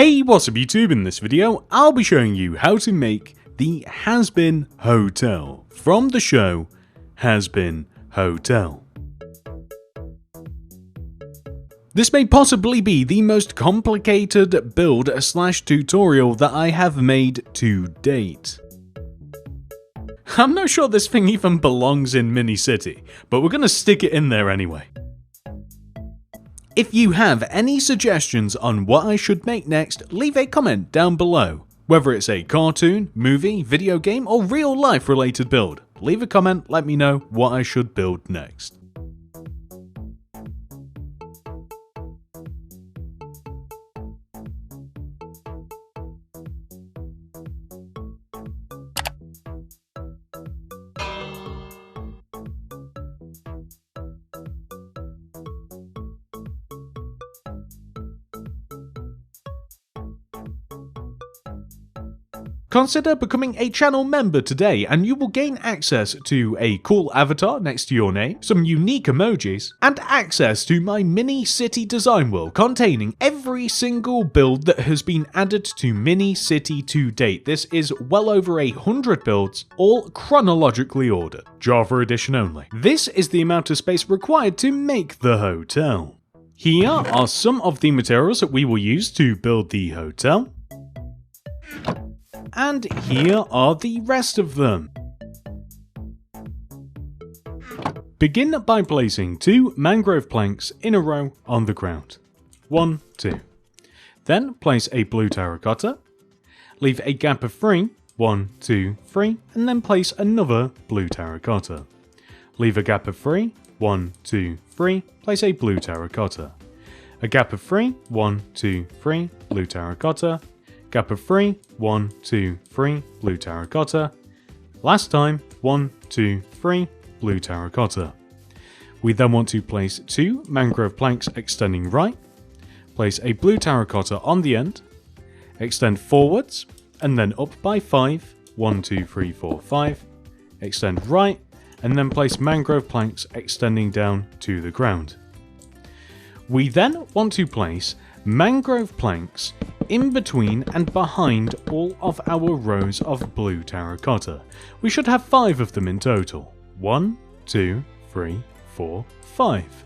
Hey, what's up YouTube? In this video, I'll be showing you how to make the Hazbin Hotel from the show Hazbin Hotel. This may possibly be the most complicated build / tutorial that I have made to date. I'm not sure this thing even belongs in Mini City, but we're gonna stick it in there anyway. If you have any suggestions on what I should make next, leave a comment down below. Whether it's a cartoon, movie, video game, or real life related build, leave a comment, let me know what I should build next. Consider becoming a channel member today and you will gain access to a cool avatar next to your name, some unique emojis, and access to my Mini City design world containing every single build that has been added to Mini City to date. This is well over 100 builds, all chronologically ordered, Java edition only. This is the amount of space required to make the hotel. Here are some of the materials that we will use to build the hotel. And here are the rest of them. Begin by placing 2 mangrove planks in a row on the ground. 1, 2. Then place a blue terracotta. Leave a gap of 3. 1, 2, 3. And then place another blue terracotta. Leave a gap of 3. 1, 2, 3. Place a blue terracotta. A gap of 3. 1, 2, 3. Blue terracotta. Gap of 3, 1, 2, 3, blue terracotta. Last time, 1, 2, 3, blue terracotta. We then want to place 2 mangrove planks extending right, place a blue terracotta on the end, extend forwards, and then up by 5, 1, 2, 3, 4, 5, extend right, and then place mangrove planks extending down to the ground. We then want to place mangrove planks in between and behind all of our rows of blue terracotta. We should have 5 of them in total. 1, 2, 3, 4, 5.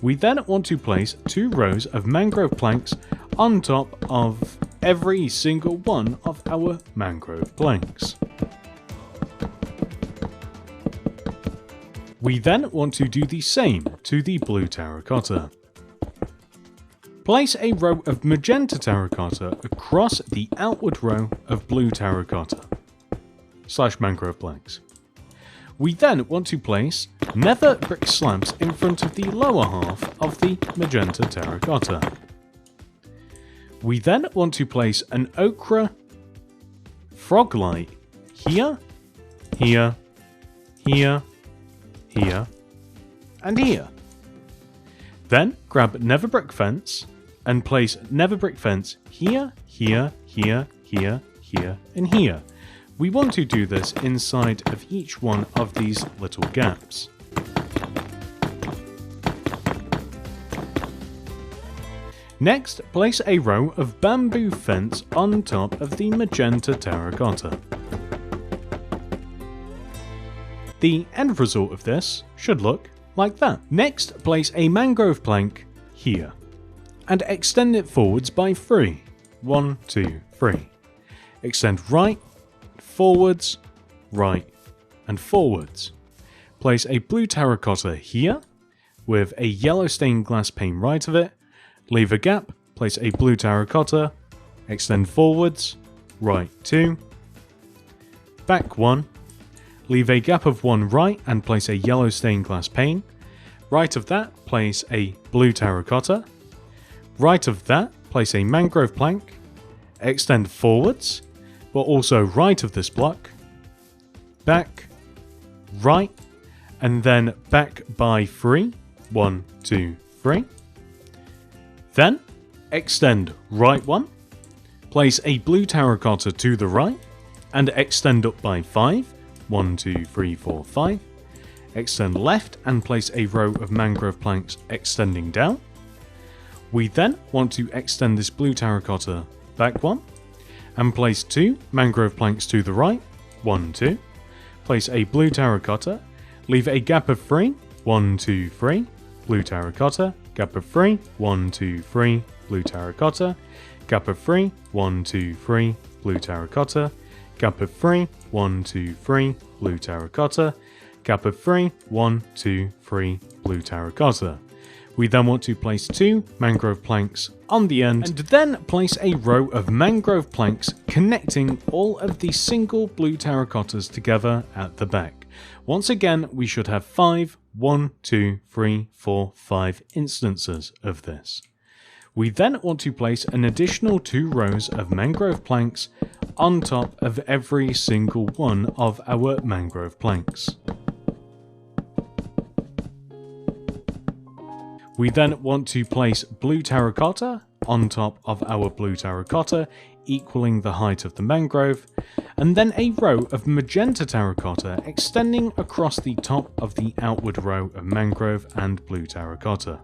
We then want to place 2 rows of mangrove planks on top of every single one of our mangrove planks. We then want to do the same to the blue terracotta. Place a row of magenta terracotta across the outward row of blue terracotta / mangrove planks. We then want to place nether brick slabs in front of the lower half of the magenta terracotta. We then want to place an ochre frog light here, here, here, here, and here. Then grab nether brick fence and place nether brick fence here, here, here, here, here, and here. We want to do this inside of each one of these little gaps. Next, place a row of bamboo fence on top of the magenta terracotta. The end result of this should look like that. Next, place a mangrove plank here and extend it forwards by 3. 1, 2, 3. Extend right, forwards, right, and forwards. Place a blue terracotta here with a yellow stained glass pane right of it. Leave a gap, place a blue terracotta, extend forwards, right 2, back 1. Leave a gap of 1 right and place a yellow stained glass pane. Right of that, place a blue terracotta. Right of that, place a mangrove plank, extend forwards, but also right of this block, back, right, and then back by 3, 1, 2, 3. Then, extend right 1, place a blue terracotta to the right, and extend up by 5, 1, 2, 3, 4, 5. Extend left and place a row of mangrove planks extending down. We then want to extend this blue terracotta back one, and place 2 mangrove planks to the right, 1, 2. Place a blue terracotta, leave a gap of 3, 1, 2, 3, blue terracotta, gap of 3, 1, 2, 3, blue terracotta, gap of 3, 1, 2, 3, blue terracotta, gap of 3, 1, 2, 3, blue terracotta, gap of 3, 1, 2, 3, blue terracotta. We then want to place 2 mangrove planks on the end, and then place a row of mangrove planks connecting all of the single blue terracottas together at the back. Once again, we should have 5, 1, 2, 3, 4, 5 instances of this. We then want to place an additional 2 rows of mangrove planks on top of every single one of our mangrove planks. We then want to place blue terracotta on top of our blue terracotta, equaling the height of the mangrove, and then a row of magenta terracotta extending across the top of the outward row of mangrove and blue terracotta.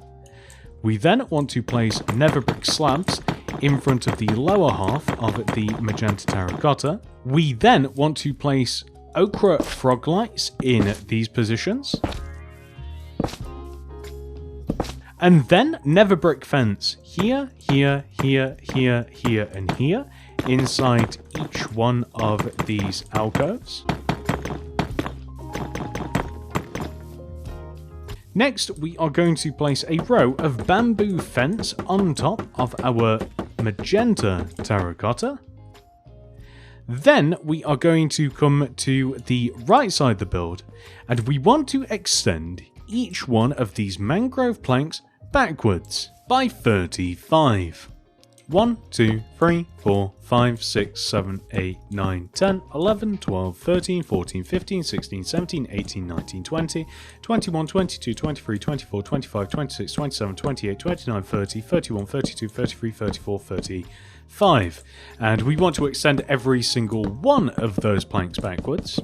We then want to place nether brick slabs in front of the lower half of the magenta terracotta. We then want to place ochre frog lights in these positions. And then nether brick fence here, here, here, here, here, and here inside each one of these alcoves. Next, we are going to place a row of bamboo fence on top of our magenta terracotta. Then we are going to come to the right side of the build, and we want to extend each one of these mangrove planks backwards by 35. 1, 2, 3, 4, 5, 6, 7, 8, 9, 10, 11, 12, 13, 14, 15, 16, 17, 18, 19, 20, 21, 22, 23, 24, 25, 26, 27, 28, 29, 30, 31, 32, 33, 34, 35. And we want to extend every single one of those planks backwards.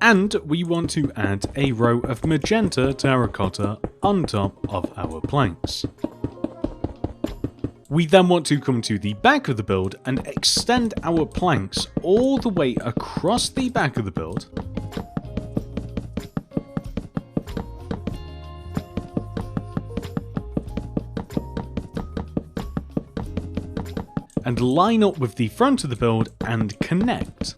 And we want to add a row of magenta terracotta on top of our planks. We then want to come to the back of the build and extend our planks all the way across the back of the build. And line up with the front of the build and connect.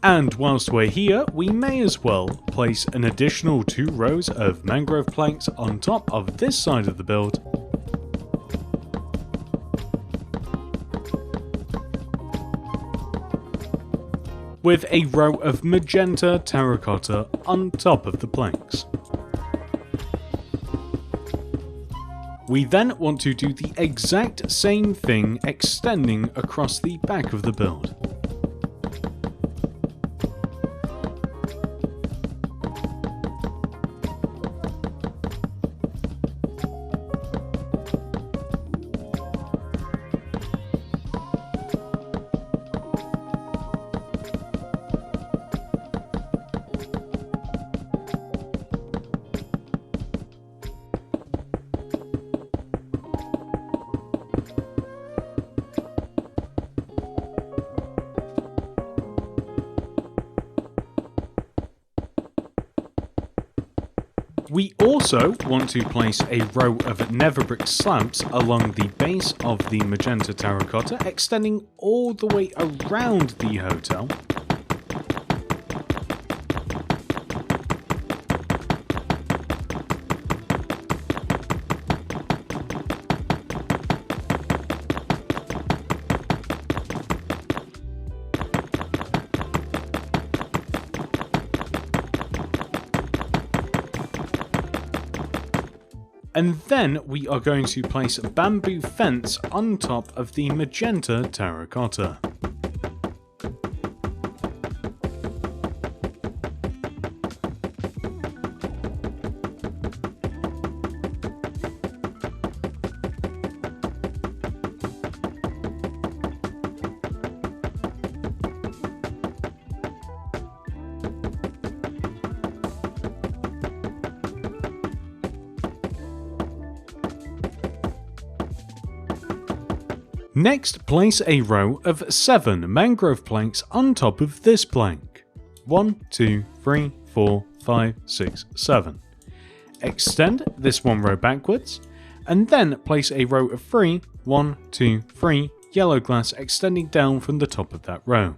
And whilst we're here, we may as well place an additional 2 rows of mangrove planks on top of this side of the build. With a row of magenta terracotta on top of the planks. We then want to do the exact same thing extending across the back of the build. We also want to place a row of nether brick slabs along the base of the magenta terracotta, extending all the way around the hotel. And then we are going to place a bamboo fence on top of the magenta terracotta. Next, place a row of 7 mangrove planks on top of this plank. 1, 2, 3, 4, 5, 6, 7. Extend this one row backwards, and then place a row of 3, 1, 2, 3 yellow glass extending down from the top of that row.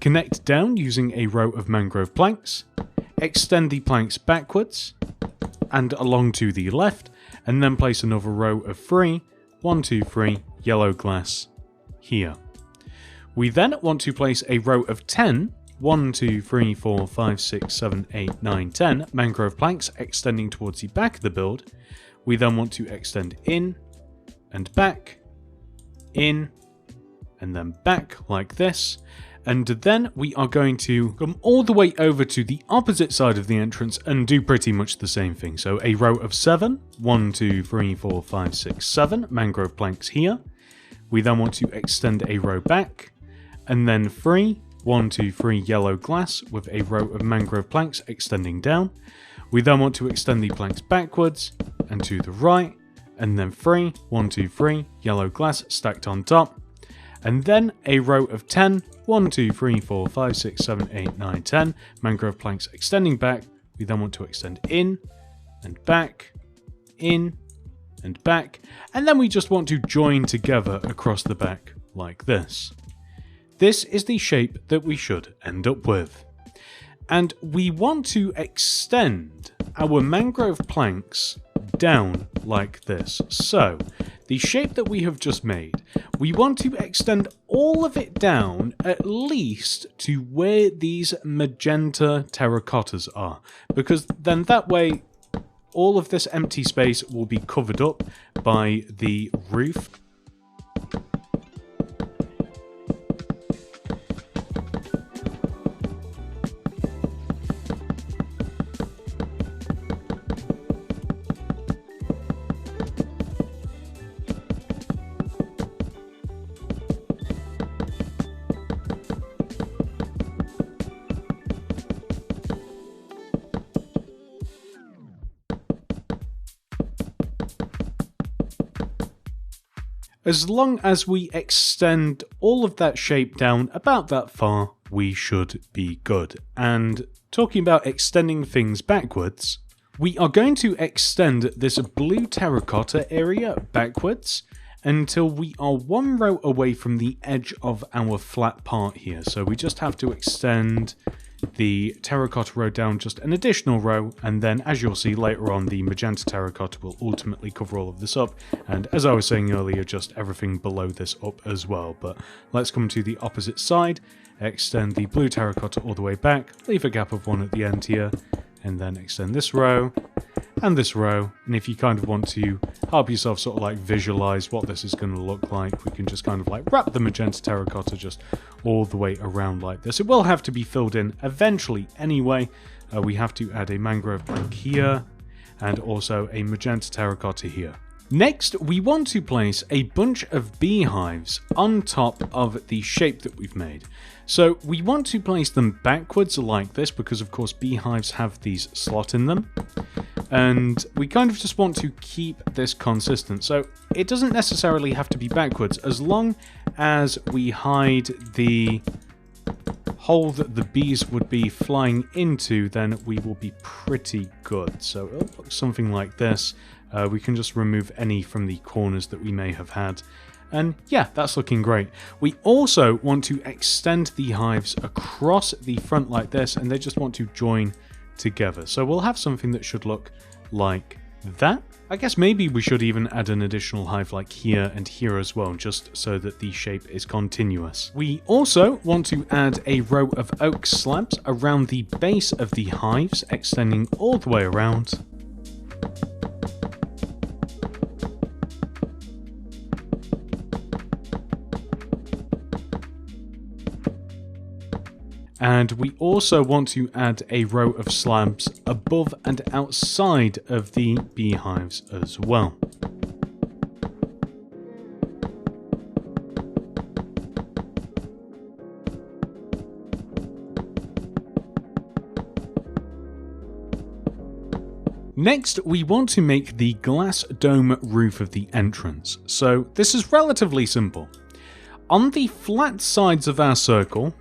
Connect down using a row of mangrove planks, extend the planks backwards and along to the left, and then place another row of 3, 1, 2, 3 yellow glass here. We then want to place a row of 10, 1, 2, 3, 4, 5, 6, 7, 8, 9, 10 mangrove planks extending towards the back of the build. We then want to extend in and back, in and then back like this. And then we are going to come all the way over to the opposite side of the entrance and do pretty much the same thing. So a row of 7, 1, 2, 3, 4, 5, 6, 7 mangrove planks here. We then want to extend a row back, and then 3, 1, 2, 3 yellow glass with a row of mangrove planks extending down. We then want to extend the planks backwards and to the right, and then 3, 1, 2, 3 yellow glass stacked on top. And then a row of 10, 1, 2, 3, 4, 5, 6, 7, 8, 9, 10 mangrove planks extending back. We then want to extend in and back, in and back, and then we just want to join together across the back like this. This is the shape that we should end up with. And we want to extend our mangrove planks down like this. So, the shape that we have just made, we want to extend all of it down at least to where these magenta terracottas are, because then that way all of this empty space will be covered up by the roof. As long as we extend all of that shape down about that far, we should be good. And talking about extending things backwards, we are going to extend this blue terracotta area backwards until we are 1 row away from the edge of our flat part here. So we just have to extend the terracotta row down just an additional row, and then as you'll see later on, the magenta terracotta will ultimately cover all of this up, and as I was saying earlier, just everything below this up as well. But let's come to the opposite side, extend the blue terracotta all the way back, leave a gap of 1 at the end here, and then extend this row and this row. And if you kind of want to help yourself sort of like visualize what this is going to look like, we can just kind of like wrap the magenta terracotta just all the way around like this. It will have to be filled in eventually anyway. We have to add a mangrove plank here and also a magenta terracotta here. Next, we want to place a bunch of beehives on top of the shape that we've made. So we want to place them backwards like this because of course beehives have these slots in them. And we kind of just want to keep this consistent. So it doesn't necessarily have to be backwards, as long as we hide the hole that the bees would be flying into, then we will be pretty good. So it'll look something like this. We can just remove any from the corners that we may have had. And yeah, that's looking great. We also want to extend the hives across the front like this, and they just want to join together. So we'll have something that should look like that. I guess maybe we should even add an additional hive like here and here as well, just so that the shape is continuous. We also want to add a row of oak slabs around the base of the hives, extending all the way around. And we also want to add a row of slabs above and outside of the beehives as well. Next, we want to make the glass dome roof of the entrance. So this is relatively simple. On the flat sides of our circle,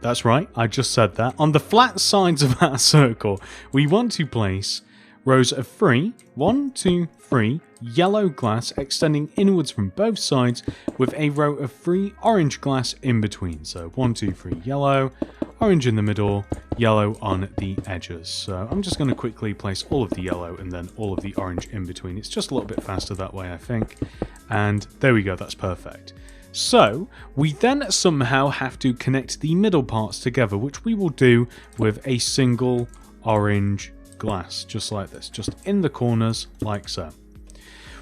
that's right, I just said that. On the flat sides of our circle, we want to place rows of 3, 1, 2, 3, yellow glass extending inwards from both sides with a row of 3 orange glass in between. So 1, 2, 3 yellow, orange in the middle, yellow on the edges. So I'm just going to quickly place all of the yellow and then all of the orange in between. It's just a little bit faster that way, I think. And there we go, that's perfect. So we then somehow have to connect the middle parts together, which we will do with a single orange glass, just like this, just in the corners like so.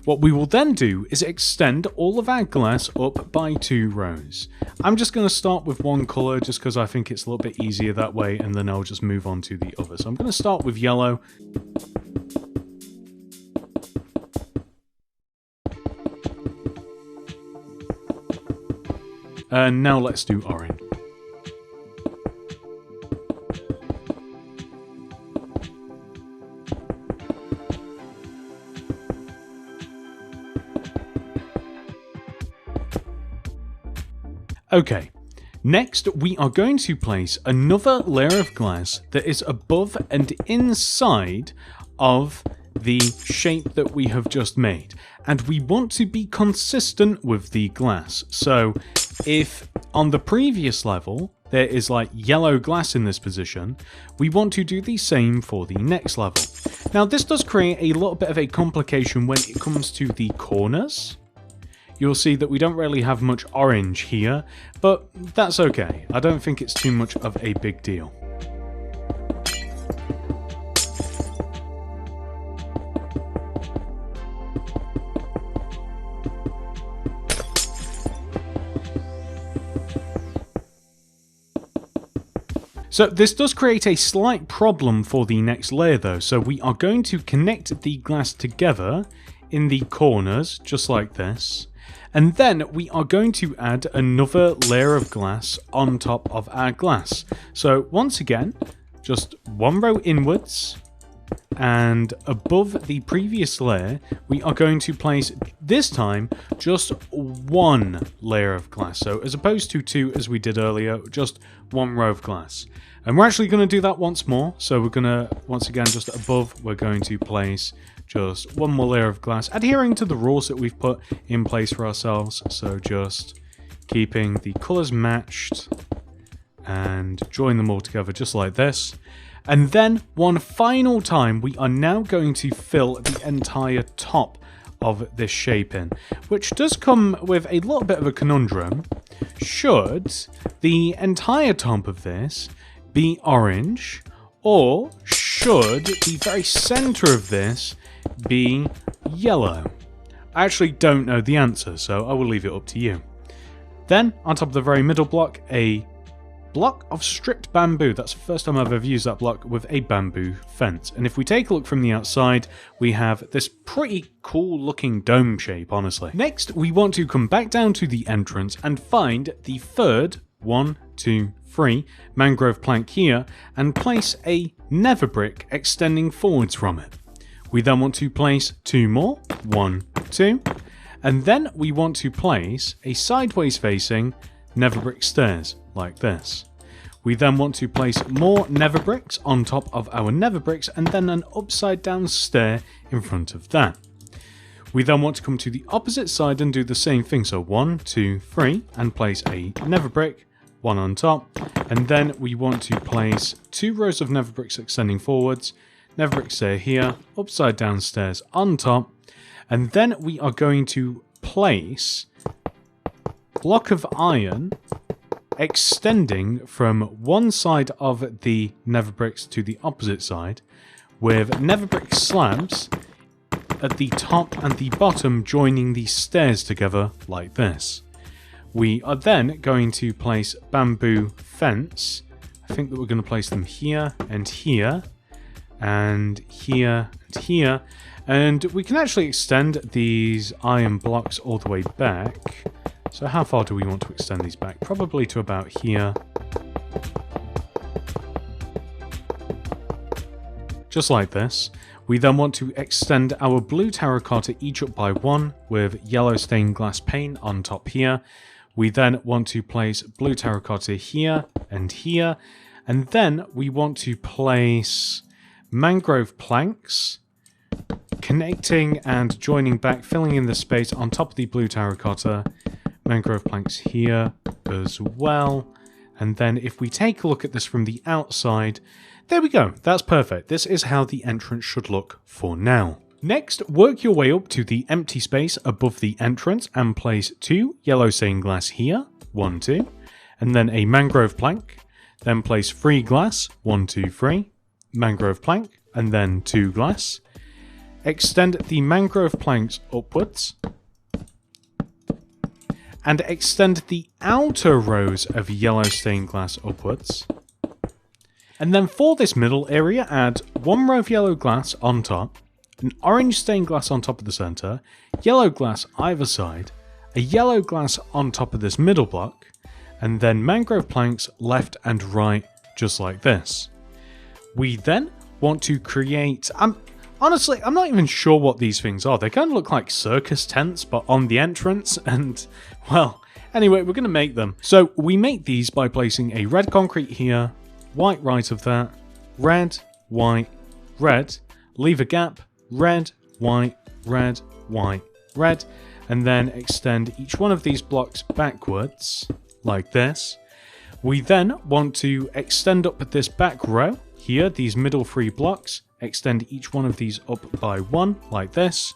What we will then do is extend all of our glass up by 2 rows. I'm just going to start with one colour just because I think it's a little bit easier that way, and then I'll just move on to the other. So I'm going to start with yellow. And now let's do orange. Okay, next we are going to place another layer of glass that is above and inside of the shape that we have just made. And we want to be consistent with the glass. So if on the previous level there is like yellow glass in this position, we want to do the same for the next level. Now this does create a little bit of a complication when it comes to the corners. You'll see that we don't really have much orange here, but that's okay. I don't think it's too much of a big deal. So this does create a slight problem for the next layer though, so we are going to connect the glass together in the corners, just like this. And then we are going to add another layer of glass on top of our glass. So once again, just 1 row inwards, and above the previous layer, we are going to place, this time, just 1 layer of glass. So as opposed to 2 as we did earlier, just 1 row of glass. And we're actually going to do that once more. So we're going to, once again, just above, we're going to place just 1 more layer of glass, adhering to the rules that we've put in place for ourselves. So just keeping the colours matched and join them all together just like this. And then one final time, we are now going to fill the entire top of this shape in, which does come with a little bit of a conundrum. Should the entire top of this be orange, or should the very center of this be yellow? I actually don't know the answer, so I will leave it up to you. Then, on top of the very middle block, a block of stripped bamboo. That's the first time I've ever used that block with a bamboo fence. And if we take a look from the outside, we have this pretty cool looking dome shape, honestly. Next, we want to come back down to the entrance and find the third 1, 2, 3 mangrove plank here and place a nether brick extending forwards from it. We then want to place 2 more, 1, 2, and then we want to place a sideways facing nether brick stairs like this. We then want to place more nether bricks on top of our nether bricks and then an upside down stair in front of that. We then want to come to the opposite side and do the same thing. So 1, 2, 3 and place a nether brick, 1 on top, and then we want to place 2 rows of nether bricks extending forwards, nether brick stair here, upside down stairs on top, and then we are going to place block of iron extending from one side of the nether bricks to the opposite side with nether brick slabs at the top and the bottom joining the stairs together like this. We are then going to place bamboo fence. I think that we're going to place them here and here and here and here, and we can actually extend these iron blocks all the way back. So how far do we want to extend these back? Probably to about here. just like this. We then want to extend our blue terracotta each up by 1 with yellow stained glass pane on top here. We then want to place blue terracotta here, and then we want to place mangrove planks, connecting and joining back, filling in the space on top of the blue terracotta. Mangrove planks here as well. And then if we take a look at this from the outside, there we go, that's perfect. This is how the entrance should look for now. Next, work your way up to the empty space above the entrance and place 2 yellow stained glass here, 1, 2, and then a mangrove plank. Then place 3 glass, 1, 2, 3, mangrove plank, and then 2 glass. Extend the mangrove planks upwards, and extend the outer rows of yellow stained glass upwards. And then for this middle area, add 1 row of yellow glass on top, an orange stained glass on top of the center, yellow glass either side, a yellow glass on top of this middle block, and then mangrove planks left and right, just like this. We then want to create... Honestly, I'm not even sure what these things are. They kind of look like circus tents, but on the entrance, and, well, anyway, we're going to make them. So we make these by placing a red concrete here, white right of that, red, white, red, leave a gap, red, white, red, white, red, and then extend each one of these blocks backwards, like this. We then want to extend up this back row here, these middle 3 blocks, extend each one of these up by 1, like this.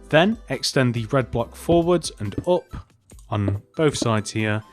Then extend the red block forwards and up on both sides here.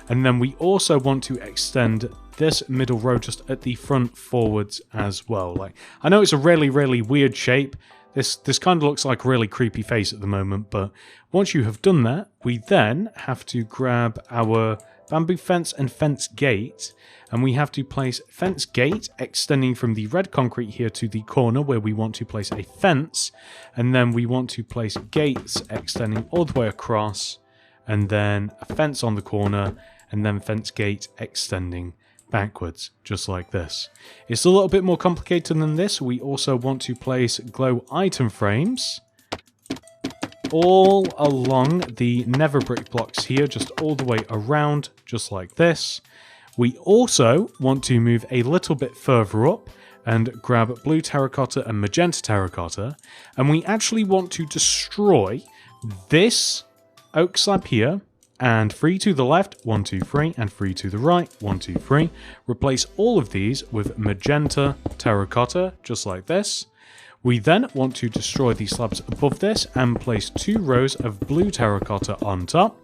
And then we also want to extend this middle row just at the front forwards as well. Like, I know it's a really, really weird shape. This kind of looks like a really creepy face at the moment, but once you have done that, we then have to grab our bamboo fence and fence gate, and we have to place fence gate extending from the red concrete here to the corner where we want to place a fence, and then we want to place gates extending all the way across, and then a fence on the corner, and then fence gate extending backwards, just like this. It's a little bit more complicated than this. We also want to place glow item frames all along the nether brick blocks here, just all the way around, just like this. We also want to move a little bit further up and grab blue terracotta and magenta terracotta, and we actually want to destroy this oak slab here, and 3 to the left, 1, 2, 3, and 3 to the right, 1, 2, 3. Replace all of these with magenta terracotta, just like this. We then want to destroy the slabs above this and place 2 rows of blue terracotta on top.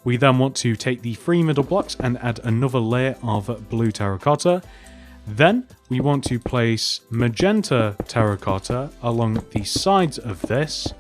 We then want to take the 3 middle blocks and add another layer of blue terracotta. Then we want to place magenta terracotta along the sides of this,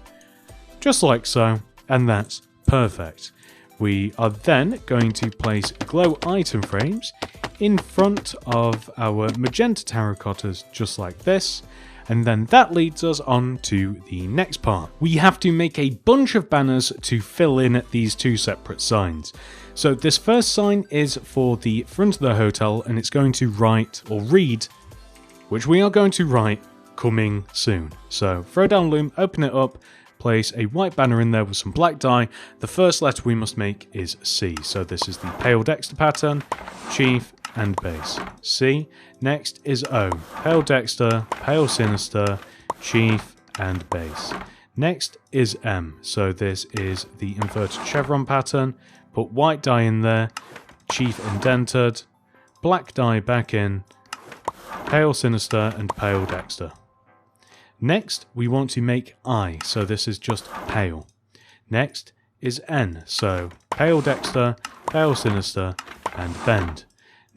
just like so, and that's perfect. We are then going to place glow item frames in front of our magenta terracottas, just like this, and then that leads us on to the next part. We have to make a bunch of banners to fill in these 2 separate signs. So this first sign is for the front of the hotel, and it's going to write, or read, which we are going to write, coming soon. So throw down loom, open it up, place a white banner in there with some black dye. The first letter we must make is C. So this is the pale Dexter pattern, chief, and base. C. Next is O. Pale Dexter, pale sinister, chief, and base. Next is M. So this is the inverted chevron pattern. Put white dye in there, chief indented, black dye back in, pale sinister, and pale Dexter. Next, we want to make I, so this is just pale. Next is N, so pale Dexter, pale sinister, and bend.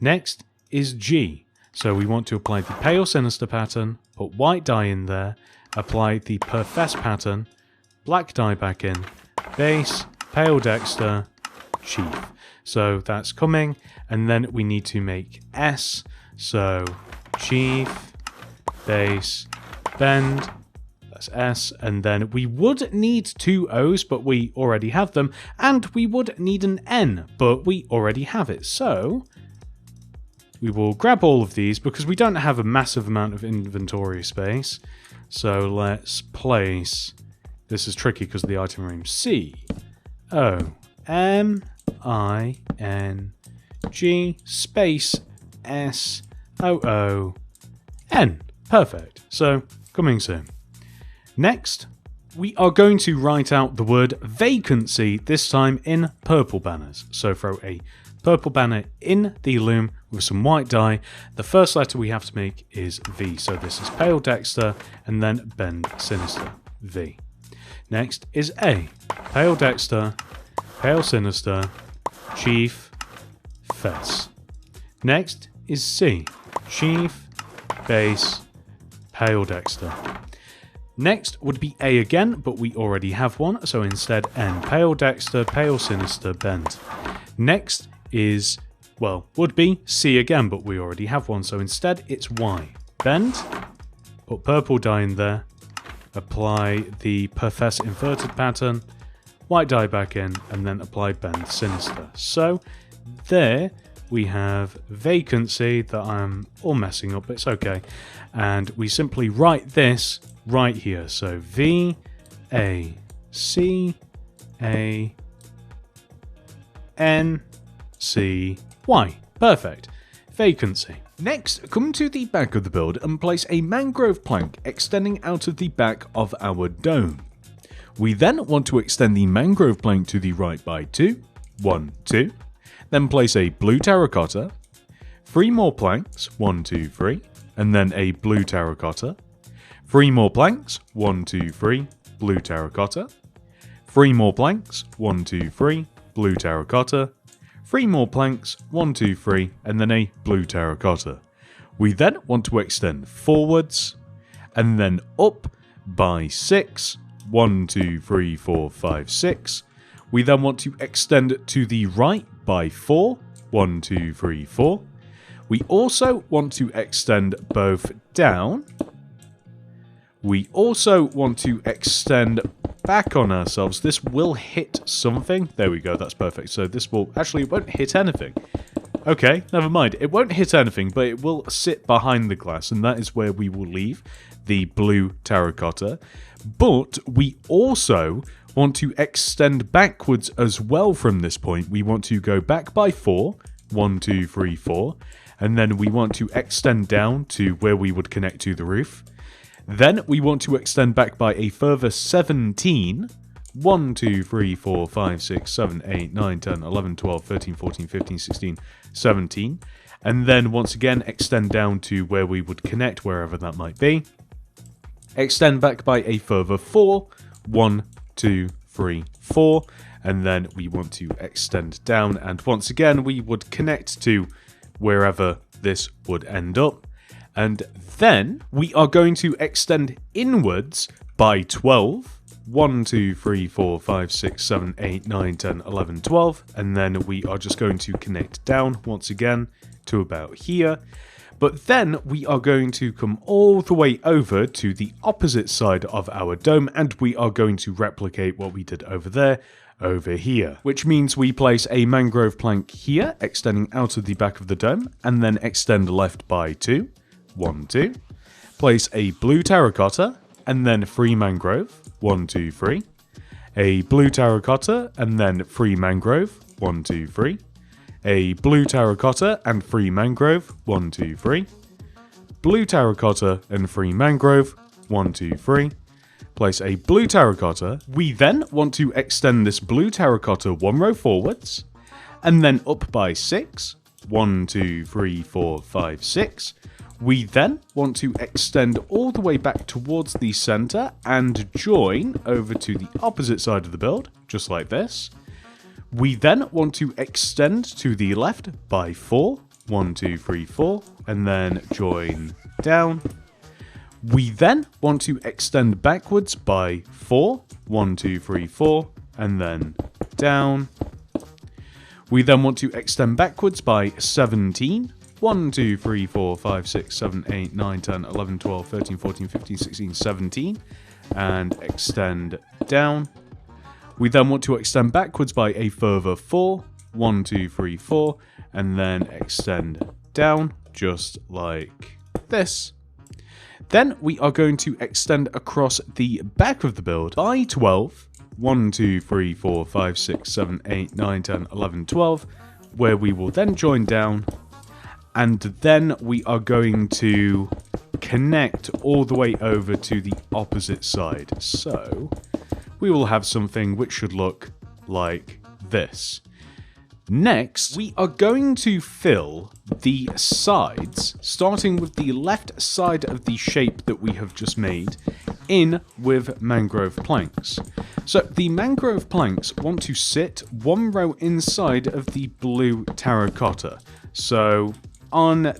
Next is G, so we want to apply the pale sinister pattern, put white dye in there, apply the perfest pattern, black dye back in, base, pale Dexter, chief. So that's coming, and then we need to make S, so chief, base, bend, that's S, and then we would need 2 O's, but we already have them, and we would need an N, but we already have it, so we will grab all of these because we don't have a massive amount of inventory space. So let's place, this is tricky because of the item room, C-O-M-I-N-G space S-O-O-N. Perfect. So, coming soon. Next, we are going to write out the word vacancy, this time in purple banners. So throw a purple banner in the loom with some white dye. The first letter we have to make is V. So this is pale Dexter and then bend sinister, V. Next is A. Pale Dexter, pale sinister, chief, fess. Next is C. Chief, base, pale Dexter. Next would be A again, but we already have one, so instead N. Pale Dexter, pale sinister, bend. Next is, well, would be C again, but we already have one, so instead it's Y. Bend, put purple dye in there, apply the Perfess inverted pattern, white dye back in, and then apply bend sinister. So there we have vacancy that I'm all messing up, but it's okay. And we simply write this right here. So V A C A N C Y. Perfect. Vacancy. Next, come to the back of the build and place a mangrove plank extending out of the back of our dome. We then want to extend the mangrove plank to the right by 2, 1, 2. Then place a blue terracotta, 3 more planks, 1, 2, 3, and then a blue terracotta, 3 more planks, 1, 2, 3, blue terracotta, 3 more planks, 1, 2, 3, blue terracotta, 3 more planks, 1, 2, 3, and then a blue terracotta. We then want to extend forwards, and then up by 6, 1, 2, 3, 4, 5, 6. We then want to extend to the right by 4, 1, 2, 3, 4. We also want to extend both down. We also want to extend back on ourselves. This will hit something. There we go, that's perfect. So this will, actually it won't hit anything. Okay, never mind. It won't hit anything, but it will sit behind the glass, and that is where we will leave the blue terracotta. But we also want to extend backwards as well from this point. We want to go back by 4, 1, 2, 3, 4, and then we want to extend down to where we would connect to the roof. Then we want to extend back by a further 17, 1, 2, 3, 4, 5, 6, 7, 8, 9, 10, 11, 12, 13, 14, 15, 16, 17, and then once again extend down to where we would connect, wherever that might be. Extend back by a further 4, 1, 2, 3, 4, and then we want to extend down, and once again we would connect to wherever this would end up. And then we are going to extend inwards by 12, 1, 2, 3, 4, 5, 6, 7, 8, 9, 10, 11, 12, and then we are just going to connect down once again to about here. But then we are going to come all the way over to the opposite side of our dome, and we are going to replicate what we did over there, over here. Which means we place a mangrove plank here, extending out of the back of the dome, and then extend left by 2, 1, 2. Place a blue terracotta, and then 3 mangrove, 1, 2, 3. A blue terracotta, and then 3 mangrove, 1, 2, 3. A blue terracotta and 3 mangrove, 1, 2, 3. Blue terracotta and 3 mangrove, 1, 2, 3. Place a blue terracotta. We then want to extend this blue terracotta 1 row forwards, and then up by 6, 1, 2, 3, 4, 5, 6. We then want to extend all the way back towards the center and join over to the opposite side of the build, just like this. We then want to extend to the left by 4, 1, 2, 3, 4, and then join down. We then want to extend backwards by 4, 1, 2, 3, 4, and then down. We then want to extend backwards by 17, 1, 2, 3, 4, 5, 6, 7, 8, 9, 10, 11, 12, 13, 14, 15, 16, 17, and extend down. We then want to extend backwards by a further 4, 1, 2, 3, 4, and then extend down, just like this. Then we are going to extend across the back of the build by 12. 1, 2, 3, 4, 5, 6, 7, 8, 9, 10, 11, 12, where we will then join down, and then we are going to connect all the way over to the opposite side. So we will have something which should look like this. Next, we are going to fill the sides, starting with the left side of the shape that we have just made, in with mangrove planks. So the mangrove planks want to sit one row inside of the blue terracotta. So on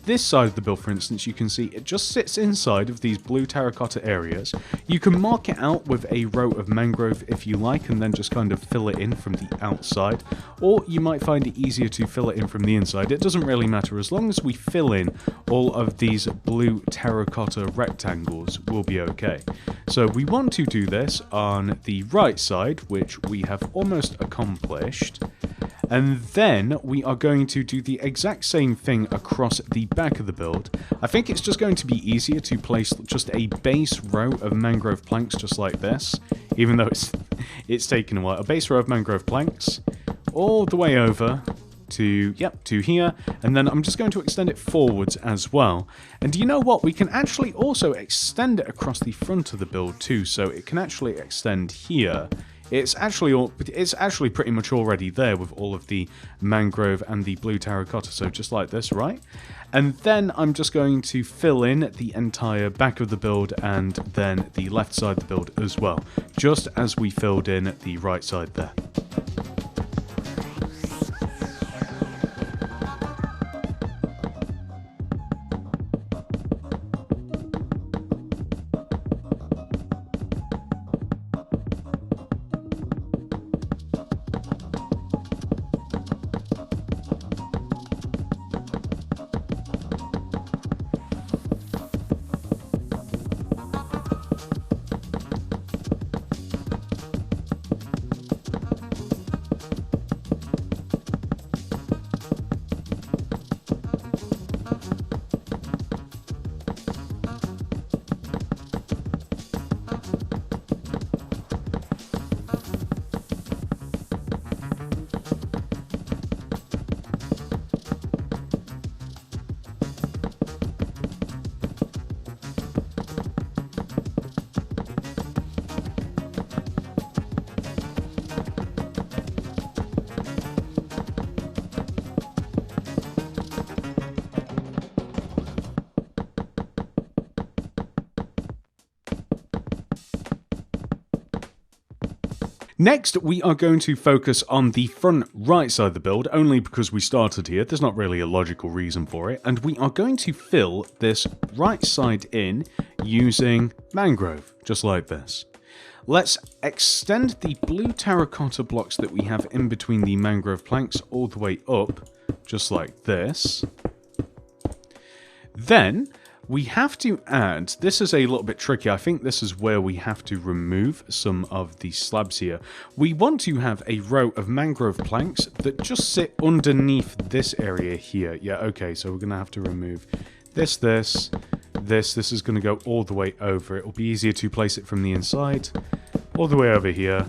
this side of the build, for instance, you can see it just sits inside of these blue terracotta areas. You can mark it out with a row of mangrove if you like, and then just kind of fill it in from the outside, or you might find it easier to fill it in from the inside. It doesn't really matter, as long as we fill in all of these blue terracotta rectangles, we'll be okay. So we want to do this on the right side, which we have almost accomplished. And then we are going to do the exact same thing across the back of the build. I think it's just going to be easier to place just a base row of mangrove planks just like this, even though it's taken a while. A base row of mangrove planks all the way over to here, and then I'm just going to extend it forwards as well. And you know what? We can actually also extend it across the front of the build too, so it can actually extend here. It's actually pretty much already there with all of the mangrove and the blue terracotta, so just like this, right? And then I'm just going to fill in the entire back of the build and then the left side of the build as well, just as we filled in the right side there. Next, we are going to focus on the front right side of the build, only because we started here. There's not really a logical reason for it. And we are going to fill this right side in using mangrove, just like this. Let's extend the blue terracotta blocks that we have in between the mangrove planks all the way up, just like this. Then we have to add, this is a little bit tricky, I think this is where we have to remove some of the slabs here. We want to have a row of mangrove planks that just sit underneath this area here. Yeah, okay, so we're going to have to remove this is going to go all the way over. It will be easier to place it from the inside, all the way over here.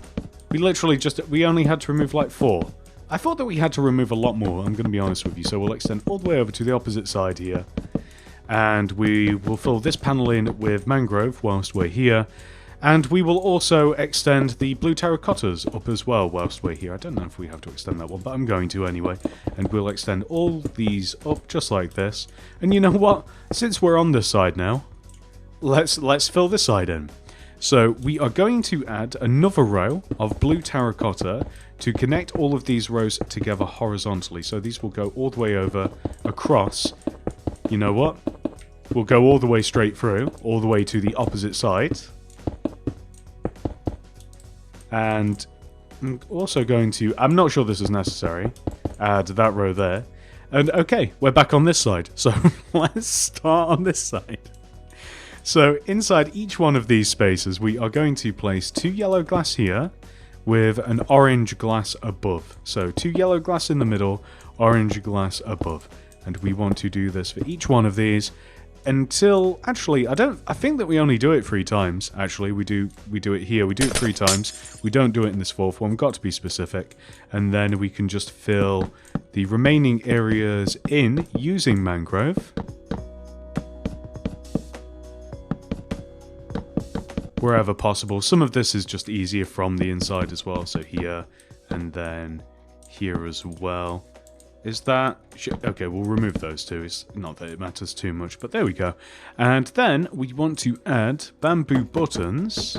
We only had to remove like 4. I thought that we had to remove a lot more, I'm going to be honest with you, so we'll extend all the way over to the opposite side here. And we will fill this panel in with mangrove whilst we're here. And we will also extend the blue terracottas up as well whilst we're here. I don't know if we have to extend that one, but I'm going to anyway. And we'll extend all these up just like this. And you know what? Since we're on this side now, let's fill this side in. So we are going to add another row of blue terracotta to connect all of these rows together horizontally. So these will go all the way over across. You know what? We'll go all the way straight through, all the way to the opposite side. And I'm also going to, I'm not sure this is necessary, add that row there. And okay, we're back on this side. So let's start on this side. So inside each one of these spaces, we are going to place 2 yellow glass here with an orange glass above. So 2 yellow glass in the middle, orange glass above. And we want to do this for each one of these until, actually, I think that we only do it 3 times. Actually, we do it here. We do it 3 times. We don't do it in this 4th one. We've got to be specific. And then we can just fill the remaining areas in using mangrove. Wherever possible. Some of this is just easier from the inside as well. So here and then here as well. Is that... okay, we'll remove those 2. It's not that it matters too much, but there we go. And then we want to add bamboo buttons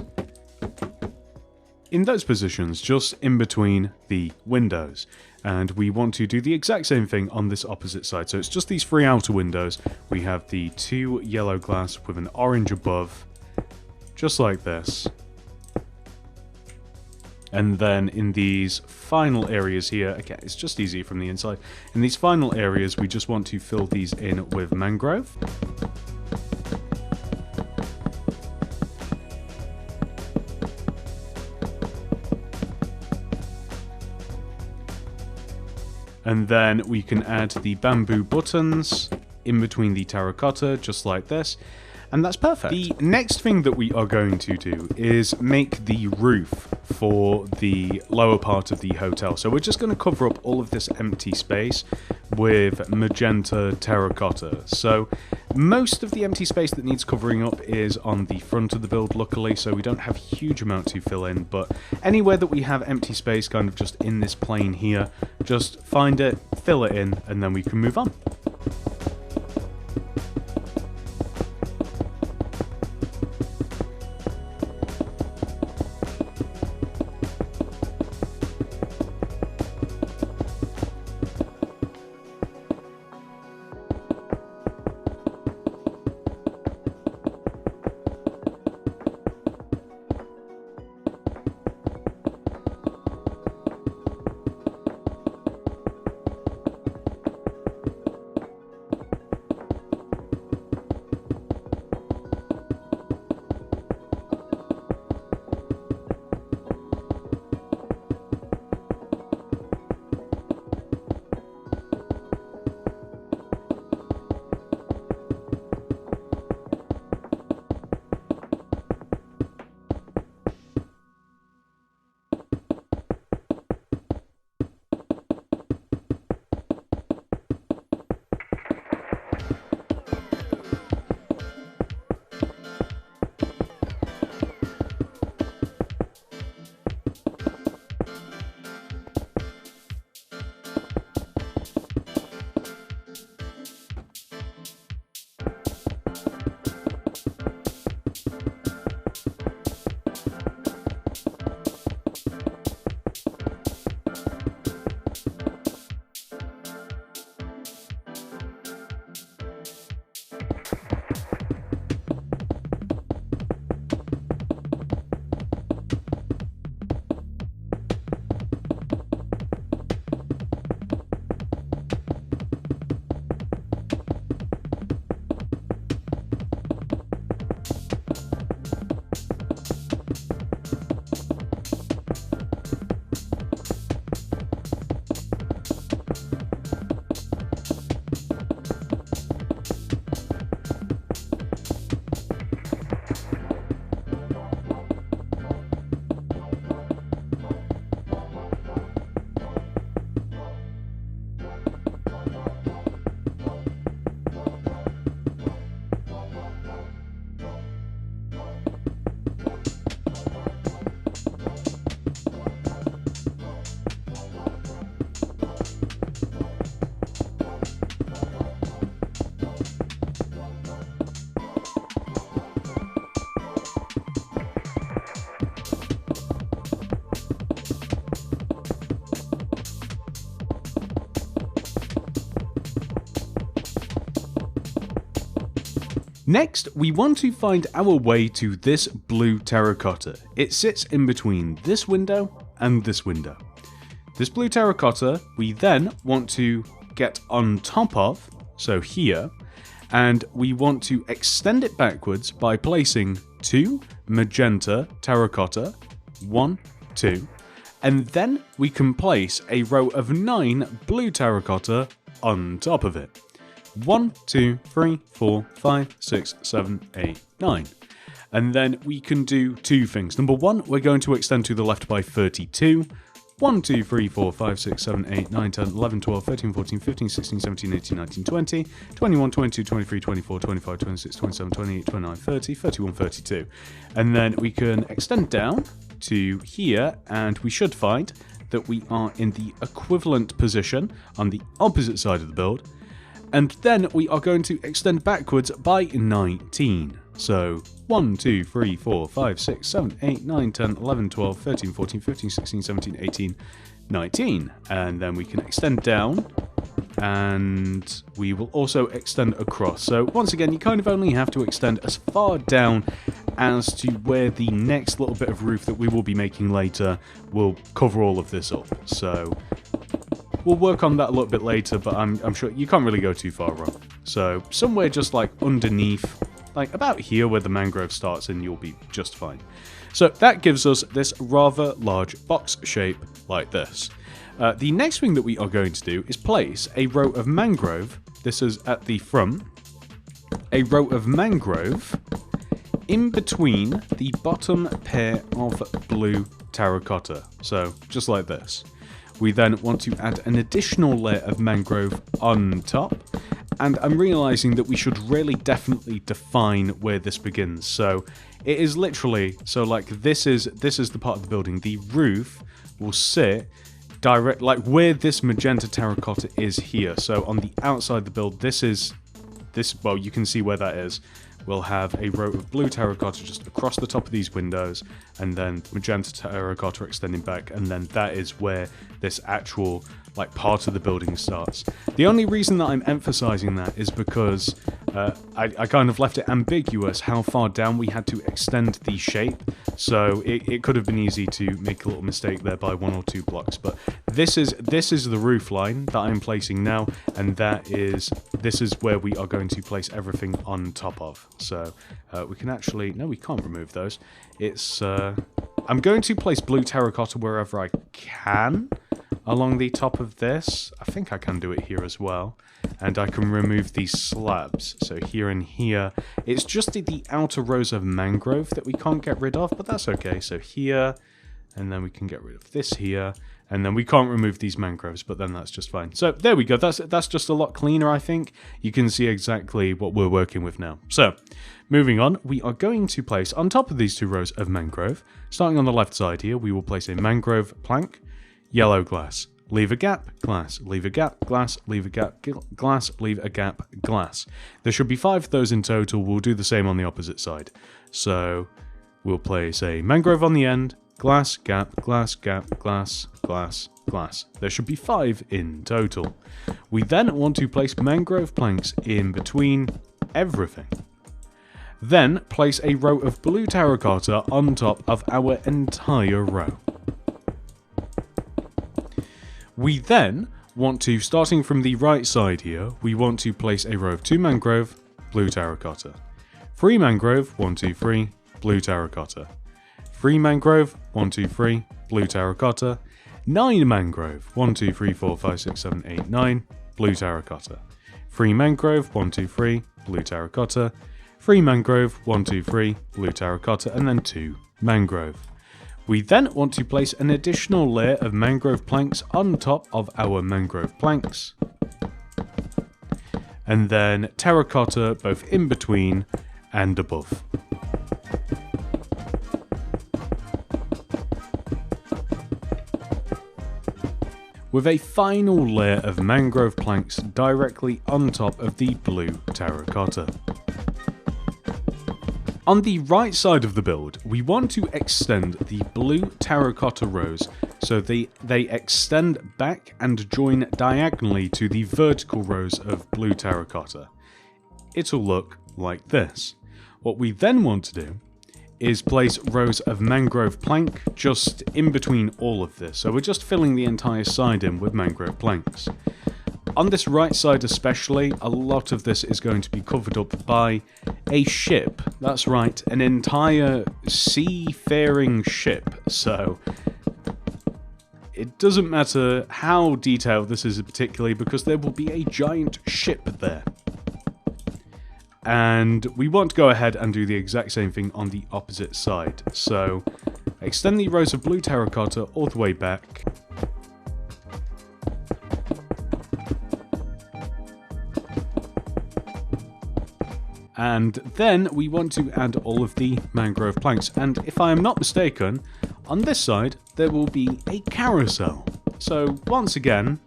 in those positions, just in between the windows. And we want to do the exact same thing on this opposite side. So it's just these 3 outer windows. We have the 2 yellow glass with an orange above, just like this. And then in these final areas here, again, it's just easier from the inside. In these final areas, we just want to fill these in with mangrove. And then we can add the bamboo buttons in between the terracotta, just like this. And that's perfect. The next thing that we are going to do is make the roof for the lower part of the hotel. So we're just going to cover up all of this empty space with magenta terracotta. So most of the empty space that needs covering up is on the front of the build, luckily, so we don't have a huge amount to fill in. But anywhere that we have empty space kind of just in this plane here, just find it, fill it in, and then we can move on. Next, we want to find our way to this blue terracotta. It sits in between this window and this window. This blue terracotta we then want to get on top of, so here, and we want to extend it backwards by placing 2 magenta terracotta, 1, 2, and then we can place a row of 9 blue terracotta on top of it. 1, 2, 3, 4, 5, 6, 7, 8, 9. And then we can do two things. Number one, we're going to extend to the left by 32. 1, 2, 3, 4, 5, 6, 7, 8, 9, 10, 11, 12, 13, 14, 15, 16, 17, 18, 19, 20, 21, 22, 23, 24, 25, 26, 27, 28, 29, 30, 31, 32. And then we can extend down to here, and we should find that we are in the equivalent position on the opposite side of the build. And then we are going to extend backwards by 19. So 1, 2, 3, 4, 5, 6, 7, 8, 9, 10, 11, 12, 13, 14, 15, 16, 17, 18, 19. And then we can extend down, and we will also extend across. So once again, you kind of only have to extend as far down as to where the next little bit of roof that we will be making later will cover all of this up. So we'll work on that a little bit later, but I'm sure you can't really go too far wrong. So somewhere just like underneath, like about here where the mangrove starts, and you'll be just fine. So that gives us this rather large box shape like this. The next thing that we are going to do is place a row of mangrove. This is at the front. A row of mangrove in between the bottom pair of blue terracotta. So just like this. We then want to add an additional layer of mangrove on top. And I'm realizing that we should really definitely define where this begins. So it is literally, so like this is the part of the building. The roof will sit direct, like where this magenta terracotta is here. So on the outside of the build, this, well, you can see where that is. We'll have a row of blue terracotta just across the top of these windows, and then magenta terracotta extending back, and then that is where this actual like part of the building starts. The only reason that I'm emphasizing that is because I kind of left it ambiguous how far down we had to extend the shape, so it could have been easy to make a little mistake there by 1 or 2 blocks. But this is the roof line that I'm placing now, and this is where we are going to place everything on top of. So we can actually, no, we can't remove those. It's I'm going to place blue terracotta wherever I can along the top of this. I think I can do it here as well. And I can remove these slabs. So here and here. It's just the outer rows of mangrove that we can't get rid of, but that's okay. So here, and then we can get rid of this here. And then we can't remove these mangroves, but then that's just fine. So there we go. That's just a lot cleaner, I think. You can see exactly what we're working with now. So moving on, we are going to place on top of these 2 rows of mangrove, starting on the left side here, we will place a mangrove plank, yellow glass, leave a gap, glass, leave a gap, glass, leave a gap, glass, leave a gap, glass. There should be 5 of those in total. We'll do the same on the opposite side. So we'll place a mangrove on the end, glass, gap, glass, gap, glass, glass, glass. There should be 5 in total. We then want to place mangrove planks in between everything. Then place a row of blue terracotta on top of our entire row. We then want to, starting from the right side here, we want to place a row of 2 mangrove, blue terracotta. 3 mangrove, 1, 2, 3, blue terracotta. 3 mangrove, 1, 2, 3, blue terracotta. 9 mangrove, 1, 2, 3, 4, 5, 6, 7, 8, 9, blue terracotta. 3 mangrove, 1, 2, 3, blue terracotta. 3 mangrove, 1, 2, 3, blue terracotta, and then 2 mangrove. We then want to place an additional layer of mangrove planks on top of our mangrove planks. And then terracotta both in between and above. With a final layer of mangrove planks directly on top of the blue terracotta. On the right side of the build, we want to extend the blue terracotta rows so they extend back and join diagonally to the vertical rows of blue terracotta. It'll look like this. What we then want to do is place rows of mangrove plank just in between all of this. So we're just filling the entire side in with mangrove planks. On this right side especially, a lot of this is going to be covered up by a ship. That's right, an entire seafaring ship. So it doesn't matter how detailed this is particularly, because there will be a giant ship there. And we want to go ahead and do the exact same thing on the opposite side. So extend the rows of blue terracotta all the way back. And then we want to add all of the mangrove planks. And if I am not mistaken, on this side there will be a carousel. So once again,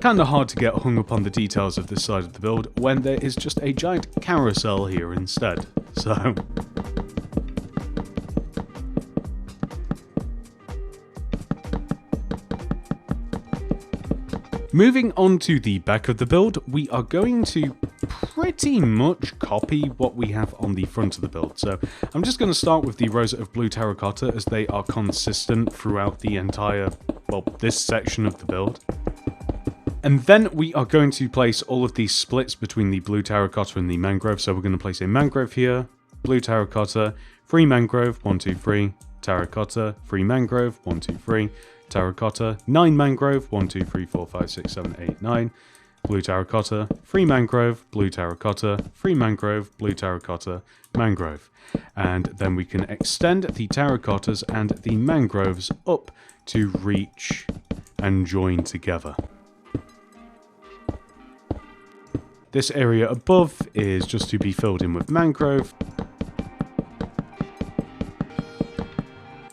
kind of hard to get hung up on the details of this side of the build when there is just a giant carousel here instead. So moving on to the back of the build, we are going to pretty much copy what we have on the front of the build. So I'm just going to start with the rows of blue terracotta as they are consistent throughout the entire, well, this section of the build. And then we are going to place all of these splits between the blue terracotta and the mangrove. So we're going to place a mangrove here, blue terracotta, 3 mangrove, 1, 2, 3, terracotta, 3 mangrove, 1, 2, 3, terracotta, 9 mangrove, 1, 2, 3, 4, 5, 6, 7, 8, 9, blue terracotta, 3 mangrove, blue terracotta, 3 mangrove, blue terracotta, mangrove. And then we can extend the terracottas and the mangroves up to reach and join together. This area above is just to be filled in with mangrove.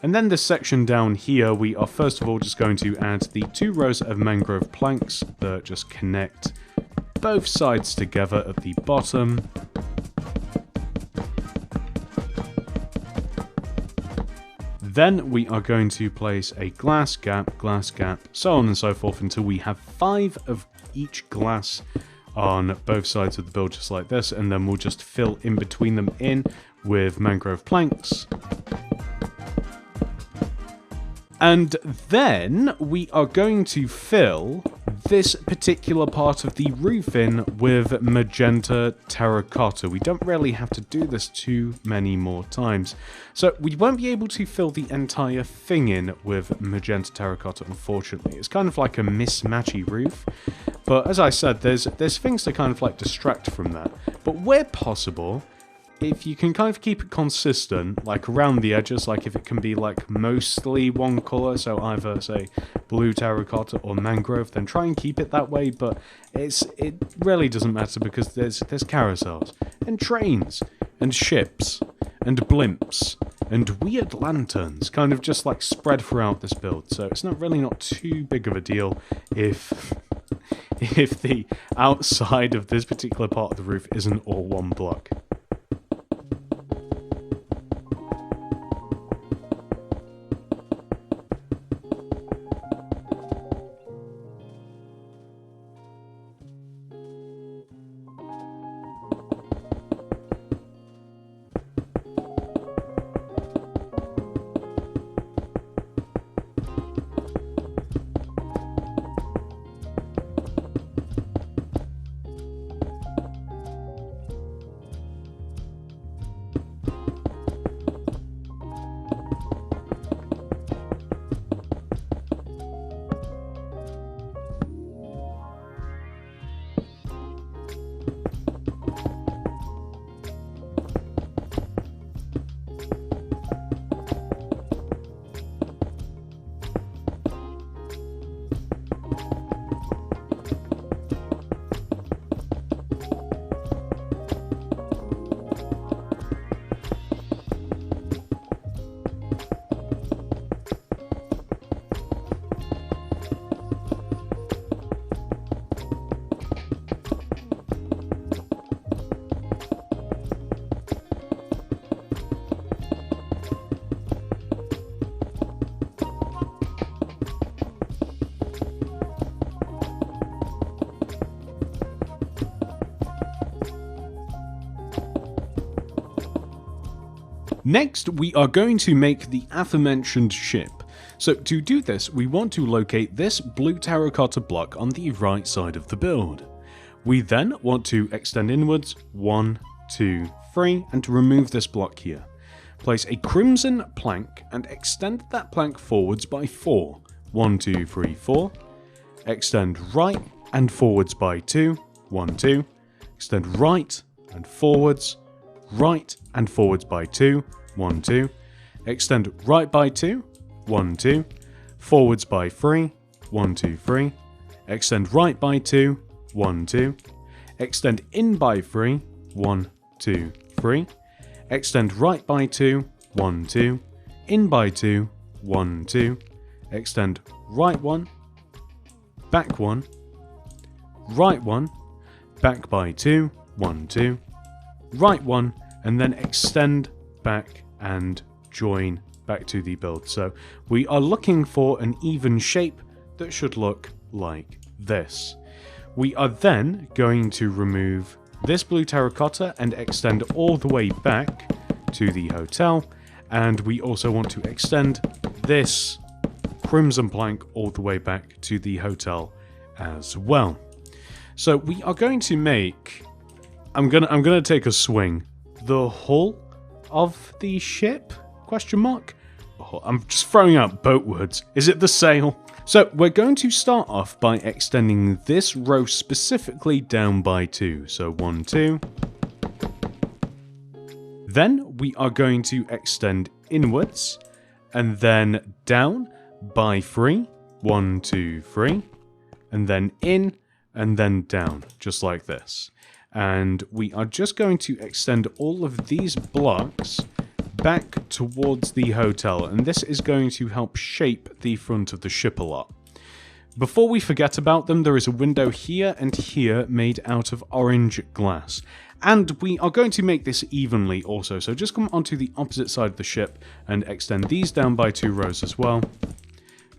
And then this section down here, we are first of all just going to add the 2 rows of mangrove planks that just connect both sides together at the bottom. Then we are going to place a glass gap, so on and so forth until we have 5 of each glass on both sides of the build just like this, and then we'll just fill in between them in with mangrove planks. And then we are going to fill this particular part of the roof in with magenta terracotta. We don't really have to do this too many more times. So we won't be able to fill the entire thing in with magenta terracotta, unfortunately. It's kind of like a mismatchy roof. But as I said, there's things to kind of like distract from that. But where possible, if you can kind of keep it consistent, like around the edges, like if it can be like mostly one colour, so either say blue terracotta or mangrove, then try and keep it that way. But it really doesn't matter because there's carousels and trains and ships and blimps and weird lanterns kind of just like spread throughout this build. So it's not too big of a deal if the outside of this particular part of the roof isn't all one block. Next, we are going to make the aforementioned ship. So to do this, we want to locate this blue terracotta block on the right side of the build. We then want to extend inwards 1, 2, 3, and to remove this block here. Place a crimson plank and extend that plank forwards by 4. 1, 2, 3, 4. Extend right and forwards by 2. 1, 2. Extend right and forwards, right and forwards by 2, 1, 2, extend right by 2, 1, 2, forwards by 3, 1, 2, 3, extend right by 2, 1, 2, extend in by 3, 1, 2, 3, extend right by 2, 1, 2, in by 2, 1, 2, extend right 1, back 1, right 1, back by 2, 1, 2, right 1, and then extend back and join back to the build. So we are looking for an even shape that should look like this. We are then going to remove this blue terracotta and extend all the way back to the hotel, and we also want to extend this crimson plank all the way back to the hotel as well. So we are going to make, I'm gonna take a swing, the hull of the ship, question mark? Oh, I'm just throwing out boat words. Is it the sail? So we're going to start off by extending this row specifically down by 2. So 1, 2. Then we are going to extend inwards and then down by 3. 1, 2, 3. And then in and then down, just like this. And we are just going to extend all of these blocks back towards the hotel, and this is going to help shape the front of the ship a lot. Before we forget about them, there is a window here and here made out of orange glass. And we are going to make this evenly also, so just come onto the opposite side of the ship and extend these down by 2 rows as well.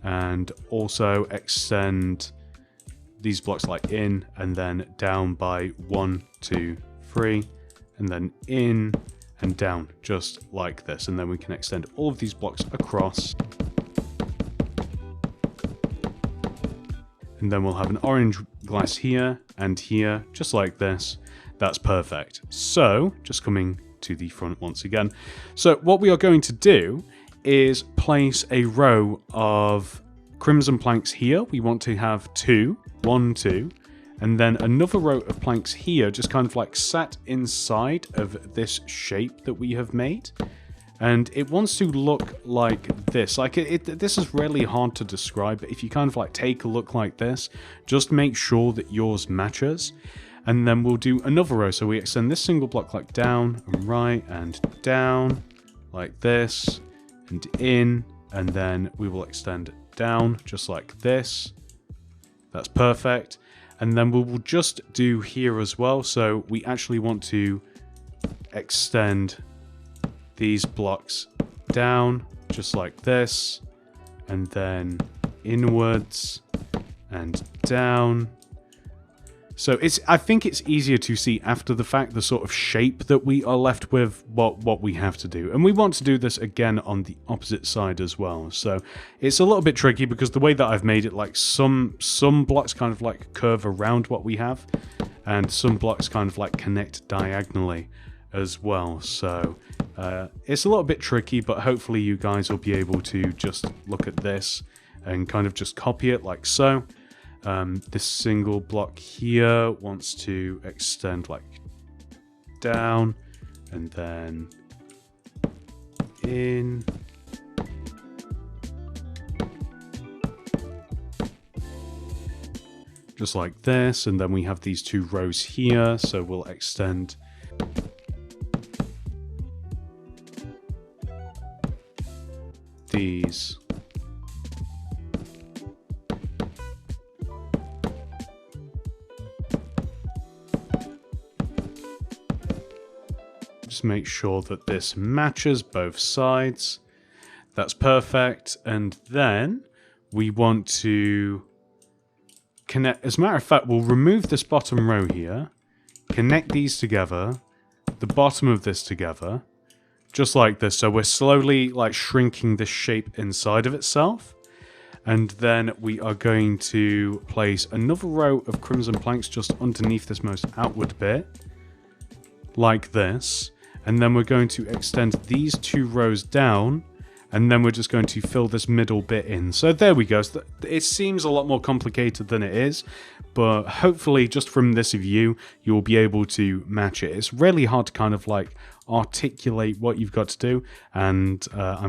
And also extend these blocks like in and then down by 1, 2, 3, and then in and down, just like this. And then we can extend all of these blocks across. And then we'll have an orange glass here and here, just like this. That's perfect. So, just coming to the front once again. So what we are going to do is place a row of crimson planks here. We want to have 2, 1, 2. And then another row of planks here, just kind of like sat inside of this shape that we have made. And it wants to look like this. Like this is really hard to describe, but if you kind of like take a look like this, just make sure that yours matches. And then we'll do another row. So we extend this single block like down and right and down like this and in. And then we will extend down just like this. That's perfect. And then we will just do here as well. So we actually want to extend these blocks down just like this, and then inwards and down. So I think it's easier to see after the fact the sort of shape that we are left with, what we have to do. And we want to do this again on the opposite side as well. So it's a little bit tricky because the way that I've made it, like some blocks kind of like curve around what we have, and some blocks kind of like connect diagonally as well. So it's a little bit tricky, but hopefully you guys will be able to just look at this and kind of just copy it like so. This single block here wants to extend like down and then in. Just like this, and then we have these 2 rows here, so we'll extend these. Just make sure that this matches both sides. That's perfect. And then we want to connect. As a matter of fact, we'll remove this bottom row here, connect these together, the bottom of this together, just like this. So we're slowly like shrinking this shape inside of itself. And then we are going to place another row of crimson planks just underneath this most outward bit, like this. And then we're going to extend these 2 rows down and then we're just going to fill this middle bit in. So there we go. So it seems a lot more complicated than it is, but hopefully just from this view, you'll be able to match it. It's really hard to kind of like articulate what you've got to do, and I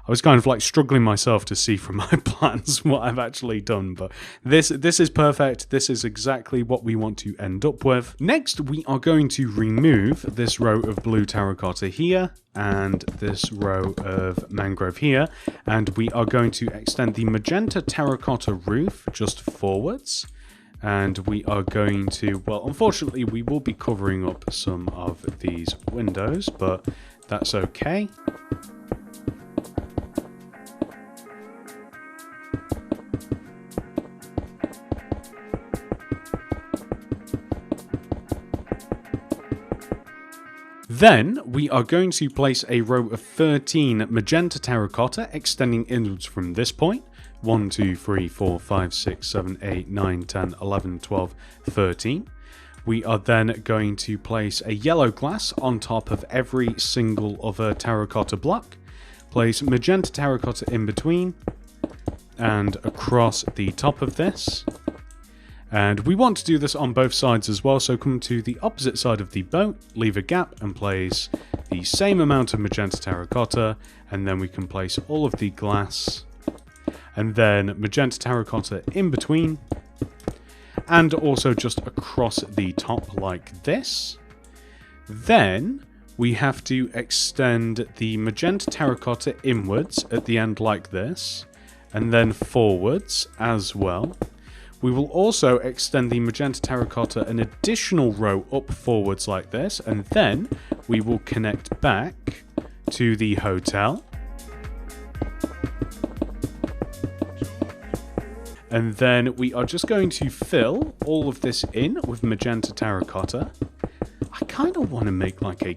was kind of like struggling myself to see from my plans what I've actually done, but this is perfect. This is exactly what we want to end up with. Next, we are going to remove this row of blue terracotta here and this row of mangrove here, and we are going to extend the magenta terracotta roof just forwards. And we are going to, well, unfortunately, we will be covering up some of these windows, but that's okay. Then we are going to place a row of 13 magenta terracotta extending inwards from this point. 1, 2, 3, 4, 5, 6, 7, 8, 9, 10, 11, 12, 13. We are then going to place a yellow glass on top of every single other terracotta block. Place magenta terracotta in between and across the top of this. And we want to do this on both sides as well, so come to the opposite side of the boat, leave a gap and place the same amount of magenta terracotta, and then we can place all of the glass and then magenta terracotta in between, and also just across the top like this. Then we have to extend the magenta terracotta inwards at the end like this, and then forwards as well. We will also extend the magenta terracotta an additional row up forwards like this, and then we will connect back to the hotel. And then we are just going to fill all of this in with magenta terracotta. I kind of want to make like a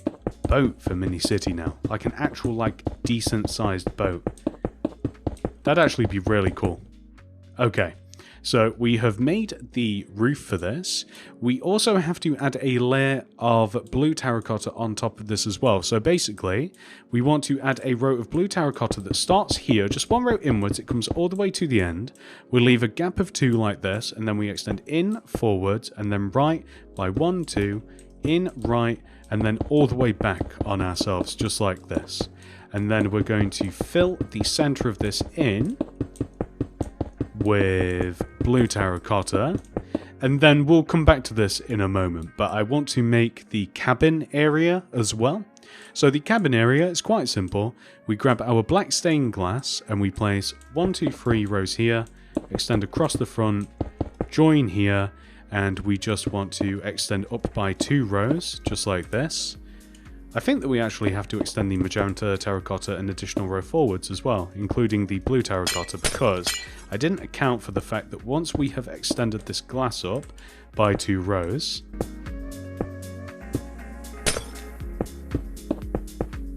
boat for Mini City now. Like an actual like decent sized boat. That'd actually be really cool. Okay. So we have made the roof for this. We also have to add a layer of blue terracotta on top of this as well. So basically, we want to add a row of blue terracotta that starts here, just one row inwards. It comes all the way to the end. We'll leave a gap of 2 like this, and then we extend in, forwards, and then right by 1, 2, in, right, and then all the way back on ourselves, just like this. And then we're going to fill the center of this in with blue terracotta, and then we'll come back to this in a moment, but I want to make the cabin area as well. So the cabin area is quite simple. We grab our black stained glass and we place 1, 2, 3 rows here, extend across the front, join here, and we just want to extend up by 2 rows, just like this. I think that we actually have to extend the magenta terracotta an additional row forwards as well, including the blue terracotta, because I didn't account for the fact that once we have extended this glass up by 2 rows,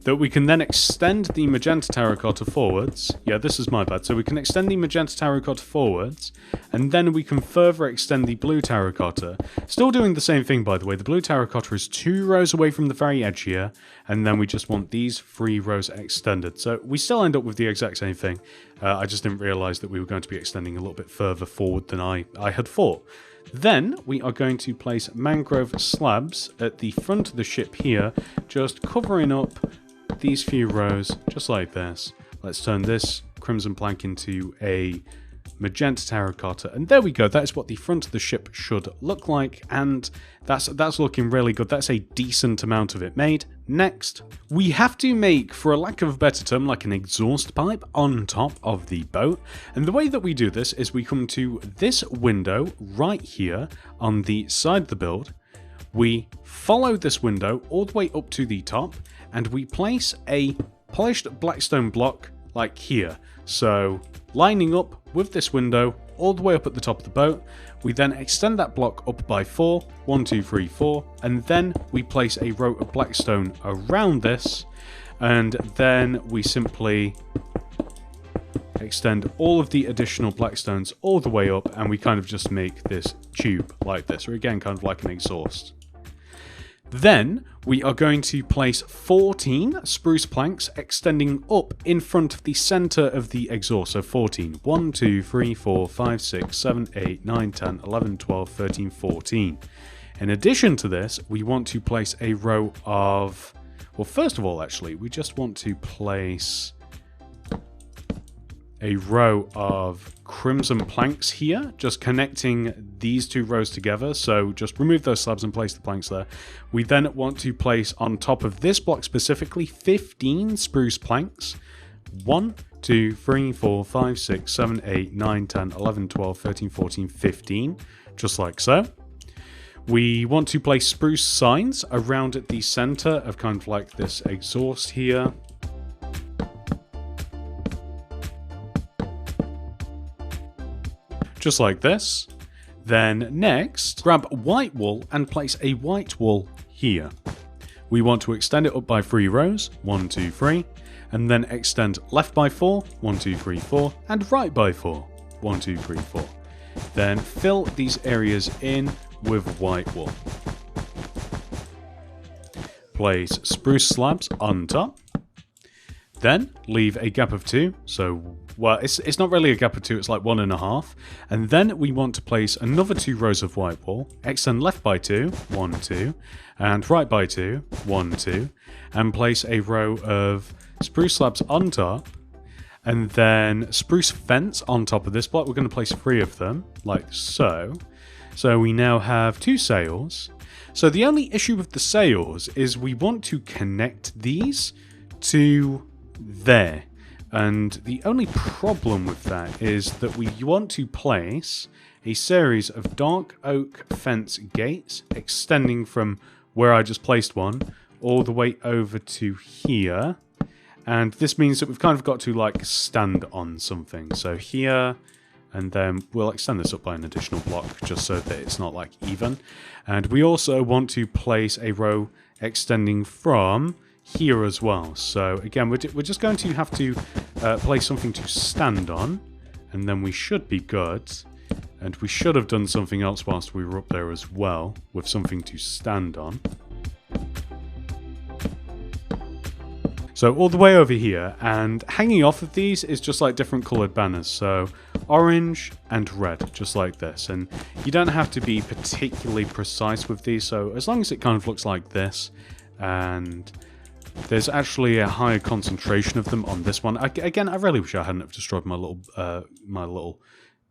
that we can then extend the magenta terracotta forwards. Yeah, this is my bad. So we can extend the magenta terracotta forwards, and then we can further extend the blue terracotta. Still doing the same thing, by the way. The blue terracotta is 2 rows away from the very edge here, and then we just want these 3 rows extended. So we still end up with the exact same thing. I just didn't realize that we were going to be extending a little bit further forward than I had thought. Then we are going to place mangrove slabs at the front of the ship here, just covering up these few rows, just like this. Let's turn this crimson plank into a magenta terracotta, and there we go. That is what the front of the ship should look like, and that's looking really good. That's a decent amount of it made. Next, we have to make, for a lack of a better term, like an exhaust pipe on top of the boat, and the way that we do this is we come to this window right here on the side of the build. We follow this window all the way up to the top, and we place a polished blackstone block like here. So lining up with this window all the way up at the top of the boat, we then extend that block up by 4, 1, 2, 3, 4, and then we place a row of blackstone around this, and then we simply extend all of the additional blackstones all the way up, and we kind of just make this tube like this, or again kind of like an exhaust. Then we are going to place 14 spruce planks extending up in front of the center of the exhaust. So 14. 1, 2, 3, 4, 5, 6, 7, 8, 9, 10, 11, 12, 13, 14. In addition to this, we want to place a row of... Well, first of all, actually, we just want to place a row of crimson planks here, just connecting these two rows together. So just remove those slabs and place the planks there. We then want to place on top of this block specifically 15 spruce planks. 1, 2, 3, 4, 5, 6, 7, 8, 9, 10, 11, 12, 13, 14, 15, just like so. We want to place spruce signs around at the center of kind of like this exhaust here. Just like this. Then next, grab white wool and place a white wool here. We want to extend it up by 3 rows, 1, 2, 3, and then extend left by 4, 1, 2, 3, 4, and right by 4, 1, 2, 3, 4. Then fill these areas in with white wool. Place spruce slabs on top. Then leave a gap of 2, so, well, it's not really a gap of 2, it's like 1.5. And then we want to place another 2 rows of white wool, extend left by 2, 1, 2, and right by 2, 1, 2, and place a row of spruce slabs on top, and then spruce fence on top of this block. We're going to place 3 of them, like so. So we now have 2 sails. So the only issue with the sails is we want to connect these to there, and the only problem with that is that we want to place a series of dark oak fence gates extending from where I just placed one all the way over to here, and this means that we've kind of got to like stand on something. So here, and then we'll extend this up by an additional block just so that it's not like even. And we also want to place a row extending from here as well. So again, we're just going to have to place something to stand on, and then we should be good. And we should have done something else whilst we were up there as well, with something to stand on. So all the way over here, and hanging off of these is just like different coloured banners. So orange and red, just like this. And you don't have to be particularly precise with these, so as long as it kind of looks like this, and there's actually a higher concentration of them on this one. Again, I really wish I hadn't have destroyed my little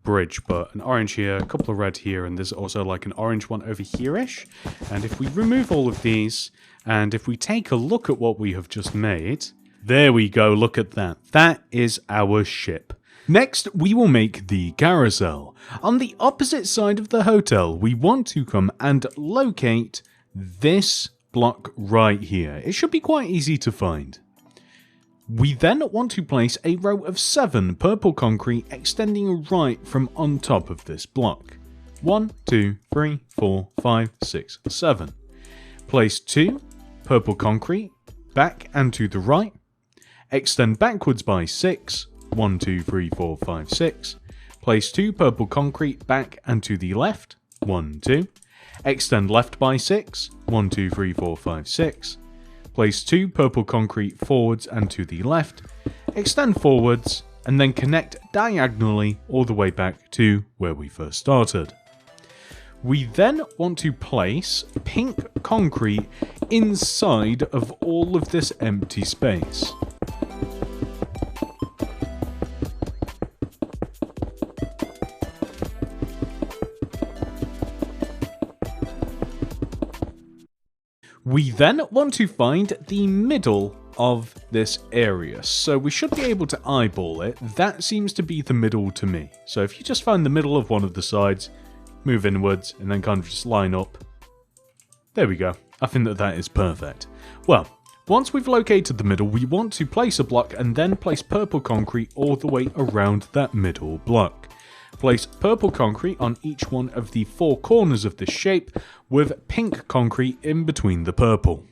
bridge, but an orange here, a couple of red here, and there's also like an orange one over here-ish. And if we remove all of these, and if we take a look at what we have just made, there we go, look at that. That is our ship. Next, we will make the carousel. On the opposite side of the hotel, we want to come and locate this block right here. It should be quite easy to find. We then want to place a row of 7 purple concrete extending right from on top of this block. 1, 2, 3, 4, 5, 6, 7. Place 2 purple concrete back and to the right. Extend backwards by 6. 1, 2, 3, 4, 5, 6. Place 2 purple concrete back and to the left. 1, 2. Extend left by 6. 1, 2, 3, 4, 5, 6. Place 2 purple concrete forwards and to the left. Extend forwards, and then connect diagonally all the way back to where we first started. We then want to place pink concrete inside of all of this empty space. We then want to find the middle of this area. So we should be able to eyeball it. That seems to be the middle to me. So if you just find the middle of one of the sides, move inwards, and then kind of just line up. There we go. I think that that is perfect. Well, once we've located the middle, we want to place a block and then place purple concrete all the way around that middle block. Place purple concrete on each one of the 4 corners of this shape with pink concrete in between the purple.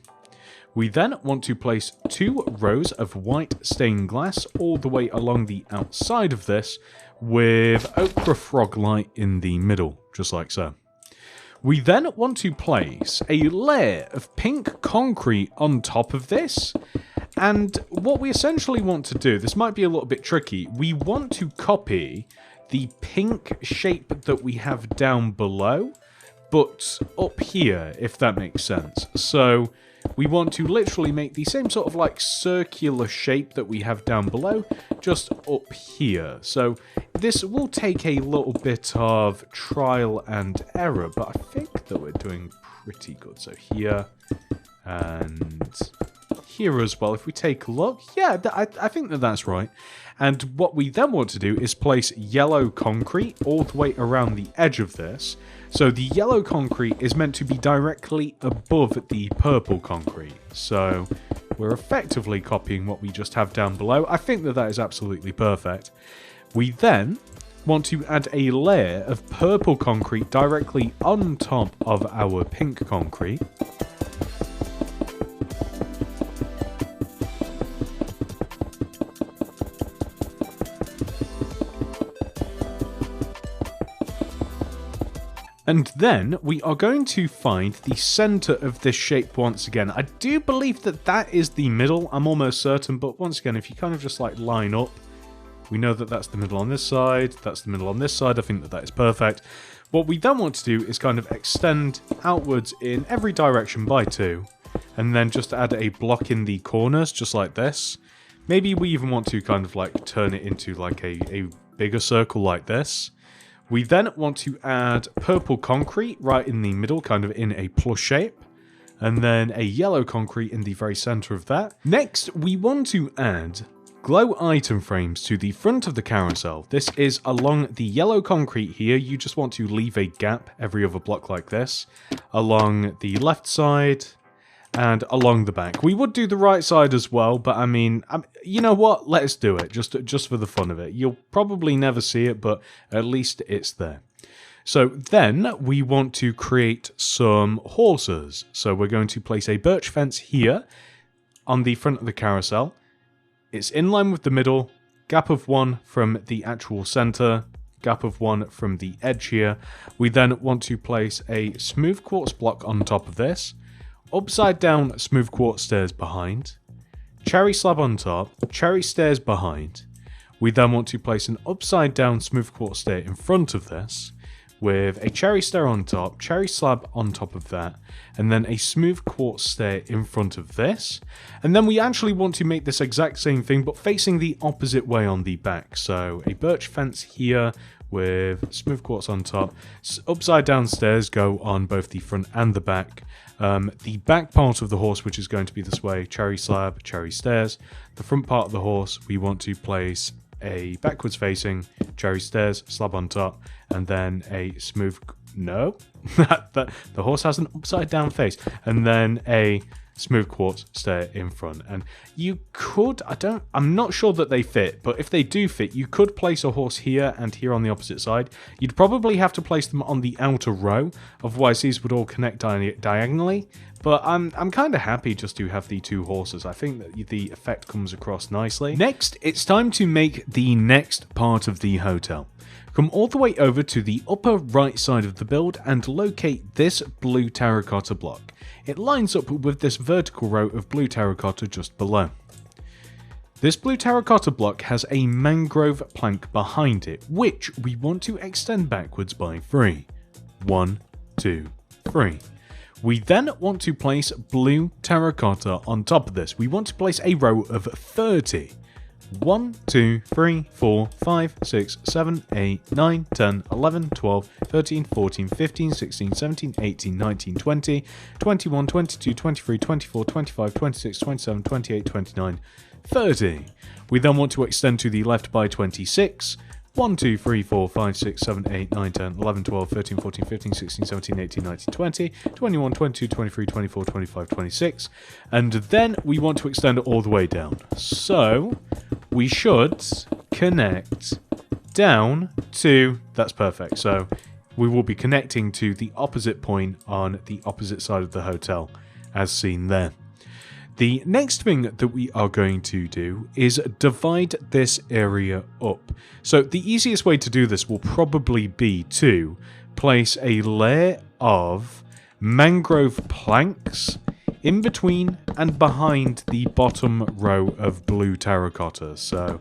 We then want to place 2 rows of white stained glass all the way along the outside of this with ochre frog light in the middle, just like so. We then want to place a layer of pink concrete on top of this. And what we essentially want to do, this might be a little bit tricky, we want to copy the pink shape that we have down below, but up here, if that makes sense. So we want to literally make the same sort of like circular shape that we have down below, just up here. So this will take a little bit of trial and error, but I think that we're doing pretty good. So here and here as well. If we take a look, yeah, I think that that's right. And what we then want to do is place yellow concrete all the way around the edge of this. So the yellow concrete is meant to be directly above the purple concrete. So we're effectively copying what we just have down below. I think that that is absolutely perfect. We then want to add a layer of purple concrete directly on top of our pink concrete. And then we are going to find the center of this shape once again. I do believe that that is the middle, I'm almost certain, but once again, if you kind of just like line up, we know that that's the middle on this side, that's the middle on this side. I think that that is perfect. What we then want to do is kind of extend outwards in every direction by 2, and then just add a block in the corners, just like this. Maybe we even want to kind of like turn it into like a bigger circle like this. We then want to add purple concrete right in the middle, kind of in a plus shape. And then a yellow concrete in the very center of that. Next, we want to add glow item frames to the front of the carousel. This is along the yellow concrete here. You just want to leave a gap every other block like this. Along the left side and along the back. We would do the right side as well, but I mean, you know what? Let's do it, just for the fun of it. You'll probably never see it, but at least it's there. So then we want to create some horses. So we're going to place a birch fence here on the front of the carousel. It's in line with the middle, gap of 1 from the actual center, gap of 1 from the edge here. We then want to place a smooth quartz block on top of this. Upside down smooth quartz stairs behind, cherry slab on top, cherry stairs behind. We then want to place an upside down smooth quartz stair in front of this, with a cherry stair on top, cherry slab on top of that, and then a smooth quartz stair in front of this. And then we actually want to make this exact same thing, but facing the opposite way on the back. So a birch fence here with smooth quartz on top. Upside down stairs go on both the front and the back. The back part of the horse, which is going to be this way, cherry slab, cherry stairs. The front part of the horse, we want to place a backwards facing cherry stairs, slab on top, and then a smooth... No, the horse has an upside down face, and then a smooth quartz stair in front. And you could, I'm not sure that they fit, but if they do fit, you could place a horse here and here on the opposite side. You'd probably have to place them on the outer row, otherwise these would all connect diagonally. But I'm kind of happy just to have the 2 horses. I think that the effect comes across nicely. Next, it's time to make the next part of the hotel. Come all the way over to the upper right side of the build and locate this blue terracotta block. It lines up with this vertical row of blue terracotta just below. This blue terracotta block has a mangrove plank behind it, which we want to extend backwards by 3. 1, 2, 3. We then want to place blue terracotta on top of this. We want to place a row of 30. 1, 2, 3, 4, 5, 6, 7, 8, 9, 10, 11, 12, 13, 14, 15, 16, 17, 18, 19, 20, 21, 22, 23, 24, 25, 26, 27, 28, 29, 30. We then want to extend to the left by 26. 1, 2, 3, 4, 5, 6, 7, 8, 9, 10, 11, 12, 13, 14, 15, 16, 17, 18, 19, 20, 21, 22, 23, 24, 25, 26. And then we want to extend it all the way down. So we should connect down to... That's perfect. So we will be connecting to the opposite point on the opposite side of the hotel, as seen there. The next thing that we are going to do is divide this area up. So the easiest way to do this will probably be to place a layer of mangrove planks in between and behind the bottom row of blue terracotta. So,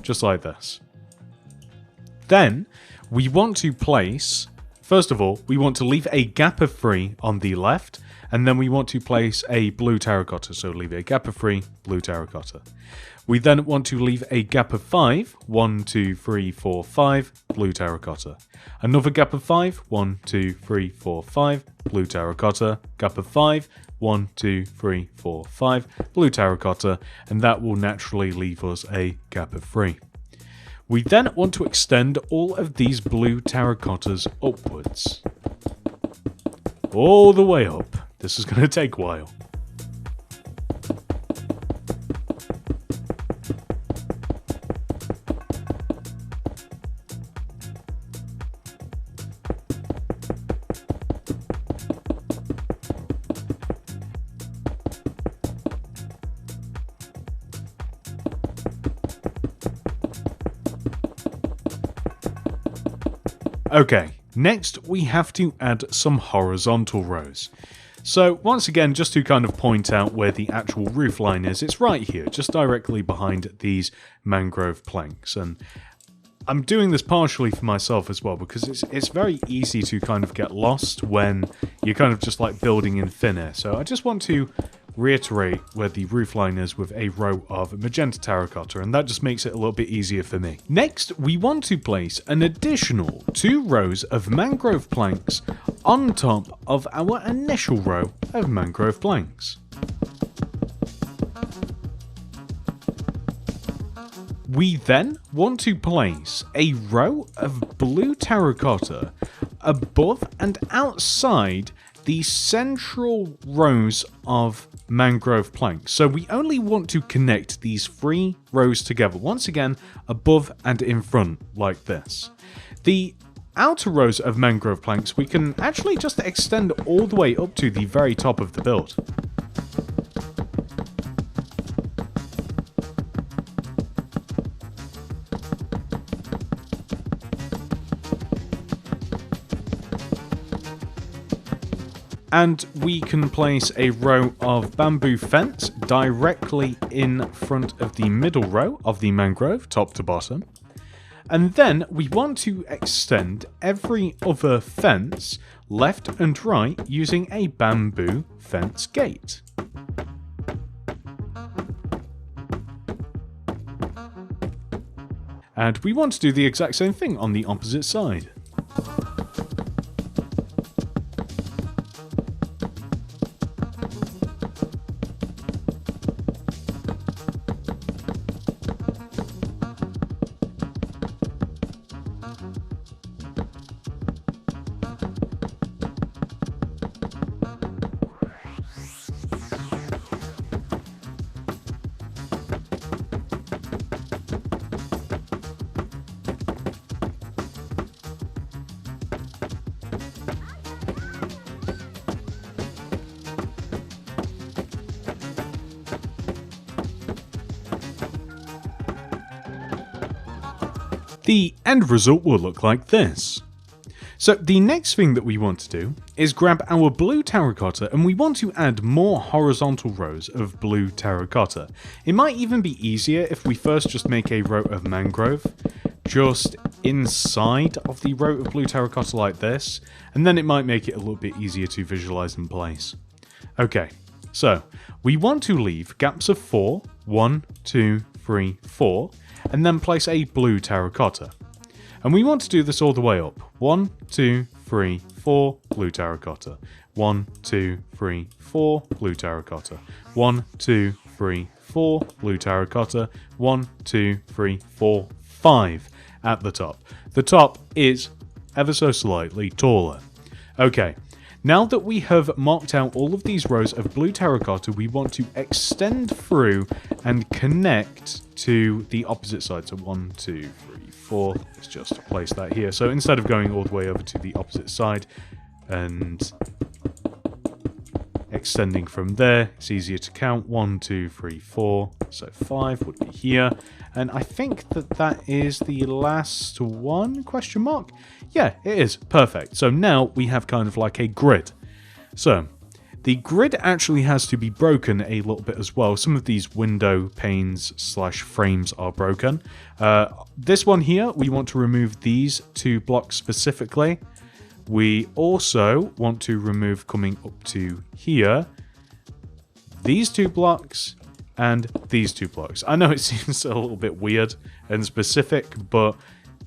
just like this. Then, we want to place, first of all, we want to leave a gap of 3 on the left, and then we want to place a blue terracotta, so leave a gap of 3, blue terracotta. We then want to leave a gap of 5, 1, 2, 3, 4, 5, blue terracotta. Another gap of 5, 1, 2, 3, 4, 5, blue terracotta. Gap of 5, 1, 2, 3, 4, 5, blue terracotta, and that will naturally leave us a gap of 3. We then want to extend all of these blue terracottas upwards. All the way up. This is going to take a while. Okay, next we have to add some horizontal rows. So once again, just to kind of point out where the actual roof line is, it's right here, just directly behind these mangrove planks. And I'm doing this partially for myself as well, because it's very easy to kind of get lost when you're kind of just like building in thin air. So I just want to reiterate where the roof line is with a row of magenta terracotta, and that just makes it a little bit easier for me. Next, we want to place an additional 2 rows of mangrove planks on top of our initial row of mangrove planks. We then want to place a row of blue terracotta above and outside the central rows of mangrove planks. So we only want to connect these 3 rows together, once again above and in front, like this. The outer rows of mangrove planks we can actually just extend all the way up to the very top of the build. And we can place a row of bamboo fence directly in front of the middle row of the mangrove, top to bottom. And then we want to extend every other fence left and right using a bamboo fence gate. And we want to do the exact same thing on the opposite side. The end result will look like this. So the next thing that we want to do is grab our blue terracotta, and we want to add more horizontal rows of blue terracotta. It might even be easier if we first just make a row of mangrove just inside of the row of blue terracotta like this, and then it might make it a little bit easier to visualize in place. Okay, so we want to leave gaps of 4, 1, 2, 3, 4, and then place a blue terracotta. And we want to do this all the way up. 1, 2, 3, 4, blue terracotta. 1, 2, 3, 4, blue terracotta. 1, 2, 3, 4, blue terracotta. 1, 2, 3, 4, 5 at the top. The top is ever so slightly taller. Okay, now that we have marked out all of these rows of blue terracotta, we want to extend through and connect to the opposite side. So 1, 2, 3, 4. Let's just place that here. So instead of going all the way over to the opposite side and extending from there, it's easier to count. 1, 2, 3, 4. So 5 would be here. And I think that that is the last one, question mark? Yeah, it is. Perfect. So now we have kind of like a grid. So the grid actually has to be broken a little bit as well. Some of these window panes / frames are broken. This one here, we want to remove these 2 blocks specifically. We also want to remove, coming up to here, these 2 blocks and these 2 blocks. I know it seems a little bit weird and specific, but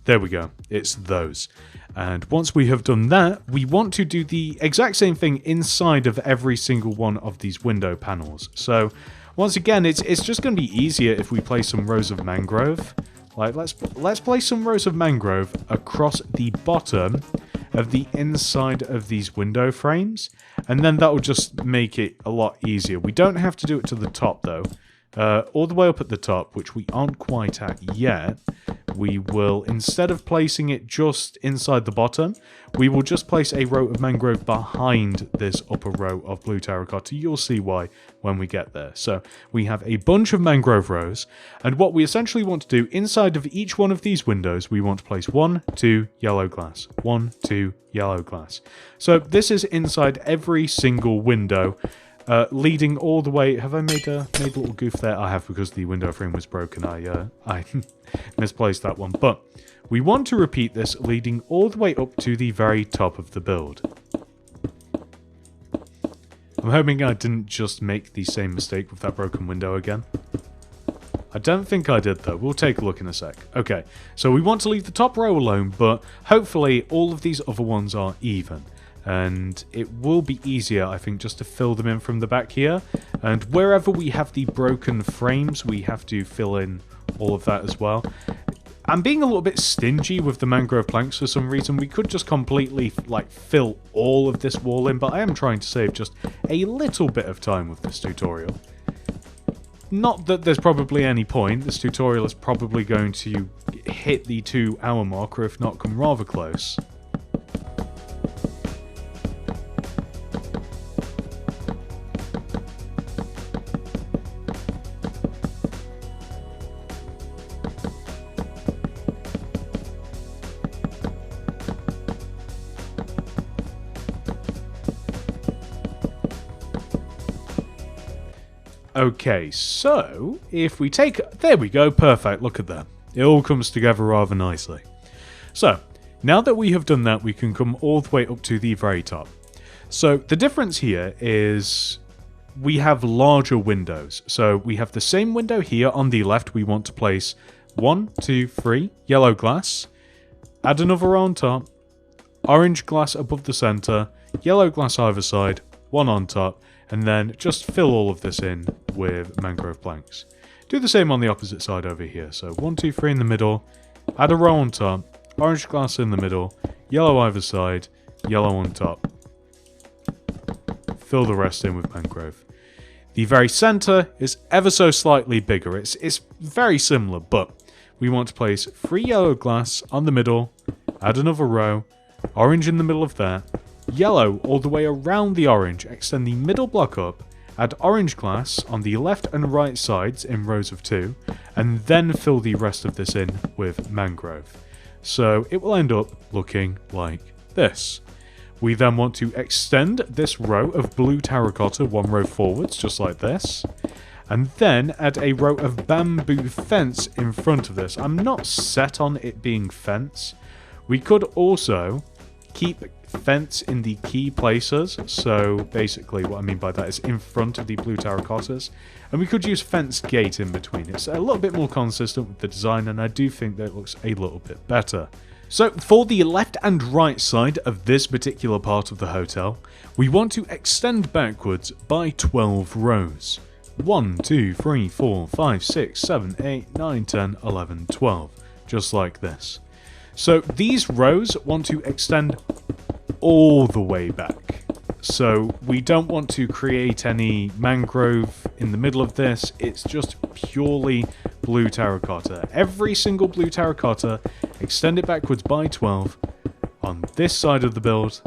there we go. It's those. And once we have done that, we want to do the exact same thing inside of every single one of these window panels. So once again, it's just going to be easier if we place some rows of mangrove. Like let's place some rows of mangrove across the bottom of the inside of these window frames, and then that will just make it a lot easier. We don't have to do it to the top though. All the way up at the top, which we aren't quite at yet, we will, instead of placing it just inside the bottom, we will just place a row of mangrove behind this upper row of blue terracotta. You'll see why when we get there. So we have a bunch of mangrove rows, and what we essentially want to do inside of each one of these windows, we want to place 1, 2, yellow glass, 1, 2, yellow glass. So this is inside every single window. Leading all the way... Have I made a little goof there? I have, because the window frame was broken. I misplaced that one. But we want to repeat this, leading all the way up to the very top of the build. I'm hoping I didn't just make the same mistake with that broken window again. I don't think I did, though. We'll take a look in a sec. Okay, so we want to leave the top row alone, but hopefully all of these other ones are even. And it will be easier, I think, just to fill them in from the back here. And wherever we have the broken frames, we have to fill in all of that as well. I'm being a little bit stingy with the mangrove planks for some reason. We could just completely, like, fill all of this wall in, but I am trying to save just a little bit of time with this tutorial. Not that there's probably any point. This tutorial is probably going to hit the 2-hour mark, or if not, come rather close. Okay, so if we take... There we go, perfect, look at that. It all comes together rather nicely. So, now that we have done that, we can come all the way up to the very top. So, the difference here is we have larger windows. So, we have the same window here on the left. We want to place 1, 2, 3 yellow glass. Add another row on top. Orange glass above the center. Yellow glass either side. 1 on top. And then just fill all of this in with mangrove planks. Do the same on the opposite side over here. So 1, 2, 3 in the middle, add a row on top, orange glass in the middle, yellow either side, yellow on top. Fill the rest in with mangrove. The very center is ever so slightly bigger. It's very similar, but we want to place 3 yellow glass on the middle, add another row, orange in the middle of that, yellow all the way around the orange, extend the middle block up, add orange glass on the left and right sides in rows of 2, and then fill the rest of this in with mangrove. So it will end up looking like this. We then want to extend this row of blue terracotta 1 row forwards, just like this, and then add a row of bamboo fence in front of this. I'm not set on it being fence. We could also keep fence in the key places, so basically what I mean by that is in front of the blue terracottas, and we could use fence gate in between. It's a little bit more consistent with the design, and I do think that it looks a little bit better. So for the left and right side of this particular part of the hotel, we want to extend backwards by 12 rows. 1, 2, 3, 4, 5, 6, 7, 8, 9, 10, 11, 12. Just like this. So these rows want to extend all the way back. So we don't want to create any mangrove in the middle of this. It's just purely blue terracotta. Every single blue terracotta, extend it backwards by 12 on this side of the build.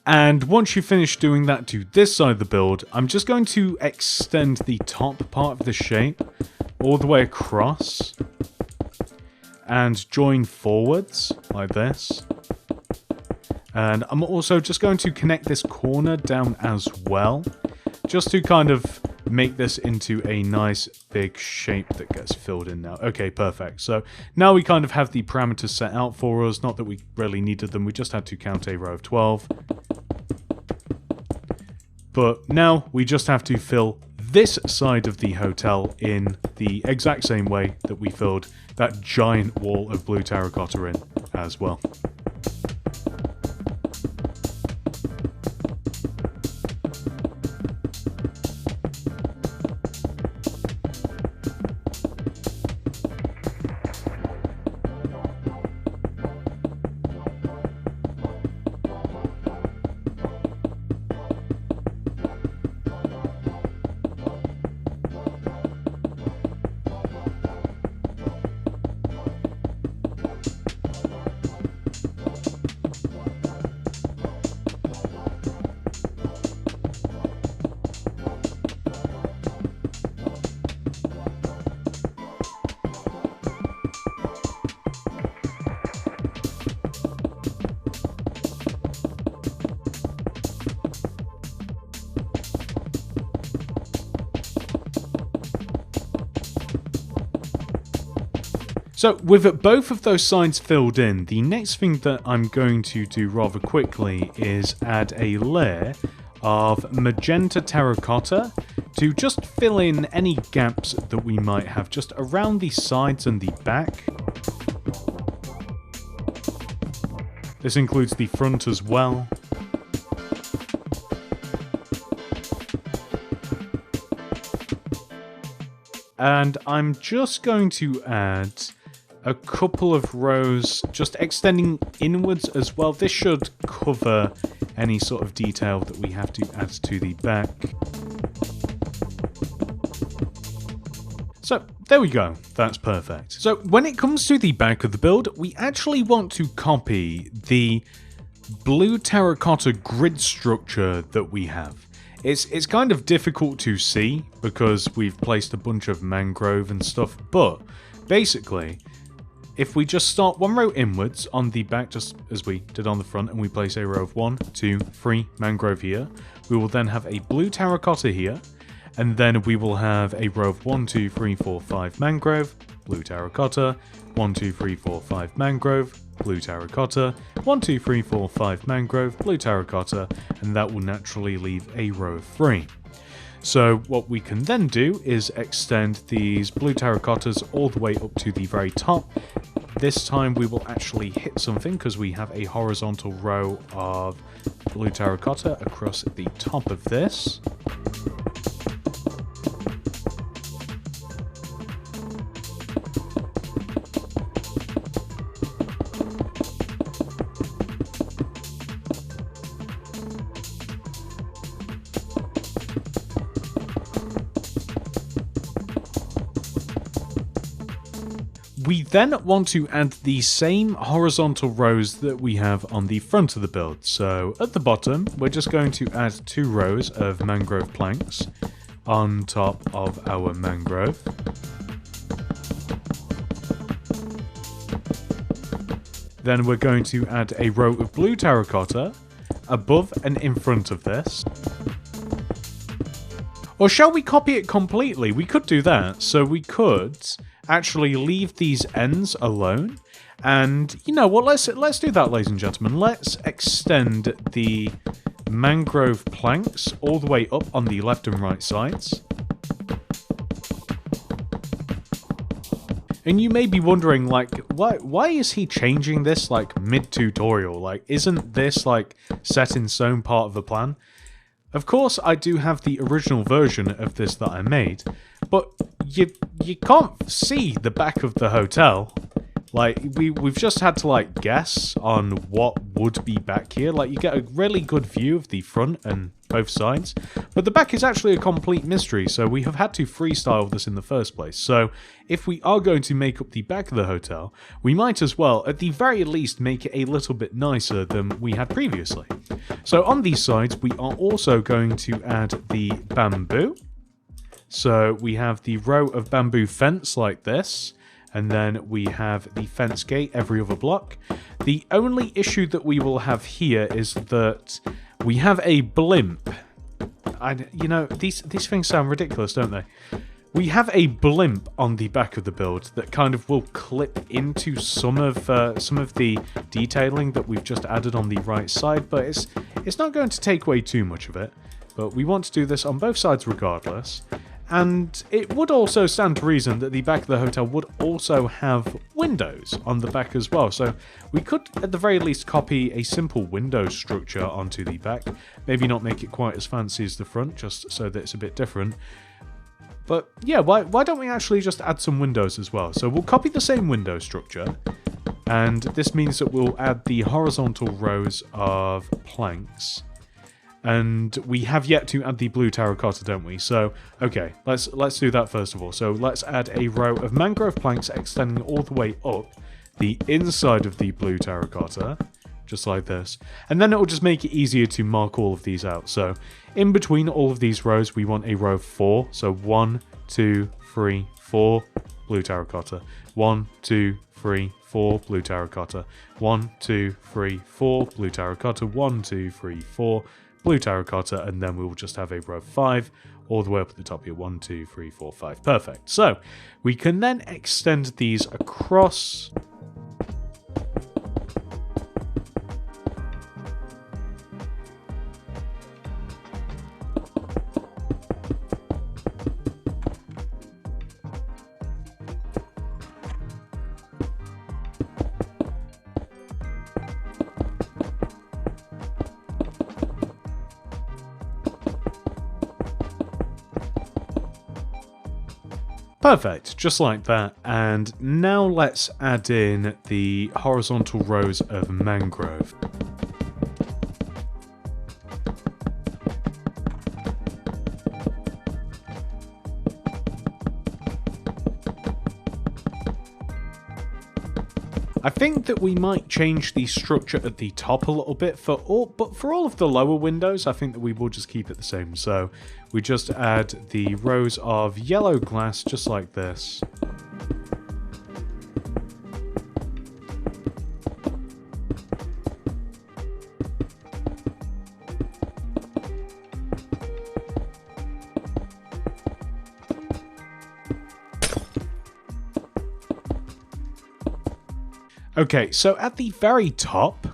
And once you finish doing that to this side of the build, I'm just going to extend the top part of the shape all the way across and join forwards like this. And I'm also just going to connect this corner down as well, just to kind of make this into a nice big shape that gets filled in now. Okay, perfect. So now we kind of have the parameters set out for us. Not that we really needed them, we just had to count a row of 12. But now we just have to fill this side of the hotel in the exact same way that we filled that giant wall of blue terracotta in as well. So with both of those sides filled in, the next thing that I'm going to do rather quickly is add a layer of magenta terracotta to just fill in any gaps that we might have just around the sides and the back. This includes the front as well. And I'm just going to add a couple of rows just extending inwards as well. This should cover any sort of detail that we have to add to the back. So there we go, that's perfect. So when it comes to the back of the build, we actually want to copy the blue terracotta grid structure that we have. It's kind of difficult to see because we've placed a bunch of mangrove and stuff, but basically, if we just start one row inwards on the back, just as we did on the front, and we place a row of 1, 2, 3 mangrove here, we will then have a blue terracotta here, and then we will have a row of 1, 2, 3, 4, 5 mangrove, blue terracotta, 1, 2, 3, 4, 5 mangrove, blue terracotta, 1, 2, 3, 4, 5 mangrove, blue terracotta, and that will naturally leave a row of 3. So what we can then do is extend these blue terracottas all the way up to the very top. This time we will actually hit something because we have a horizontal row of blue terracotta across the top of this. We then want to add the same horizontal rows that we have on the front of the build. So at the bottom, we're just going to add 2 rows of mangrove planks on top of our mangrove. Then we're going to add a row of blue terracotta above and in front of this. Or shall we copy it completely? We could do that. So we could actually leave these ends alone, and you know what, let's do that, ladies and gentlemen. Let's extend the mangrove planks all the way up on the left and right sides. And you may be wondering, like, why is he changing this like mid-tutorial? Like, isn't this like set in stone part of the plan? Of course, I do have the original version of this that I made, but you can't see the back of the hotel. Like, we've just had to, like, guess on what would be back here. Like, you get a really good view of the front and both sides, but the back is actually a complete mystery, so we have had to freestyle this in the first place. So, if we are going to make up the back of the hotel, we might as well, at the very least, make it a little bit nicer than we had previously. So, on these sides, we are also going to add the bamboo. So, we have the row of bamboo fence like this. And then we have the fence gate every other block. The only issue that we will have here is that we have a blimp. You know, these things sound ridiculous, don't they? We have a blimp on the back of the build that kind of will clip into some of the detailing that we've just added on the right side, but it's not going to take away too much of it. But we want to do this on both sides regardless. And it would also stand to reason that the back of the hotel would also have windows on the back as well. So we could, at the very least, copy a simple window structure onto the back. Maybe not make it quite as fancy as the front, just so that it's a bit different. But yeah, why don't we actually just add some windows as well? So we'll copy the same window structure. And this means that we'll add the horizontal rows of planks. And we have yet to add the blue terracotta, don't we? So, okay, let's do that first of all. So let's add a row of mangrove planks extending all the way up the inside of the blue terracotta, just like this. And then it will just make it easier to mark all of these out. So in between all of these rows, we want a row of 4. So 1, 2, 3, 4, blue terracotta. 1, 2, 3, 4, blue terracotta. 1, 2, 3, 4, blue terracotta. 1, 2, 3, 4, blue terracotta, and then we will just have a row of 5 all the way up at the top here. 1, 2, 3, 4, 5. Perfect. So we can then extend these across. Perfect, just like that. And now let's add in the horizontal rows of mangrove. I think that we might change the structure at the top a little bit but for all of the lower windows, I think that we will just keep it the same. So we just add the rows of yellow glass just like this. Okay, so at the very top,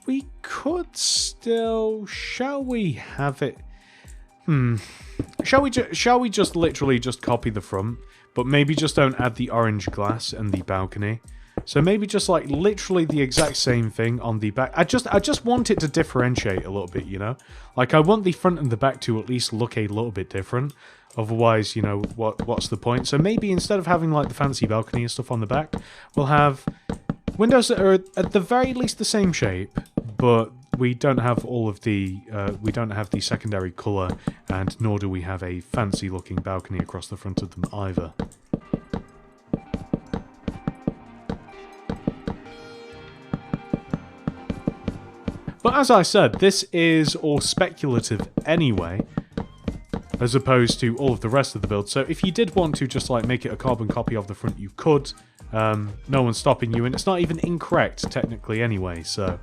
we could still... Shall we have it... Shall we just literally just copy the front, but maybe just don't add the orange glass and the balcony? So maybe just like literally the exact same thing on the back. I just want it to differentiate a little bit, you know? Like I want the front and the back to at least look a little bit different. Otherwise, you know, what's the point? So maybe instead of having like the fancy balcony and stuff on the back, we'll have windows that are at the very least the same shape, but we don't have all of the we don't have the secondary color, and nor do we have a fancy looking balcony across the front of them either. But as I said, this is all speculative anyway, as opposed to all of the rest of the build. So if you did want to just like make it a carbon copy of the front, you could. No one's stopping you, and it's not even incorrect technically anyway, so...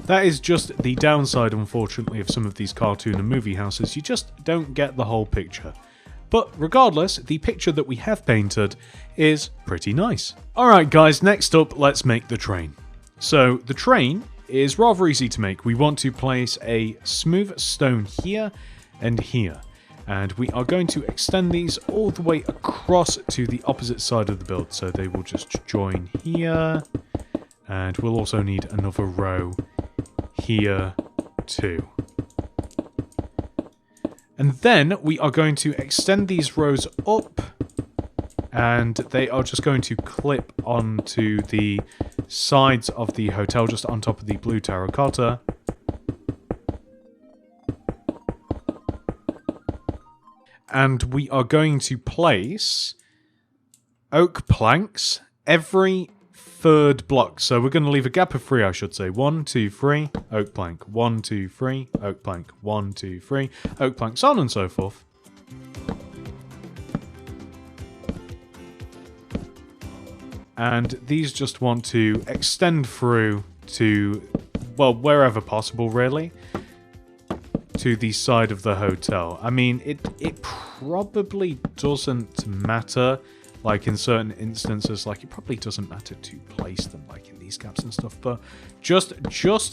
That is just the downside, unfortunately, of some of these cartoon and movie houses. You just don't get the whole picture. But regardless, the picture that we have painted is pretty nice. Alright guys, next up, let's make the train. So the train is rather easy to make. We want to place a smooth stone here and here. And we are going to extend these all the way across to the opposite side of the build. So they will just join here. And we'll also need another row here too. And then we are going to extend these rows up. And they are just going to clip onto the sides of the hotel, just on top of the blue terracotta. And we are going to place oak planks every third block. So we're going to leave a gap of 3, I should say. 1, 2, 3, oak plank. 1, 2, 3, oak plank. 1, 2, 3, oak plank. So on and so forth. And these just want to extend through to, well, wherever possible, really. To the side of the hotel. I mean, it probably doesn't matter, like in certain instances, like it probably doesn't matter to place them like in these gaps and stuff, but just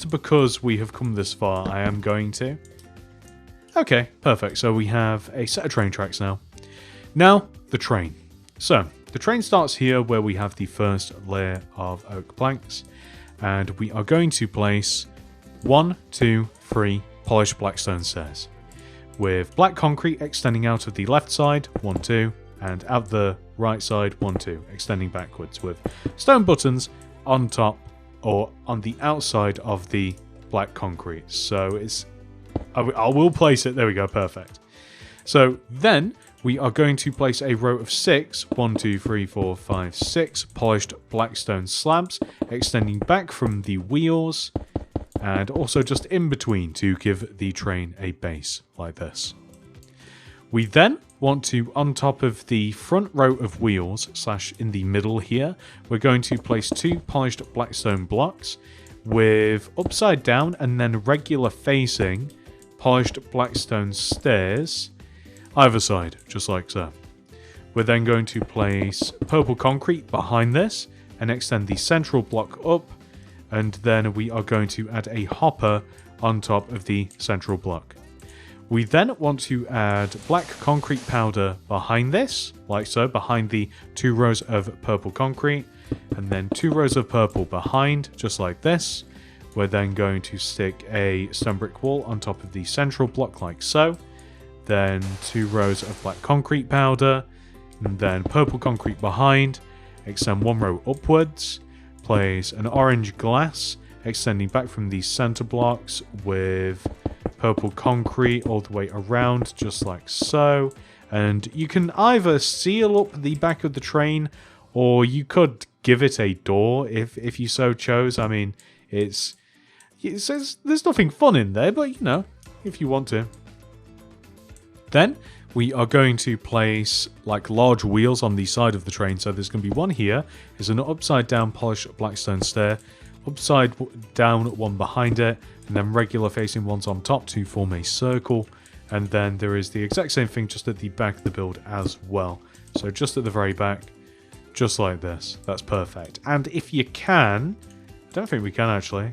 because we have come this far, I am going to. Okay, perfect. So we have a set of train tracks now. Now, the train. So, the train starts here where we have the first layer of oak planks, and we are going to place 1, 2, 3 polished black stone stairs, with black concrete extending out of the left side, 1, 2, and out the right side, 1, 2, extending backwards, with stone buttons on top or on the outside of the black concrete. So it's, I will place it, there we go, perfect. So then we are going to place a row of 6, 1, 2, 3, 4, 5, 6 polished black stone slabs, extending back from the wheels, and also just in between to give the train a base like this. We then want to, on top of the front row of wheels, / in the middle here, we're going to place 2 polished blackstone blocks with upside down and then regular facing polished blackstone stairs either side, just like so. We're then going to place purple concrete behind this and extend the central block up, and then we are going to add a hopper on top of the central block. We then want to add black concrete powder behind this, like so, behind the 2 rows of purple concrete, and then 2 rows of purple behind, just like this. We're then going to stick a stone brick wall on top of the central block, like so. Then 2 rows of black concrete powder, and then purple concrete behind, extend 1 row upwards, place an orange glass extending back from these center blocks with purple concrete all the way around, just like so. And you can either seal up the back of the train, or you could give it a door if you so chose. I mean, it says there's nothing fun in there, but you know, if you want to. Then we are going to place like large wheels on the side of the train. So there's going to be one here. There's an upside down polished blackstone stair, upside down one behind it, and then regular facing ones on top to form a circle. And then there is the exact same thing just at the back of the build as well. So just at the very back, just like this. That's perfect. And if you can, I don't think we can actually.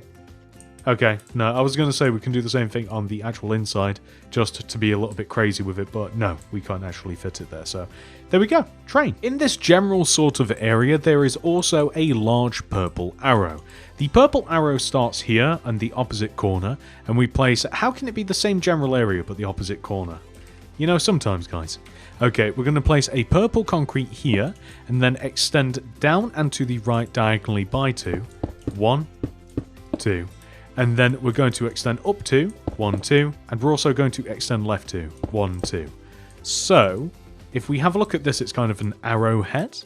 Okay, no, I was going to say we can do the same thing on the actual inside, just to be a little bit crazy with it, but no, we can't actually fit it there, so there we go, train. In this general sort of area, there is also a large purple arrow. The purple arrow starts here on the opposite corner, and we place, how can it be the same general area, but the opposite corner? You know, sometimes, guys. Okay, we're going to place a purple concrete here, and then extend down and to the right diagonally by 2. 1, 2. And then we're going to extend up to 1, 2, and we're also going to extend left to 1, 2. So, if we have a look at this, it's kind of an arrowhead.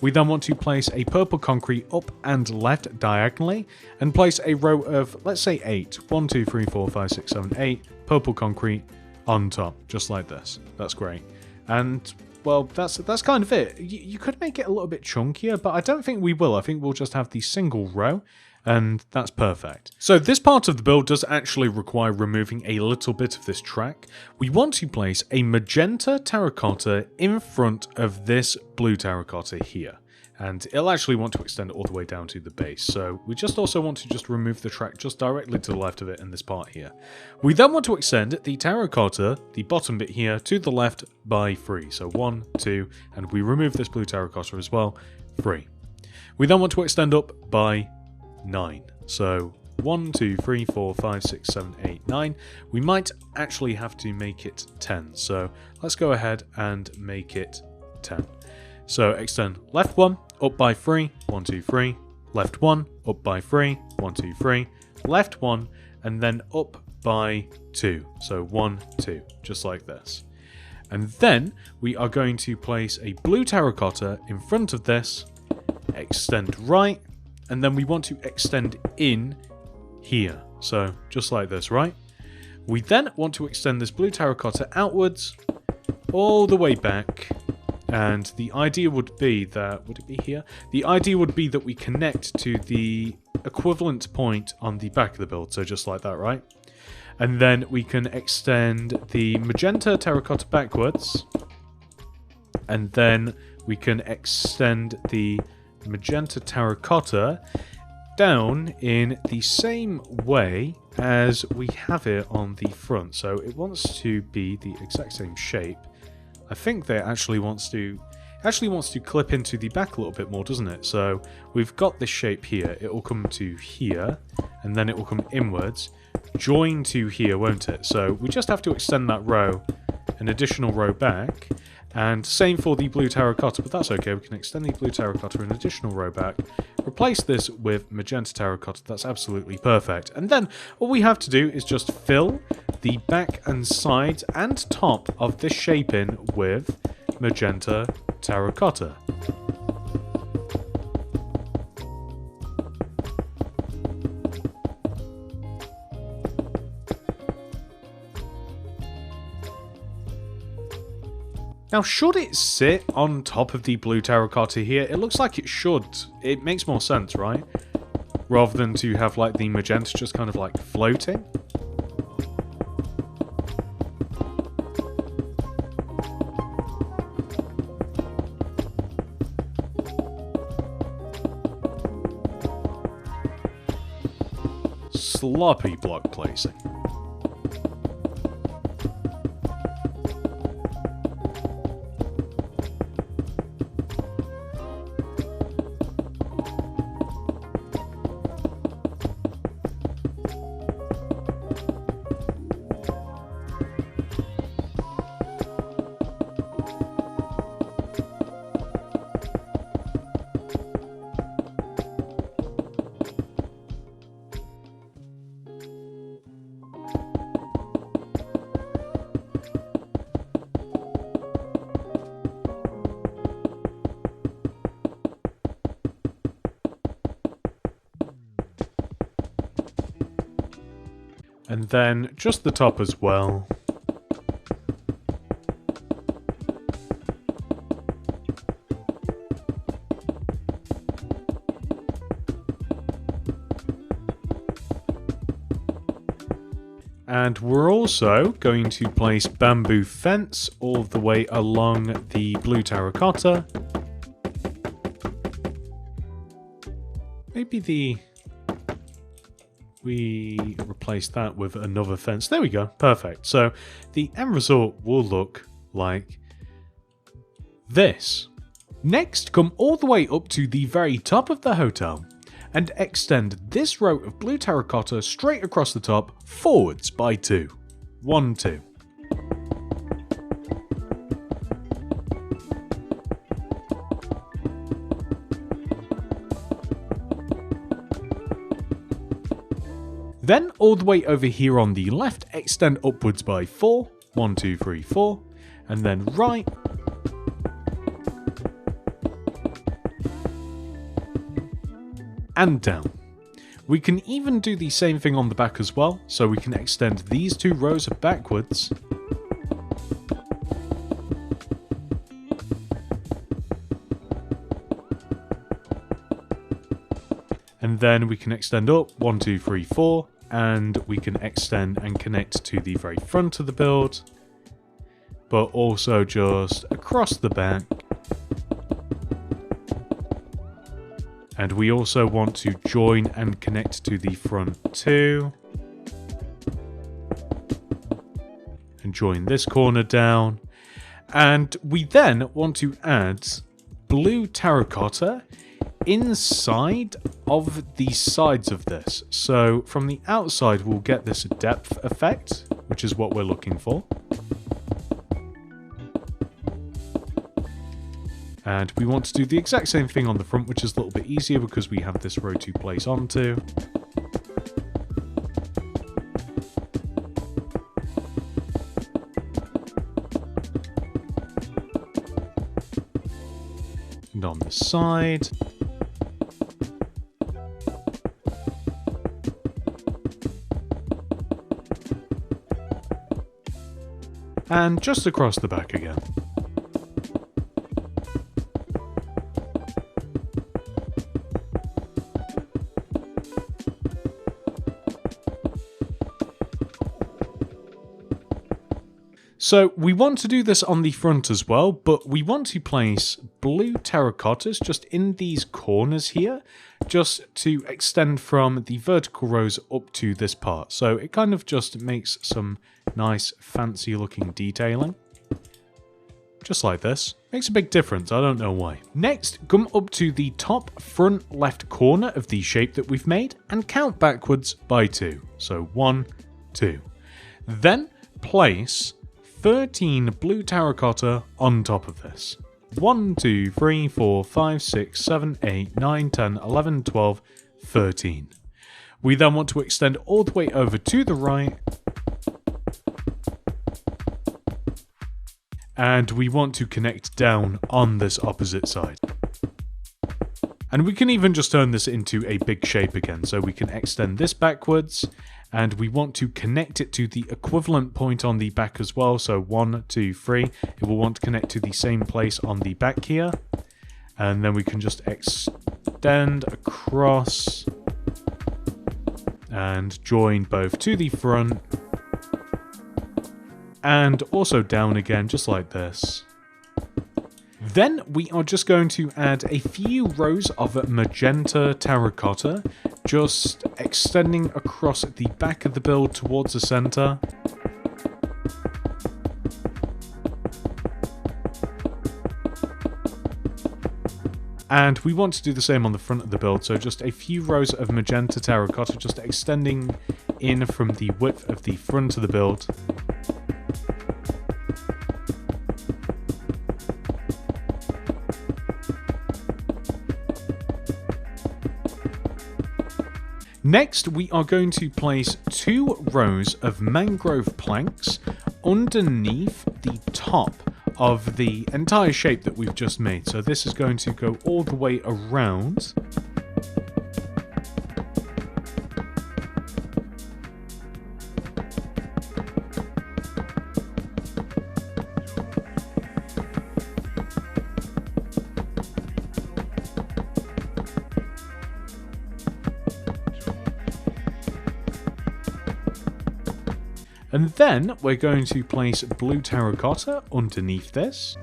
We then want to place a purple concrete up and left diagonally, and place a row of, let's say 8. 1, 2, 3, 4, 5, 6, 7, 8 purple concrete on top, just like this. That's great. And, well, that's kind of it. You could make it a little bit chunkier, but I don't think we will. I think we'll just have the single row, and that's perfect. So this part of the build does actually require removing a little bit of this track. We want to place a magenta terracotta in front of this blue terracotta here. And it'll actually want to extend it all the way down to the base. So we just also want to just remove the track just directly to the left of it in this part here. We then want to extend the terracotta, the bottom bit here, to the left by 3. So 1, 2, and we remove this blue terracotta as well, 3. We then want to extend up by 9. So 1, 2, 3, 4, 5, 6, 7, 8, 9. We might actually have to make it 10. So let's go ahead and make it 10. So extend left 1, up by 3, 1, 2, 3. Left 1, up by 3, 1, 2, 3. Left 1, and then up by 2. So 1, 2, just like this. And then we are going to place a blue terracotta in front of this, extend right, and then we want to extend in here. So just like this, right? We then want to extend this blue terracotta outwards, all the way back. And the idea would be that, would it be here? The idea would be that we connect to the equivalent point on the back of the build, so just like that, right? And then we can extend the magenta terracotta backwards, and then we can extend the magenta terracotta down in the same way as we have it on the front. So it wants to be the exact same shape. I think that actually wants to clip into the back a little bit more, doesn't it? So we've got this shape here. It will come to here, and then it will come inwards, join to here, won't it? So we just have to extend that row, an additional row back, and same for the blue terracotta, but that's okay. We can extend the blue terracotta an additional row back, replace this with magenta terracotta. That's absolutely perfect. And then all we have to do is just fill the back and sides and top of this shape in with magenta terracotta. Now, should it sit on top of the blue terracotta here? It looks like it should. It makes more sense, right? Rather than to have like the magenta just kind of like floating. Sloppy block placing. And then just the top as well. And we're also going to place bamboo fence all the way along the blue terracotta. Maybe we replace that with another fence. There we go. Perfect. So the end result will look like this. Next, come all the way up to the very top of the hotel and extend this row of blue terracotta straight across the top forwards by 2. 1, 2. Then all the way over here on the left, extend upwards by 4. 1, 2, 3, 4. And then right. And down. We can even do the same thing on the back as well. So we can extend these 2 rows backwards. And then we can extend up 1, 2, 3, 4. And we can extend and connect to the very front of the build, but also just across the back. And we also want to join and connect to the front too. And join this corner down. And we then want to add blue terracotta inside of the sides of this. So from the outside we'll get this depth effect, which is what we're looking for. And we want to do the exact same thing on the front, which is a little bit easier because we have this row to place onto. And on the side. And just across the back again. So we want to do this on the front as well, but we want to place blue terracottas just in these corners here, just to extend from the vertical rows up to this part. So it kind of just makes some nice fancy looking detailing. Just like this. Makes a big difference, I don't know why. Next, come up to the top front left corner of the shape that we've made and count backwards by 2. So 1, 2. Then place 13 blue terracotta on top of this. 1, 2, 3, 4, 5, 6, 7, 8, 9, 10, 11, 12, 13. We then want to extend all the way over to the right. And we want to connect down on this opposite side. And we can even just turn this into a big shape again. So we can extend this backwards. And we want to connect it to the equivalent point on the back as well. So 1, 2, 3. It will want to connect to the same place on the back here. And then we can just extend across. And join both to the front. And also down again, just like this. Then we are just going to add a few rows of magenta terracotta, just extending across the back of the build towards the center. And we want to do the same on the front of the build, so just a few rows of magenta terracotta, just extending in from the width of the front of the build. Next, we are going to place 2 rows of mangrove planks underneath the top of the entire shape that we've just made. So this is going to go all the way around. And then we're going to place blue terracotta underneath this.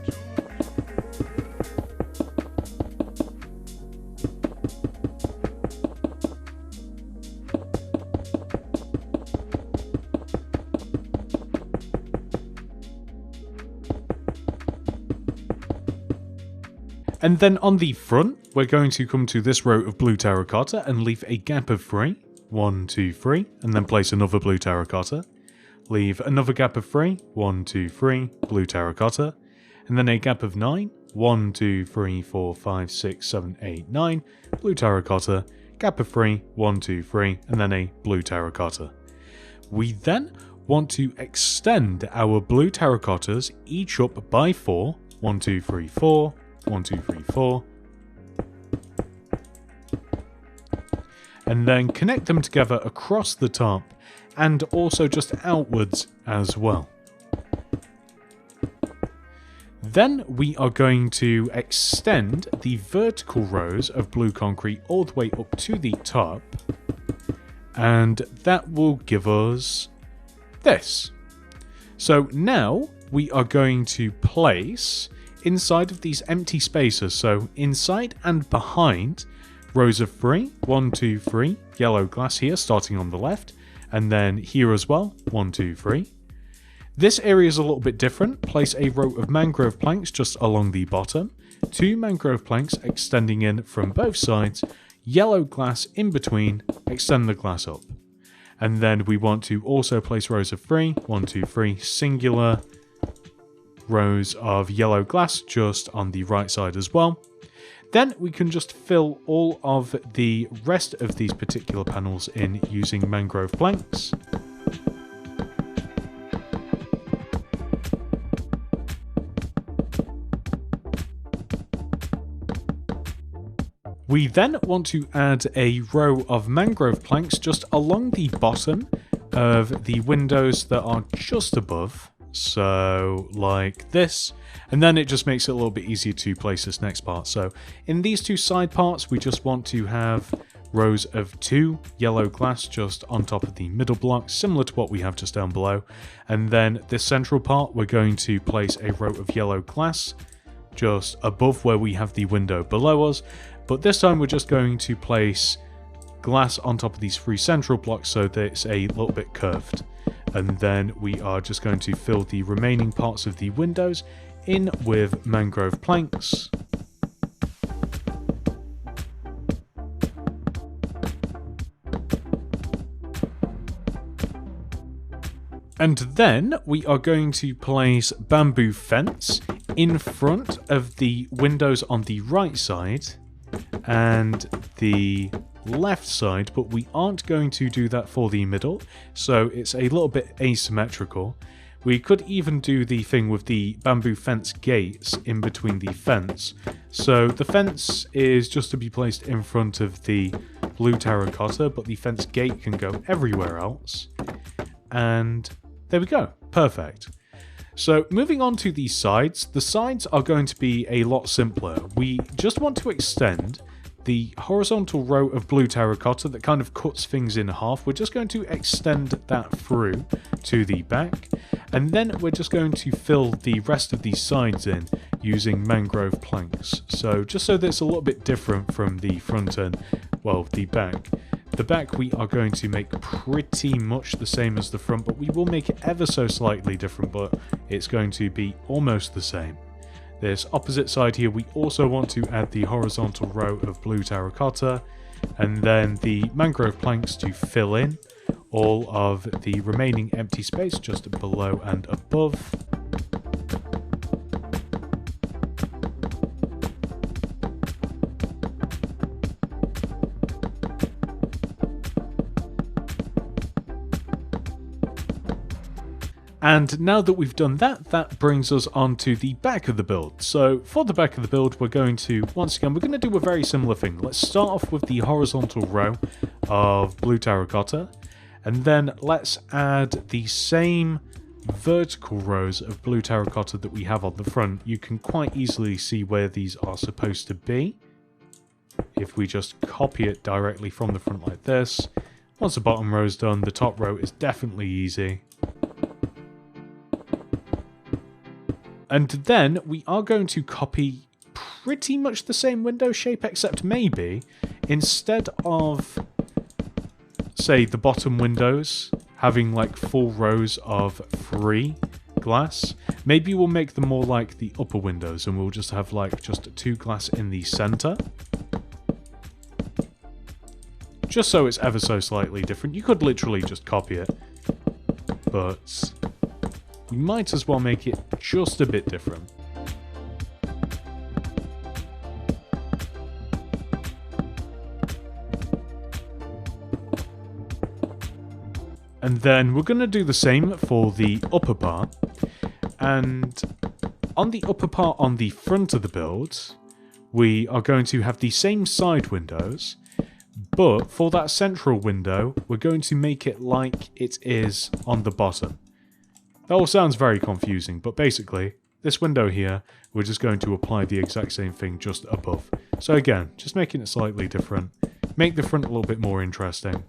And then on the front, we're going to come to this row of blue terracotta and leave a gap of 3. 1, 2, 3, and then place another blue terracotta. Leave another gap of 3, 1, 2, 3, blue terracotta, and then a gap of 9, 1, 2, 3, 4, 5, 6, 7, 8, 9, blue terracotta, gap of 3, 1, 2, 3, and then a blue terracotta. We then want to extend our blue terracottas each up by 4, 1, 2, 3, 4, 1, 2, 3, 4, and then connect them together across the top and also just outwards as well. Then we are going to extend the vertical rows of blue concrete all the way up to the top, and that will give us this. So now we are going to place inside of these empty spaces, so inside and behind rows of 3, 1, 2, 3, yellow glass here starting on the left, and then here as well, 1, 2, 3. This area is a little bit different. Place a row of mangrove planks just along the bottom, 2 mangrove planks extending in from both sides, yellow glass in between, extend the glass up. And then we want to also place rows of 3, 1, 2, 3, singular rows of yellow glass just on the right side as well. Then we can just fill all of the rest of these particular panels in using mangrove planks. We then want to add a row of mangrove planks just along the bottom of the windows that are just above. So like this, and then it just makes it a little bit easier to place this next part. So in these 2 side parts, we just want to have rows of 2 yellow glass just on top of the middle block, similar to what we have just down below. And then this central part, we're going to place a row of yellow glass just above where we have the window below us. But this time we're just going to place glass on top of these 3 central blocks so that it's a little bit curved. And then we are just going to fill the remaining parts of the windows in with mangrove planks. And then we are going to place bamboo fence in front of the windows on the right side and the left side, but we aren't going to do that for the middle, so it's a little bit asymmetrical. We could even do the thing with the bamboo fence gates in between the fence. So the fence is just to be placed in front of the blue terracotta, but the fence gate can go everywhere else. And there we go. Perfect. So moving on to the sides are going to be a lot simpler. We just want to extend the horizontal row of blue terracotta that kind of cuts things in half. We're just going to extend that through to the back, and then we're just going to fill the rest of these sides in using mangrove planks. So just so that it's a little bit different from the front and, well, the back. The back we are going to make pretty much the same as the front, but we will make it ever so slightly different, but it's going to be almost the same. This opposite side here, we also want to add the horizontal row of blue terracotta, and then the mangrove planks to fill in all of the remaining empty space just below and above. And now that we've done that, that brings us on to the back of the build. So for the back of the build, we're going to do a very similar thing. Let's start off with the horizontal row of blue terracotta, and then let's add the same vertical rows of blue terracotta that we have on the front. You can quite easily see where these are supposed to be if we just copy it directly from the front like this. Once the bottom row is done, the top row is definitely easy. And then we are going to copy pretty much the same window shape, except maybe instead of, say, the bottom windows having like 4 rows of 3 glass, maybe we'll make them more like the upper windows and we'll just have like just 2 glass in the center. Just so it's ever so slightly different. You could literally just copy it, but we might as well make it just a bit different. And then we're going to do the same for the upper part. And on the upper part on the front of the build, we are going to have the same side windows, but for that central window, we're going to make it like it is on the bottom. That all sounds very confusing, but basically, this window here, we're just going to apply the exact same thing just above. So again, just making it slightly different. Make the front a little bit more interesting.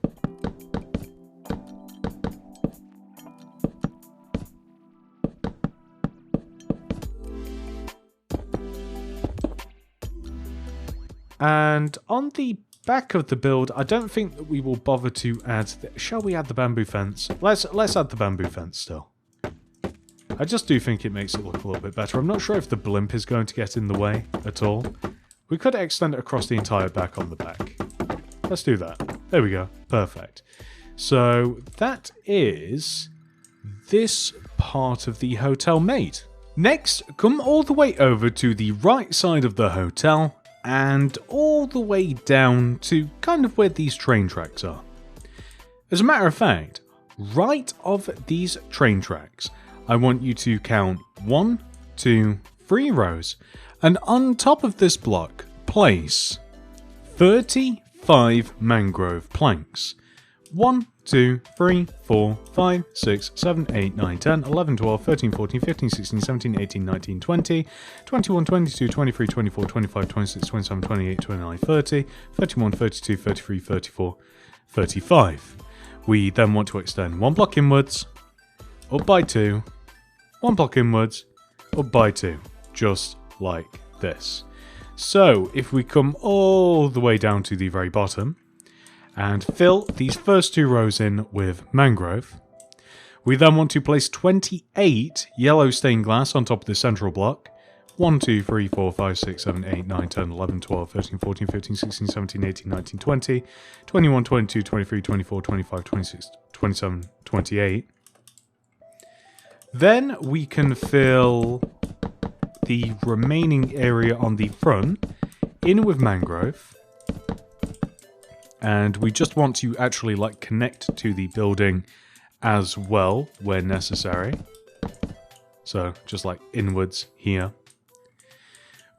And on the back of the build, I don't think that we will bother to add... Shall we add the bamboo fence? Let's add the bamboo fence still. I just do think it makes it look a little bit better. I'm not sure if the blimp is going to get in the way at all. We could extend it across the entire back on the back. Let's do that. There we go. Perfect. So that is this part of the hotel made. Next, come all the way over to the right side of the hotel and all the way down to kind of where these train tracks are. As a matter of fact, right of these train tracks, I want you to count 1, 2, 3 rows, and on top of this block, place 35 mangrove planks. 1, 2, 3, 4, 5, 6, 7, 8, 9, 10, 11, 12, 13, 14, 15, 16, 17, 18, 19, 20, 21, 22, 23, 24, 25, 26, 27, 28, 29, 30, 31, 32, 33, 34, 35. We then want to extend 1 block inwards, up by 2, 1 block inwards, up by 2, just like this. So if we come all the way down to the very bottom and fill these first 2 rows in with mangrove, we then want to place 28 yellow stained glass on top of the central block. 1, 2, 3, 4, 5, 6, 7, 8, 9, 10, 11, 12, 13, 14, 15, 16, 17, 18, 19, 20, 21, 22, 23, 24, 25, 26, 27, 28. Then we can fill the remaining area on the front in with mangrove. And we just want to actually like connect to the building as well where necessary. So just like inwards here.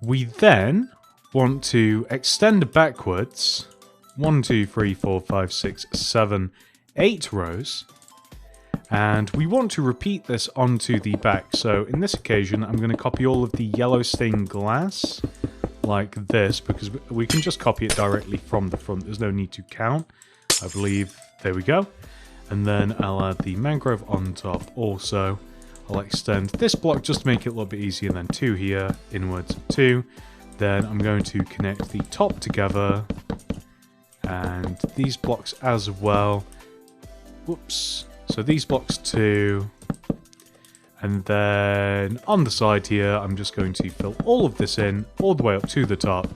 We then want to extend backwards 1, 2, 3, 4, 5, 6, 7, 8 rows. And we want to repeat this onto the back. So in this occasion, I'm going to copy all of the yellow stained glass like this, because we can just copy it directly from the front. There's no need to count, I believe. There we go. And then I'll add the mangrove on top also. I'll extend this block just to make it a little bit easier. Then 2 here, inwards 2. Then I'm going to connect the top together and these blocks as well. Whoops. So these blocks 2. And then on the side here, I'm just going to fill all of this in all the way up to the top.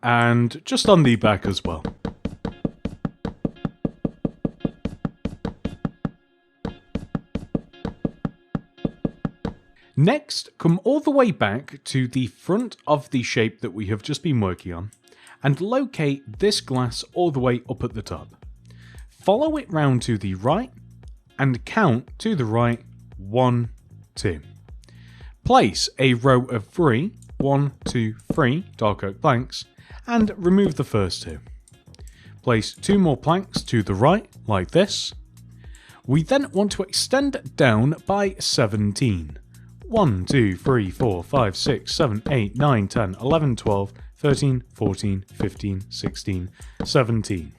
And just on the back as well. Next, come all the way back to the front of the shape that we have just been working on and locate this glass all the way up at the top. Follow it round to the right and count to the right 1, 2. Place a row of 3, 1, 2, 3 dark oak planks and remove the first 2. Place 2 more planks to the right, like this. We then want to extend down by 17. 1, 2, 3, 4, 5, 6, 7, 8, 9, 10, 11, 12, 13, 14, 15, 16, 17.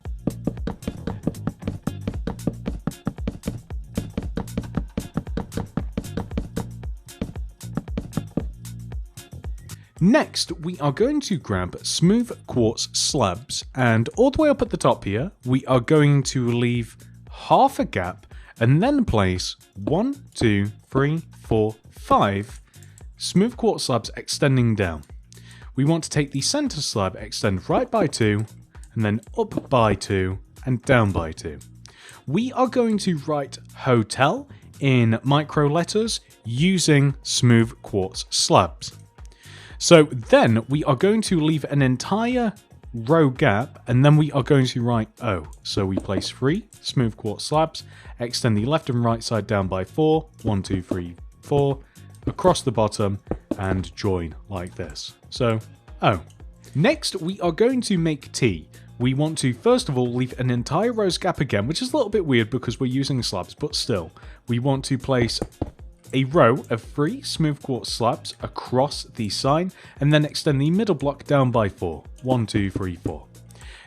Next, we are going to grab smooth quartz slabs, and all the way up at the top here, we are going to leave half a gap and then place 1, 2, 3, 4, 5 smooth quartz slabs extending down. We want to take the center slab, extend right by 2, and then up by 2, and down by 2. we are going to write hotel in micro letters using smooth quartz slabs. So then we are going to leave an entire row gap, and then we are going to write O. So we place 3 smooth quartz slabs, extend the left and right side down by 4, 1, 2, 3, 4, across the bottom, and join like this. So O. Next, we are going to make T. We want to first of all leave an entire row's gap again, which is a little bit weird because we're using slabs, but still, we want to place a row of 3 smooth quartz slabs across the sign, and then extend the middle block down by 4. 1, 2, 3, 4.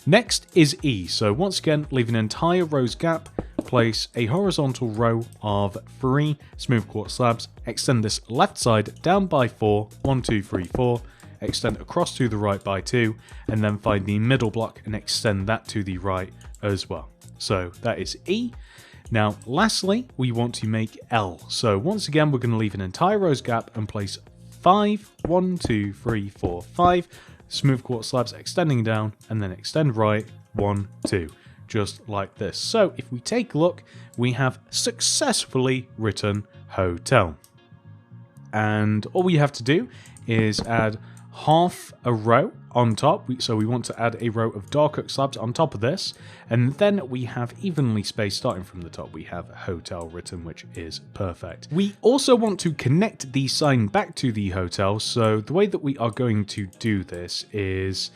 Next is E, so once again, leave an entire row's gap, place a horizontal row of 3 smooth quartz slabs, extend this left side down by 4. 1, 2, 3, 4. Extend across to the right by 2, and then find the middle block and extend that to the right as well. So that is E. Now, lastly, we want to make L. So once again, we're going to leave an entire row's gap and place 5, 1, 2, 3, 4, 5 smooth quartz slabs extending down, and then extend right, 1, 2, just like this. So if we take a look, we have successfully written hotel. And all we have to do is add half a row on top, so we want to add a row of dark oak slabs on top of this, and then we have evenly spaced starting from the top. We have hotel written, which is perfect. We also want to connect the sign back to the hotel, so the way that we are going to do this is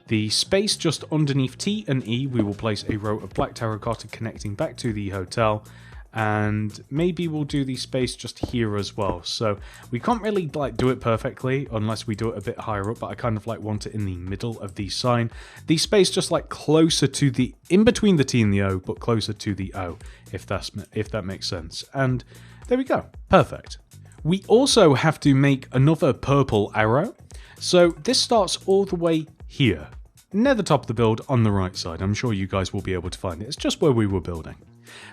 the space just underneath T and E, we will place a row of black terracotta connecting back to the hotel, and maybe we'll do the space just here as well. So we can't really do it perfectly unless we do it a bit higher up, but I kind of want it in the middle of the sign. The space just closer to the, in between the T and the O, but closer to the O, if that makes sense. And there we go, perfect. We also have to make another purple arrow. So this starts all the way here, near the top of the build on the right side. I'm sure you guys will be able to find it. It's just where we were building.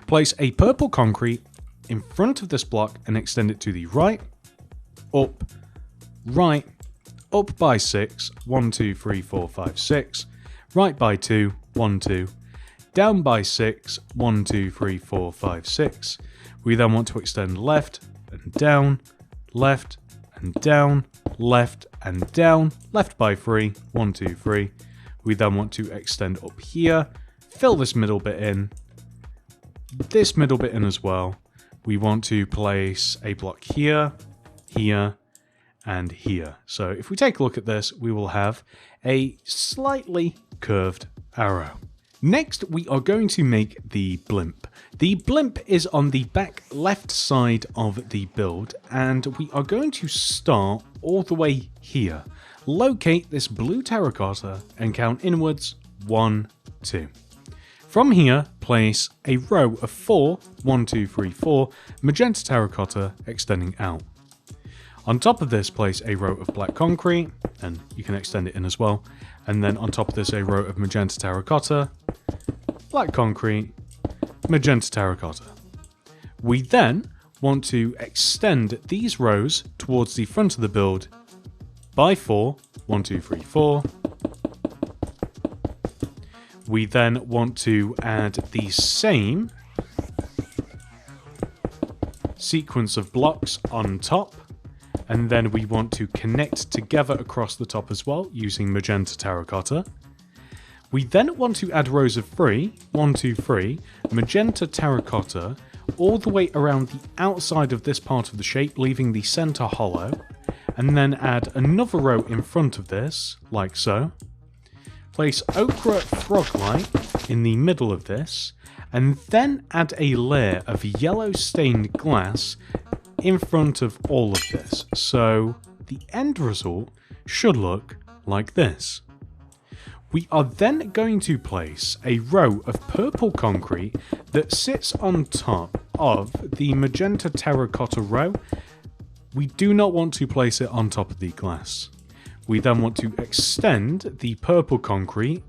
Place a purple concrete in front of this block and extend it to the right, up by 6, 1, 2, 3, 4, 5, 6, right by 2, 1, 2, down by 6, 1, 2, 3, 4, 5, 6. We then want to extend left and down, left and down, left and down, left by 3, 1, 2, 3. We then want to extend up here, fill this middle bit in, this middle bit in as well. We want to place a block here, here, and here. So if we take a look at this, we will have a slightly curved arrow. Next, we are going to make the blimp. The blimp is on the back left side of the build, and we are going to start all the way here. Locate this blue terracotta and count inwards, 1, 2. From here, place a row of 4, 1, 2, 3, 4, magenta terracotta extending out. On top of this, place a row of black concrete, and you can extend it in as well. And then on top of this, a row of magenta terracotta, black concrete, magenta terracotta. We then want to extend these rows towards the front of the build by 4, 1, 2, 3, 4. We then want to add the same sequence of blocks on top, and then we want to connect together across the top as well using magenta terracotta. We then want to add rows of 3, 1, 2, 3, magenta terracotta all the way around the outside of this part of the shape, leaving the center hollow, and then add another row in front of this, like so. Place ochre froglight in the middle of this, and then add a layer of yellow stained glass in front of all of this. So the end result should look like this. We are then going to place a row of purple concrete that sits on top of the magenta terracotta row. We do not want to place it on top of the glass. We then want to extend the purple concrete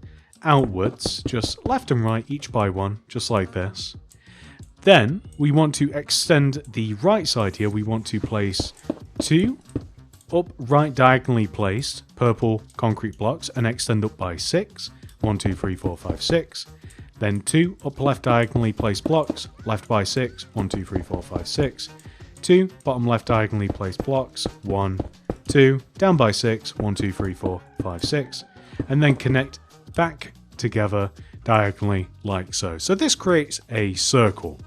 outwards, just left and right, each by 1, just like this. Then we want to extend the right side here. We want to place 2 upright diagonally placed purple concrete blocks and extend up by 6. 1, 2, 3, 4, 5, 6. Then 2 up left diagonally place blocks, left by 6, 1, 2, 3, 4, 5, 6. 2 bottom left diagonally place blocks, 1, 2, down by 6, 1, 2, 3, 4, 5, 6. And then connect back together diagonally like so. So this creates a circle.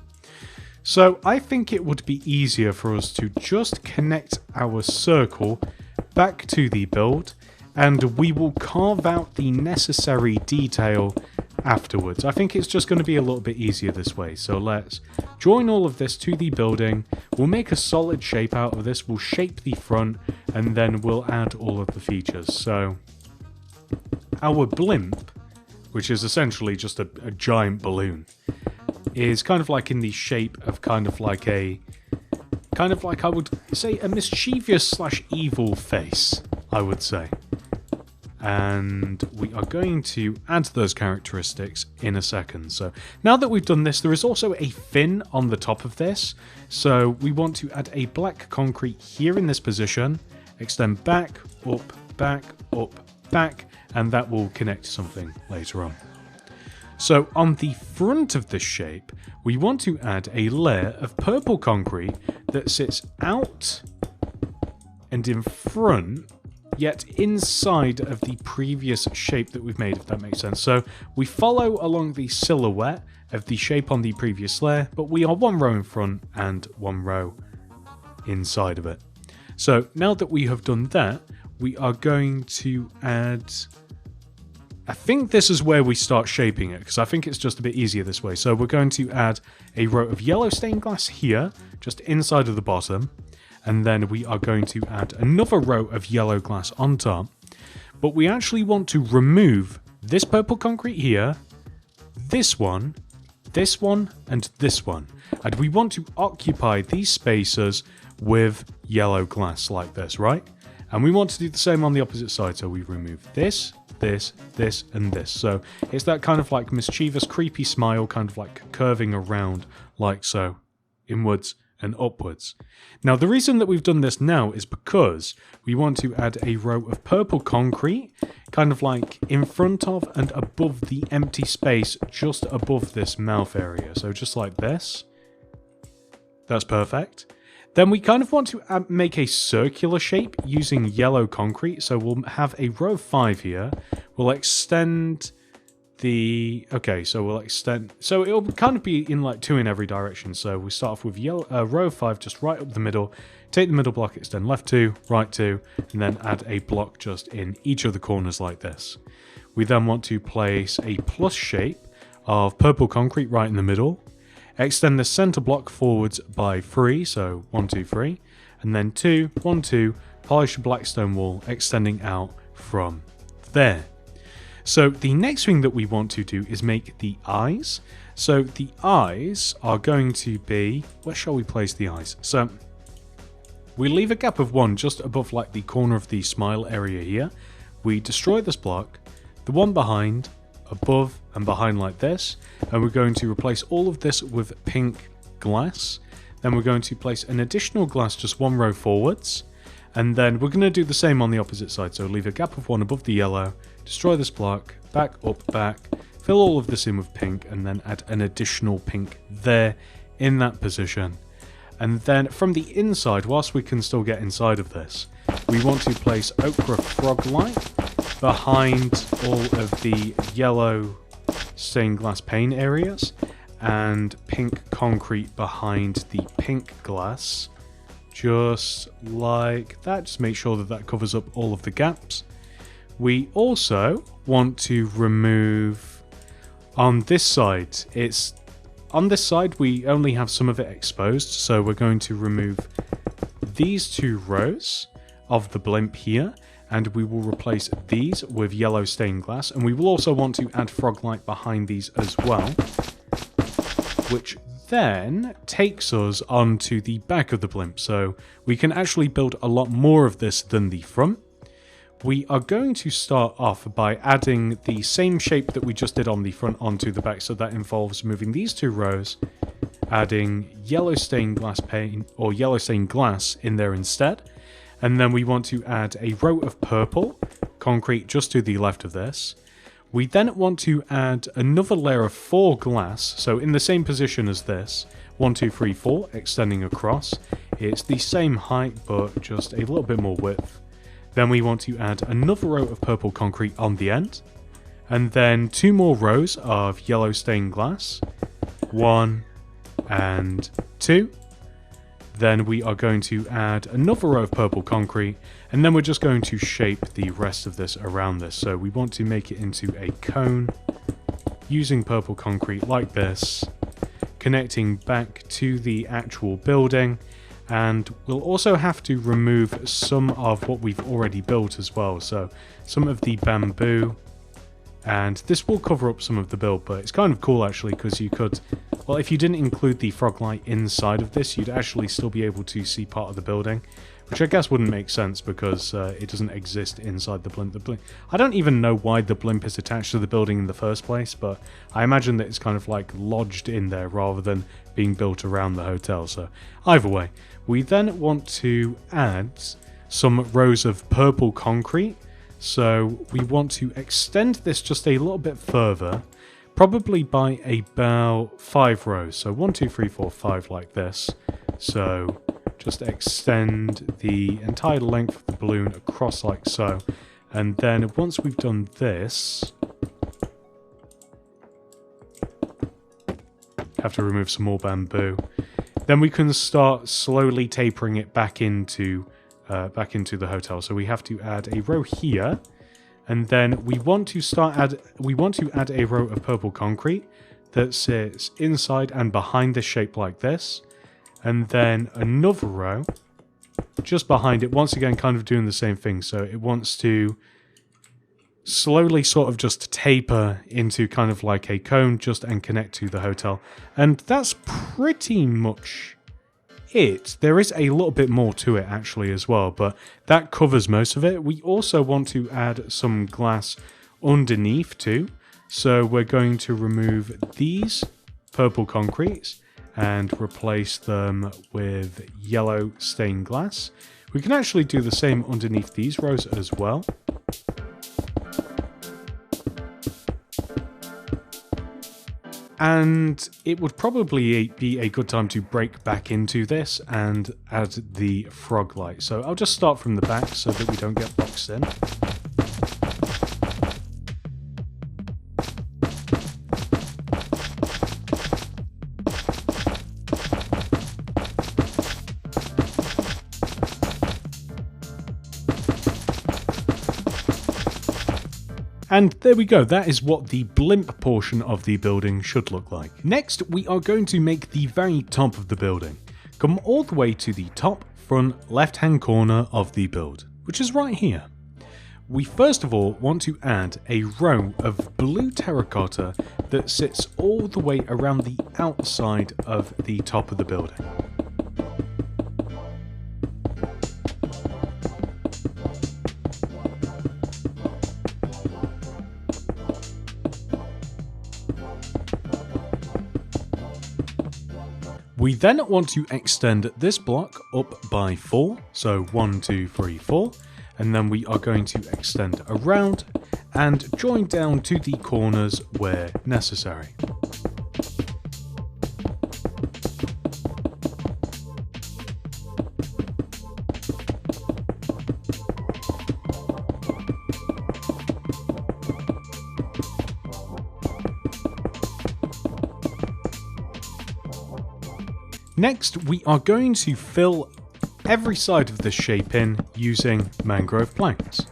So I think it would be easier for us to just connect our circle back to the build, and we will carve out the necessary detail afterwards. I think it's just going to be a little bit easier this way. So let's join all of this to the building. We'll make a solid shape out of this. We'll shape the front, and then we'll add all of the features. So our blimp, which is essentially just a giant balloon, is kind of like in the shape of kind of like I would say a mischievous / evil face, I would say. And we are going to add those characteristics in a second. So now that we've done this, there is also a fin on the top of this. So we want to add a black concrete here in this position, extend back, back, and that will connect to something later on. So on the front of this shape, we want to add a layer of purple concrete that sits out and in front, yet inside of the previous shape that we've made, if that makes sense. So we follow along the silhouette of the shape on the previous layer, but we are one row in front and one row inside of it. So now that we have done that, we are going to add... I think this is where we start shaping it, because I think it's just a bit easier this way. So we're going to add a row of yellow stained glass here, just inside of the bottom. And then we are going to add another row of yellow glass on top. But we actually want to remove this purple concrete here, this one, and this one. And we want to occupy these spaces with yellow glass like this, right? And we want to do the same on the opposite side. So we remove this, this, and this. So it's that kind of like mischievous, creepy smile, kind of like curving around like so, inwards and upwards. Now the reason that we've done this now is because we want to add a row of purple concrete kind of like in front of and above the empty space just above this mouth area. So just like this. That's perfect. Then we kind of want to make a circular shape using yellow concrete. So we'll have a row of 5 here. We'll extend the... Okay, so we'll extend... So it'll kind of be in like 2 in every direction. So we start off with yellow, row of 5 just right up the middle. Take the middle block, extend left 2, right 2, and then add a block just in each of the corners like this. We then want to place a plus shape of purple concrete right in the middle. Extend the center block forwards by 3, so 1, 2, 3, and then 2, 1, 2, polish the black stone wall extending out from there. So the next thing that we want to do is make the eyes. So the eyes are going to be, where shall we place the eyes? So we leave a gap of 1 just above like the corner of the smile area here. We destroy this block, the one behind, above and behind like this, and we're going to replace all of this with pink glass. Then we're going to place an additional glass just 1 row forwards, and then we're going to do the same on the opposite side. So leave a gap of 1 above the yellow, destroy this block, back, fill all of this in with pink, and then add an additional pink there in that position. And then from the inside, whilst we can still get inside of this, we want to place ochre frog light behind all of the yellow stained glass pane areas and pink concrete behind the pink glass, just like that. Just make sure that that covers up all of the gaps. We also want to remove on this side, we only have some of it exposed, so we're going to remove these 2 rows of the blimp here, and we will replace these with yellow stained glass, and we will also want to add frog light behind these as well, which then takes us onto the back of the blimp. So we can actually build a lot more of this than the front. We are going to start off by adding the same shape that we just did on the front onto the back, so that involves moving these 2 rows, adding yellow stained glass paint or yellow stained glass in there instead. And then we want to add a row of purple concrete just to the left of this. We then want to add another layer of 4 glass, so in the same position as this, 1, 2, 3, 4, extending across. It's the same height, but just a little bit more width. Then we want to add another row of purple concrete on the end, and then 2 more rows of yellow stained glass, 1 and 2. Then we are going to add another row of purple concrete, and then we're just going to shape the rest of this around this. So we want to make it into a cone using purple concrete like this, connecting back to the actual building. And we'll also have to remove some of what we've already built as well. So some of the bamboo, and this will cover up some of the build, but it's kind of cool actually, because you could, well, if you didn't include the frog light inside of this, you'd actually still be able to see part of the building, which I guess wouldn't make sense because it doesn't exist inside the blimp. I don't even know why the blimp is attached to the building in the first place, but I imagine that it's kind of like lodged in there rather than being built around the hotel. So either way, we then want to add some rows of purple concrete. So we want to extend this just a little bit further, probably by about 5 rows. So 1, 2, 3, 4, 5 like this. So just extend the entire length of the balloon across like so. And then once we've done this, have to remove some more bamboo. Then we can start slowly tapering it back into the hotel. So we have to add a row here, and then we want to add a row of purple concrete that sits inside and behind this shape like this, and then another row just behind it, once again kind of doing the same thing. So it wants to slowly sort of just taper into kind of like a cone just and connect to the hotel. And that's pretty much it. There is a little bit more to it actually as well, but that covers most of it. We also want to add some glass underneath too. So we're going to remove these purple concretes and replace them with yellow stained glass. We can actually do the same underneath these rows as well. And it would probably be a good time to break back into this and add the frog light. So I'll just start from the back so that we don't get boxed in. And there we go, that is what the blimp portion of the building should look like. Next, we are going to make the very top of the building. Come all the way to the top front left-hand corner of the build, which is right here. We first of all want to add a row of blue terracotta that sits all the way around the outside of the top of the building. We then want to extend this block up by 4, so 1, 2, 3, 4, and then we are going to extend around and join down to the corners where necessary. Next, we are going to fill every side of this shape in using mangrove planks.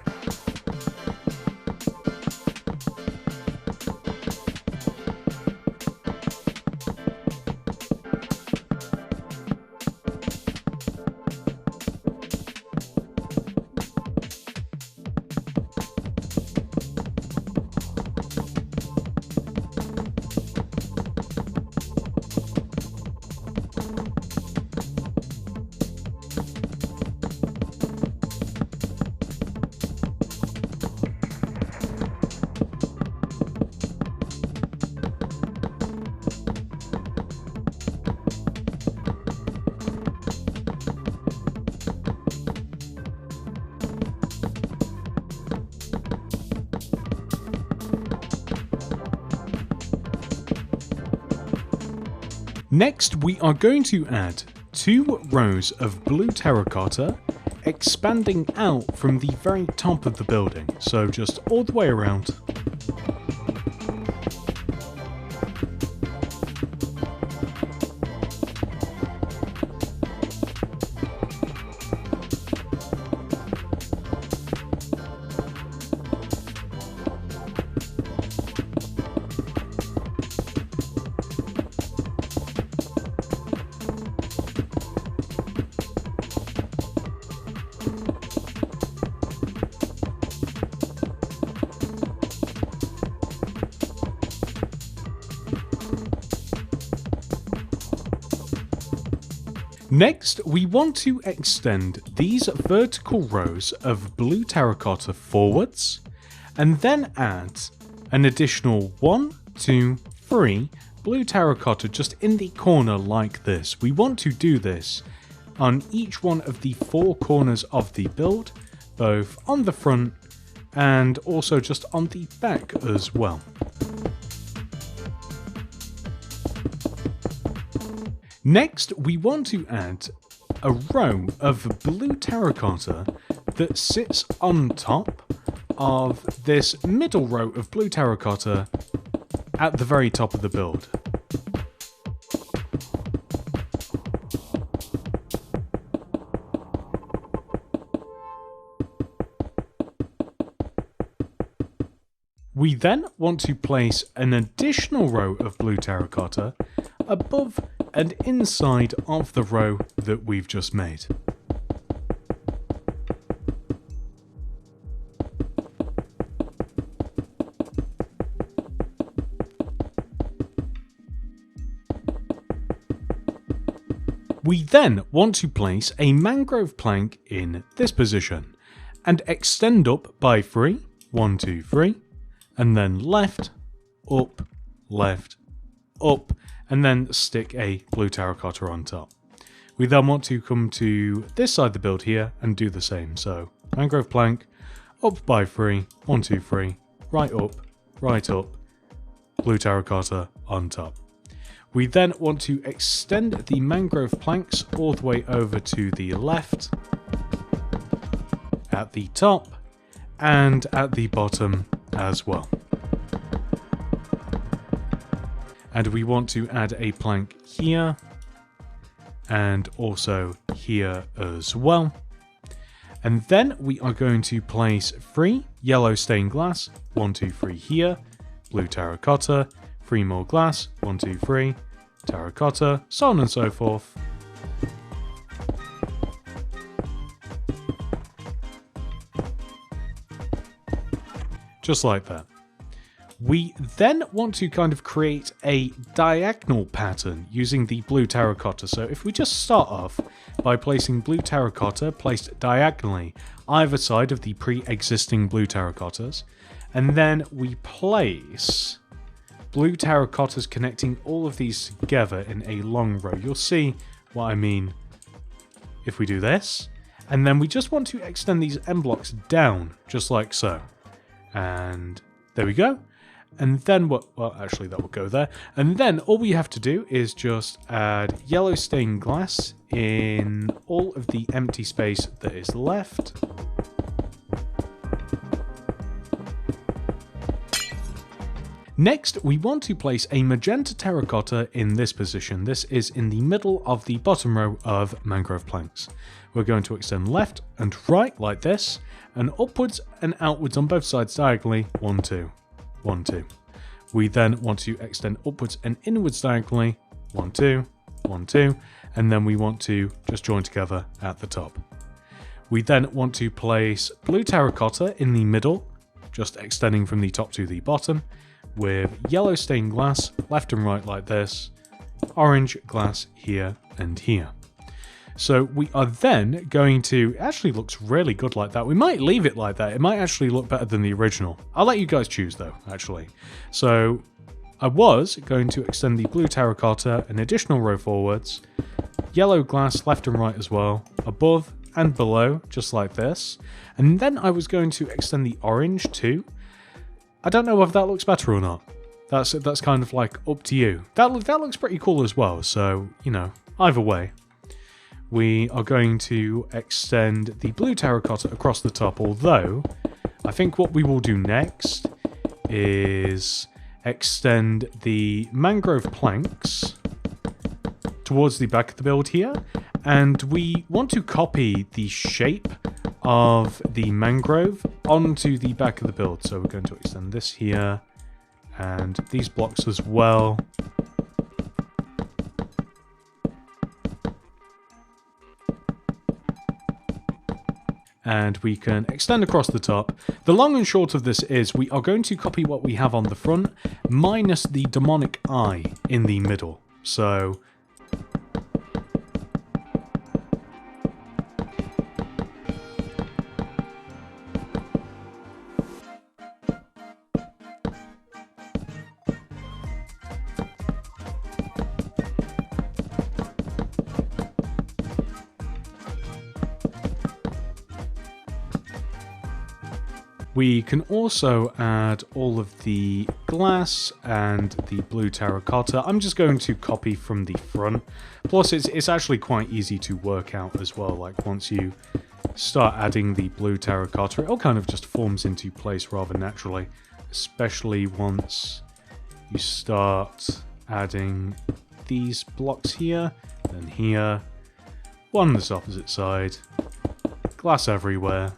Next, we are going to add 2 rows of blue terracotta, expanding out from the very top of the building, so just all the way around. Next, we want to extend these vertical rows of blue terracotta forwards, and then add an additional 1, 2, 3 blue terracotta just in the corner like this. We want to do this on each one of the 4 corners of the build, both on the front and also just on the back as well. Next, we want to add a row of blue terracotta that sits on top of this middle row of blue terracotta at the very top of the build. We then want to place an additional row of blue terracotta above and inside of the row that we've just made. We then want to place a mangrove plank in this position and extend up by 3, 1, 2, 3, and then left, up, and then stick a blue terracotta on top. We then want to come to this side of the build here and do the same. So mangrove plank, up by 3, 1, 2, 3, right up, blue terracotta on top. We then want to extend the mangrove planks all the way over to the left, at the top, and at the bottom as well. And we want to add a plank here, and also here as well. And then we are going to place 3 yellow stained glass, 1, 2, 3 here, blue terracotta, 3 more glass, 1, 2, 3, terracotta, so on and so forth. Just like that. We then want to kind of create a diagonal pattern using the blue terracotta. So if we just start off by placing blue terracotta placed diagonally either side of the pre-existing blue terracottas, and then we place blue terracottas connecting all of these together in a long row. You'll see what I mean if we do this. And then we just want to extend these end blocks down, just like so. And there we go. And then well, actually that will go there. And then all we have to do is just add yellow stained glass in all of the empty space that is left. Next, we want to place a magenta terracotta in this position. This is in the middle of the bottom row of mangrove planks. We're going to extend left and right like this, and upwards and outwards on both sides diagonally, 1, 2. 1, 2. We then want to extend upwards and inwards diagonally, 1, 2, 1, 2, and then we want to just join together at the top. We then want to place blue terracotta in the middle, just extending from the top to the bottom, with yellow stained glass left and right like this, orange glass here and here. So we are then going to, actually looks really good like that. We might leave it like that. It might actually look better than the original. I'll let you guys choose though, actually. So I was going to extend the blue terracotta an additional row forwards, yellow glass left and right as well, above and below, just like this. And then I was going to extend the orange too. I don't know whether that looks better or not. That's kind of like up to you. That looks pretty cool as well. So, you know, either way, we are going to extend the blue terracotta across the top. Although, I think what we will do next is extend the mangrove planks towards the back of the build here. And we want to copy the shape of the mangrove onto the back of the build. So we're going to extend this here and these blocks as well. And we can extend across the top. The long and short of this is we are going to copy what we have on the front minus the demonic eye in the middle. So we can also add all of the glass and the blue terracotta. I'm just going to copy from the front. Plus, it's actually quite easy to work out as well. Like, once you start adding the blue terracotta, it all kind of just forms into place rather naturally. Especially once you start adding these blocks here, then here, one on this opposite side, glass everywhere.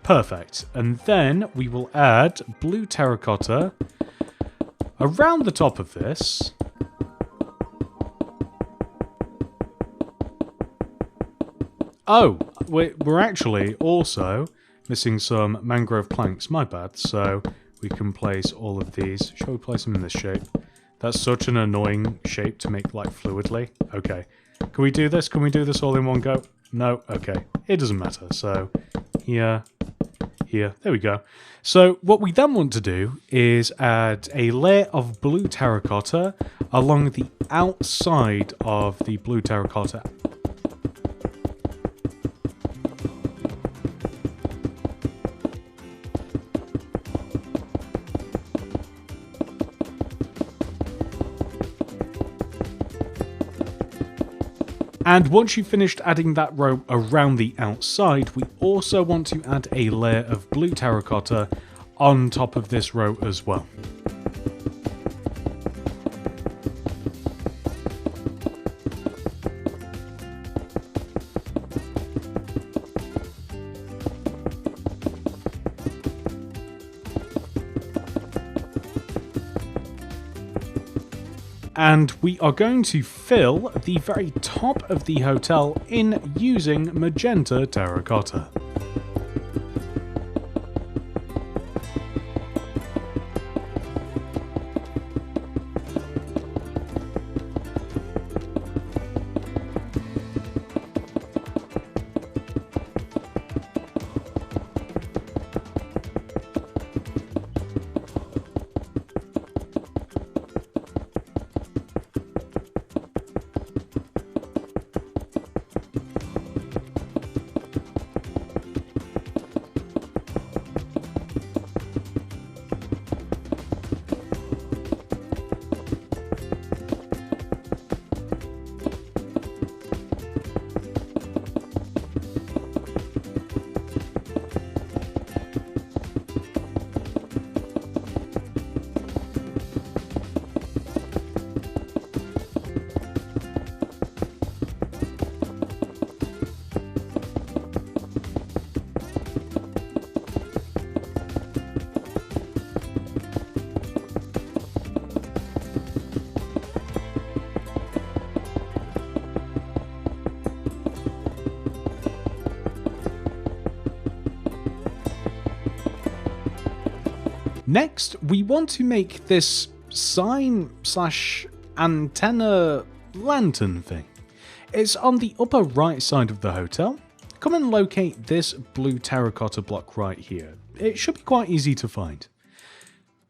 Perfect. And then we will add blue terracotta around the top of this. Oh, we're actually also missing some mangrove planks. My bad. So we can place all of these. Shall we place them in this shape? That's such an annoying shape to make like fluidly. Okay. Can we do this? Can we do this all in one go? No? Okay. It doesn't matter. So here. Here, there we go. So what we then want to do is add a layer of blue terracotta along the outside of the blue terracotta. And once you've finished adding that row around the outside, we also want to add a layer of blue terracotta on top of this row as well. And we are going to fill the very top of the hotel in using magenta terracotta. Next, we want to make this sign / antenna lantern thing. It's on the upper right side of the hotel. Come and locate this blue terracotta block right here. It should be quite easy to find.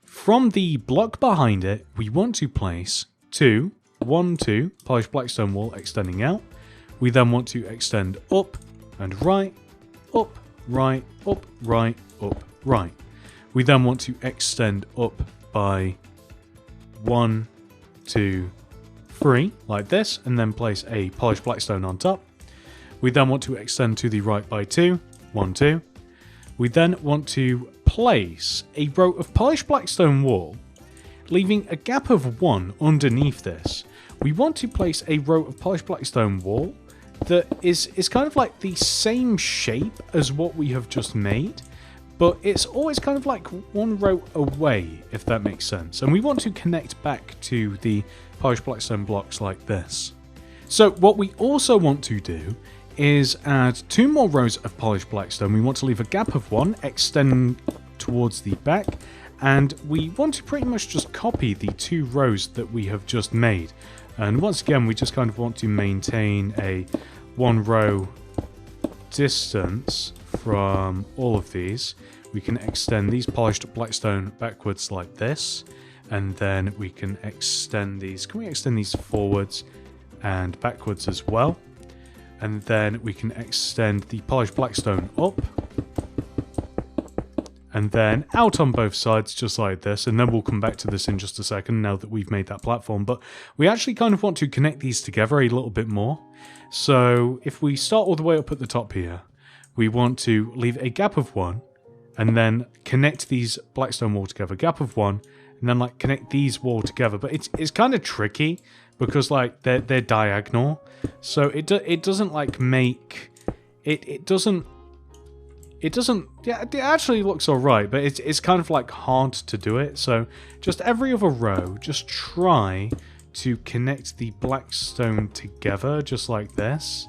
From the block behind it, we want to place 2, 1, 2, polished blackstone wall extending out. We then want to extend up and right, up, right, up, right, up, right. We then want to extend up by 1, 2, 3, like this, and then place a polished blackstone on top. We then want to extend to the right by 2, 1, 2. We then want to place a row of polished blackstone wall, leaving a gap of 1 underneath this. We want to place a row of polished blackstone wall that is kind of like the same shape as what we have just made, but it's always kind of like 1 row away, if that makes sense. And we want to connect back to the polished blackstone blocks like this. So what we also want to do is add 2 more rows of polished blackstone. We want to leave a gap of 1, extend towards the back, and we want to pretty much just copy the 2 rows that we have just made. And once again, we just kind of want to maintain a 1 row distance from all of these. We can extend these polished blackstone backwards like this, and then we can extend these. Can we extend these forwards and backwards as well? And then we can extend the polished blackstone up, and then out on both sides just like this, and then we'll come back to this in just a second now that we've made that platform. But we actually kind of want to connect these together a little bit more. So if we start all the way up at the top here, we want to leave a gap of 1, and then connect these blackstone wall together, gap of 1, and then like connect these wall together. But it's kind of tricky because like they're diagonal, so it doesn't like make it doesn't yeah, it actually looks all right, but it's kind of like hard to do it. So just every other row, just try to connect the blackstone together just like this.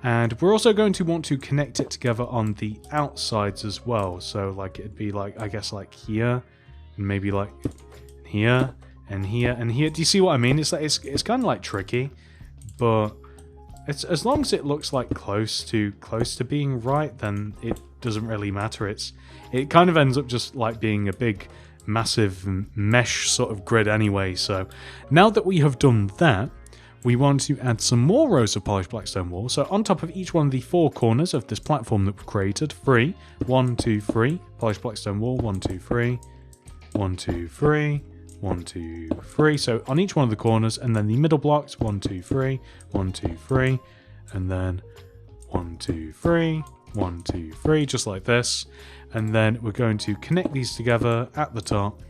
And we're also going to want to connect it together on the outsides as well. So like it'd be like, I guess like here, and maybe like here and here and here. Do you see what I mean? It's like it's kind of like tricky, but it's as long as it looks like close to being right, then it doesn't really matter. It kind of ends up just like being a big massive mesh sort of grid anyway. So now that we have done that, we want to add some more rows of polished blackstone wall. So on top of each one of the 4 corners of this platform that we've created, 3, 1, 2, 3, polished blackstone wall, 1, 2, 3, 1, 2, 3, 1, 2, 3. So on each one of the corners, and then the middle blocks, 1, 2, 3, 1, 2, 3, and then 1, 2, 3, 1, 2, 3, just like this. And then we're going to connect these together at the top,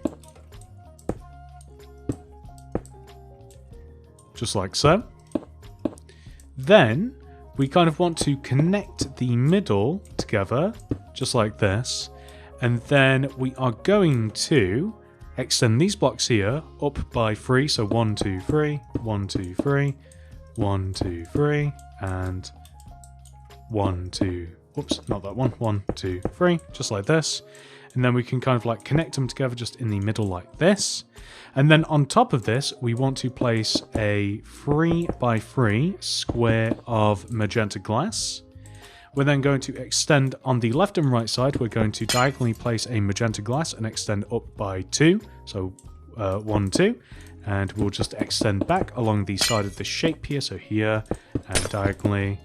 just like so. Then we kind of want to connect the middle together, just like this. And then we are going to extend these blocks here up by 3. So 1, 2, 3, 1, 2, 3, 1, 2, 3, and 1, 2, whoops, not that one, 1, 2, 3, just like this. And then we can kind of like connect them together just in the middle like this. And then on top of this, we want to place a 3 by 3 square of magenta glass. We're then going to extend on the left and right side. We're going to diagonally place a magenta glass and extend up by 2. So 1, 2. And we'll just extend back along the side of the shape here. So here and diagonally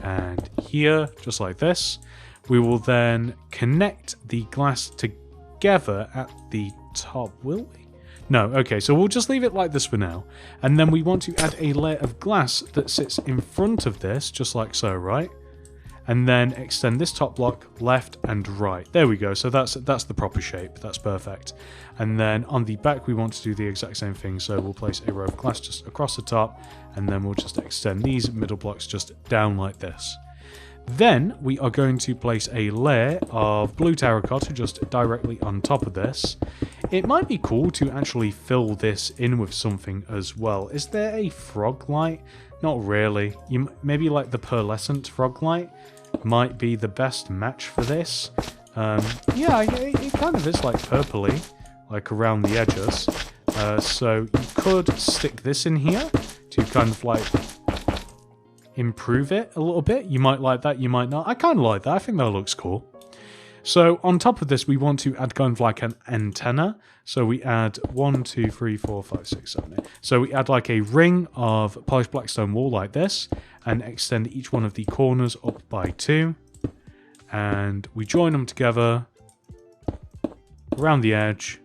and here, just like this. We will then connect the glass together at the top, will we? No, okay, so we'll just leave it like this for now. And then we want to add a layer of glass that sits in front of this, just like so, right? And then extend this top block left and right. There we go, so that's the proper shape, that's perfect. And then on the back we want to do the exact same thing, so we'll place a row of glass just across the top, and then we'll just extend these middle blocks just down like this. Then we are going to place a layer of blue terracotta just directly on top of this. It might be cool to actually fill this in with something as well. Is there a frog light? Not really. Maybe like the pearlescent frog light might be the best match for this. Yeah, it kind of is like purpley, like around the edges. So you could stick this in here to kind of like improve it a little bit. You might like that, you might not. I kind of like that. I think that looks cool. So on top of this, we want to add kind of like an antenna. So we add 1, 2, 3, 4, 5, 6, 7, 8. So we add like a ring of polished black stone wool like this, and extend each one of the corners up by 2. And we join them together around the edge,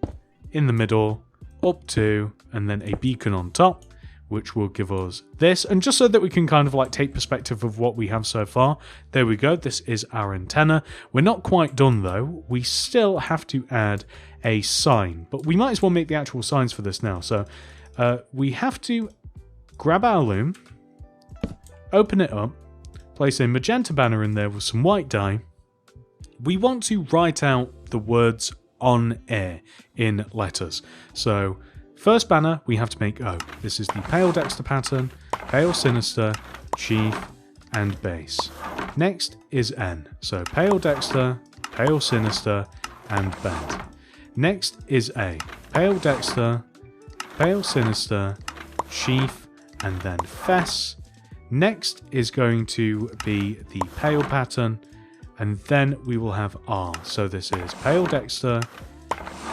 in the middle, up 2, and then a beacon on top, which will give us this. And just so that we can kind of like take perspective of what we have so far, there we go. This is our antenna. We're not quite done though. We still have to add a sign, but we might as well make the actual signs for this now. So we have to grab our loom, open it up, place a magenta banner in there with some white dye. We want to write out the words on air in letters. So first banner, we have to make O. This is the Pale Dexter pattern, Pale Sinister, Chief, and Base. Next is N. So Pale Dexter, Pale Sinister, and Bend. Next is A. Pale Dexter, Pale Sinister, Chief, and then Fess. Next is going to be the Pale pattern, and then we will have R. So this is Pale Dexter,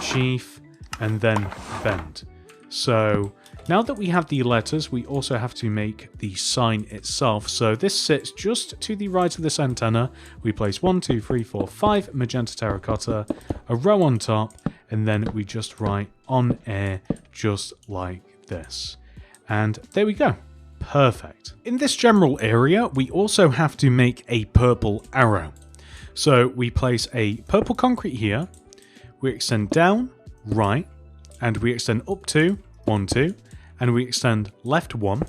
Chief, and then Bend. So now that we have the letters, we also have to make the sign itself. So this sits just to the right of this antenna. We place 1, 2, 3, 4, 5 magenta terracotta, a row on top, and then we just write on air just like this. And there we go. Perfect. In this general area, we also have to make a purple arrow. So we place a purple concrete here, we extend down, right, and we extend up 2, 1, 2, and we extend left 1,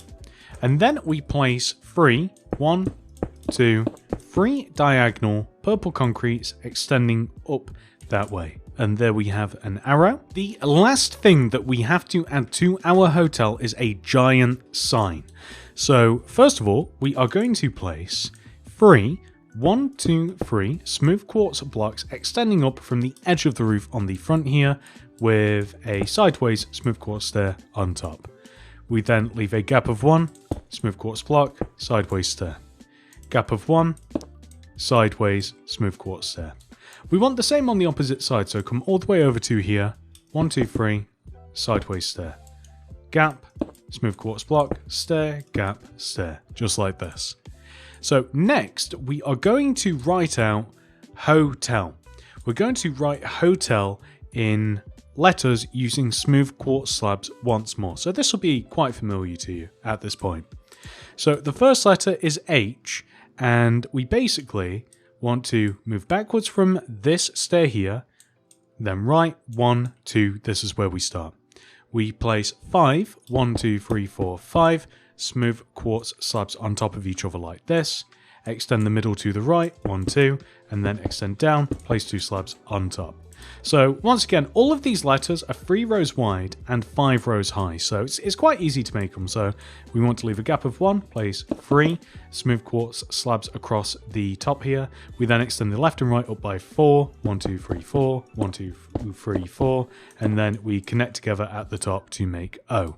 and then we place 3, 1, 2, 3 diagonal purple concretes extending up that way. And there we have an arrow. The last thing that we have to add to our hotel is a giant sign. So first of all, we are going to place 3 1, 2, 3 smooth quartz blocks extending up from the edge of the roof on the front here with a sideways smooth quartz stair on top. We then leave a gap of 1, smooth quartz block, sideways stair. Gap of 1, sideways smooth quartz stair. We want the same on the opposite side, so come all the way over to here, 1, 2, 3, sideways stair. Gap, smooth quartz block, stair, gap, stair, just like this. So next, we are going to write out hotel. We're going to write hotel in letters using smooth quartz slabs once more. So this will be quite familiar to you at this point. So the first letter is H, and we basically want to move backwards from this stair here, then right, 1, 2, this is where we start. We place 5, 1, 2, 3, 4, 5 smooth quartz slabs on top of each other like this, extend the middle to the right, 1, 2, and then extend down, place 2 slabs on top. So once again, all of these letters are 3 rows wide and 5 rows high, so it's quite easy to make them. So we want to leave a gap of 1, place 3 smooth quartz slabs across the top here. We then extend the left and right up by 4, 1, 2, 3, 4, 1, 2, 3, 4, and then we connect together at the top to make O.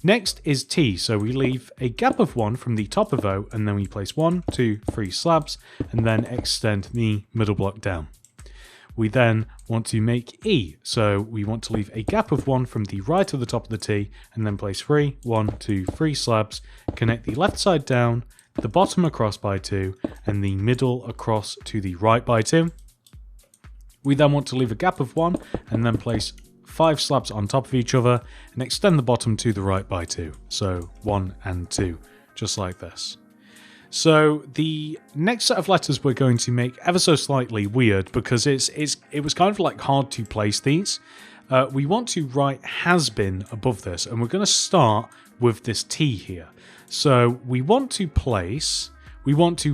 Next is T, so we leave a gap of 1 from the top of O, and then we place 1, 2, 3 slabs, and then extend the middle block down. We then want to make E, so we want to leave a gap of 1 from the right of the top of the T, and then place 3, 1, 2, 3 slabs, connect the left side down, the bottom across by 2, and the middle across to the right by 2. We then want to leave a gap of 1, and then place 5 slabs on top of each other, and extend the bottom to the right by 2, so 1 and 2, just like this. So the next set of letters we're going to make ever so slightly weird because it was kind of like hard to place these. We want to write Hazbin above this, and we're going to start with this T here. So we want to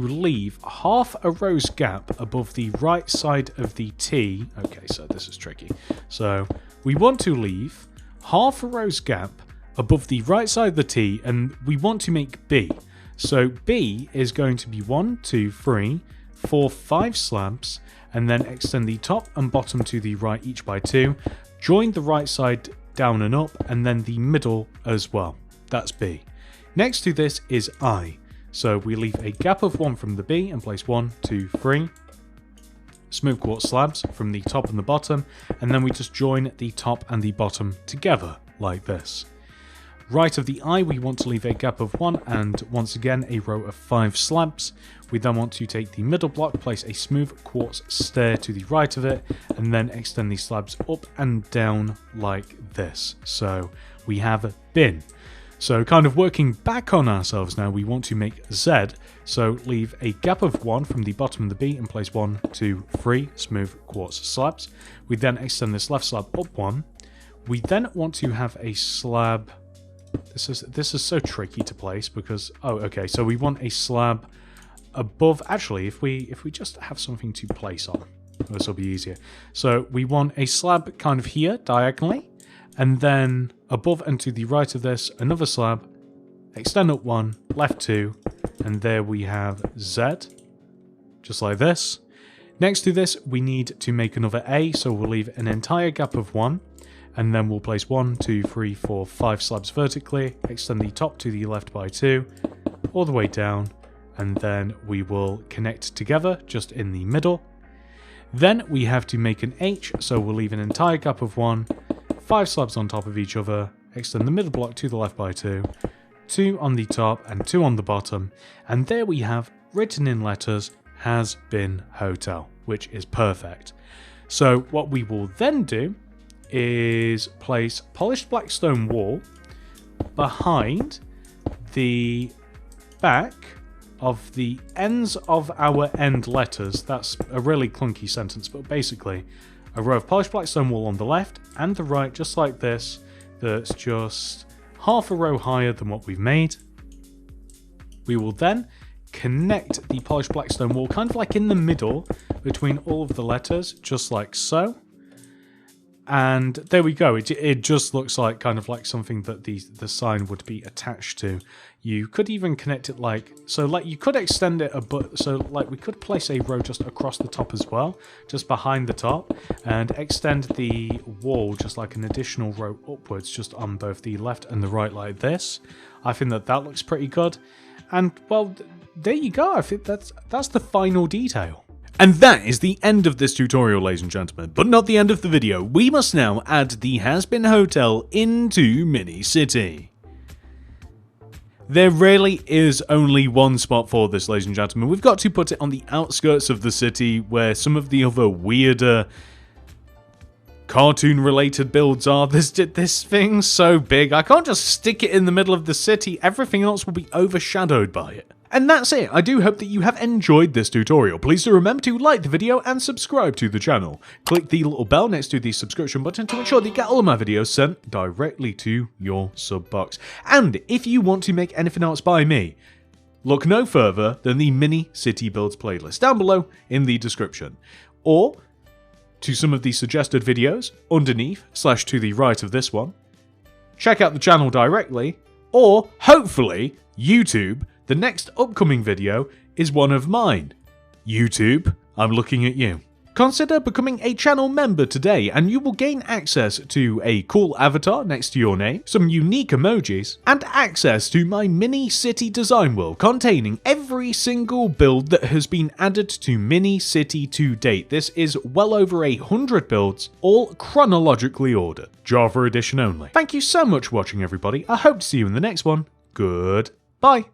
leave half a row's gap above the right side of the T. Okay, so this is tricky. So we want to leave half a row's gap above the right side of the T, and we want to make B. So B is going to be 1, 2, 3, 4, 5 slabs, and then extend the top and bottom to the right each by 2, join the right side down and up, and then the middle as well. That's B. Next to this is I. So we leave a gap of 1 from the B and place 1, 2, 3. smooth quartz slabs from the top and the bottom, and then we just join the top and the bottom together like this. Right of the eye, we want to leave a gap of 1 and once again a row of 5 slabs. We then want to take the middle block, place a smooth quartz stair to the right of it, and then extend these slabs up and down like this. So we have bin. So kind of working back on ourselves now, we want to make Z. So leave a gap of 1 from the bottom of the B and place 1, 2, 3 smooth quartz slabs. We then extend this left slab up 1. We then want to have a slab. This is so tricky to place because so we want a slab above. Actually, if we just have something to place on, this will be easier. So we want a slab kind of here diagonally, and then above and to the right of this another slab. Extend up 1, left 2, and there we have Z, just like this. Next to this, we need to make another A, so we'll leave an entire gap of 1. And then we'll place 1, 2, 3, 4, 5 slabs vertically, extend the top to the left by 2, all the way down, and then we will connect together just in the middle. Then we have to make an H, so we'll leave an entire gap of 1, 5 slabs on top of each other, extend the middle block to the left by 2, 2 on the top and 2 on the bottom, and there we have, written in letters, Hazbin Hotel, which is perfect. So what we will then do is place polished black stone wall behind the back of the ends of our end letters. That's a really clunky sentence, but basically a row of polished black stone wall on the left and the right, just like this, that's just half a row higher than what we've made. We will then connect the polished black stone wall kind of like in the middle between all of the letters, just like so. And there we go. It just looks like kind of like something that the sign would be attached to. You could even connect it like so. Like you could extend it a bit. So like we could place a row just across the top as well, just behind the top, and extend the wall just like an additional row upwards, just on both the left and the right, like this. I think that looks pretty good. And well, there you go. I think that's the final detail. And that is the end of this tutorial, ladies and gentlemen, but not the end of the video. We must now add the Hazbin Hotel into Mini City. There really is only one spot for this, ladies and gentlemen. We've got to put it on the outskirts of the city where some of the other weirder cartoon-related builds are. This thing's so big, I can't just stick it in the middle of the city. Everything else will be overshadowed by it. And that's it. I do hope that you have enjoyed this tutorial. Please do remember to like the video and subscribe to the channel. Click the little bell next to the subscription button to ensure that you get all of my videos sent directly to your sub box. And if you want to make anything else by me, look no further than the Mini City Builds playlist down below in the description. Or to some of the suggested videos underneath / to the right of this one. Check out the channel directly, or hopefully YouTube. The next upcoming video is one of mine. YouTube, I'm looking at you. Consider becoming a channel member today and you will gain access to a cool avatar next to your name, some unique emojis, and access to my Mini City design world containing every single build that has been added to Mini City to date. This is well over 100 builds, all chronologically ordered. Java edition only. Thank you so much for watching, everybody. I hope to see you in the next one. Goodbye.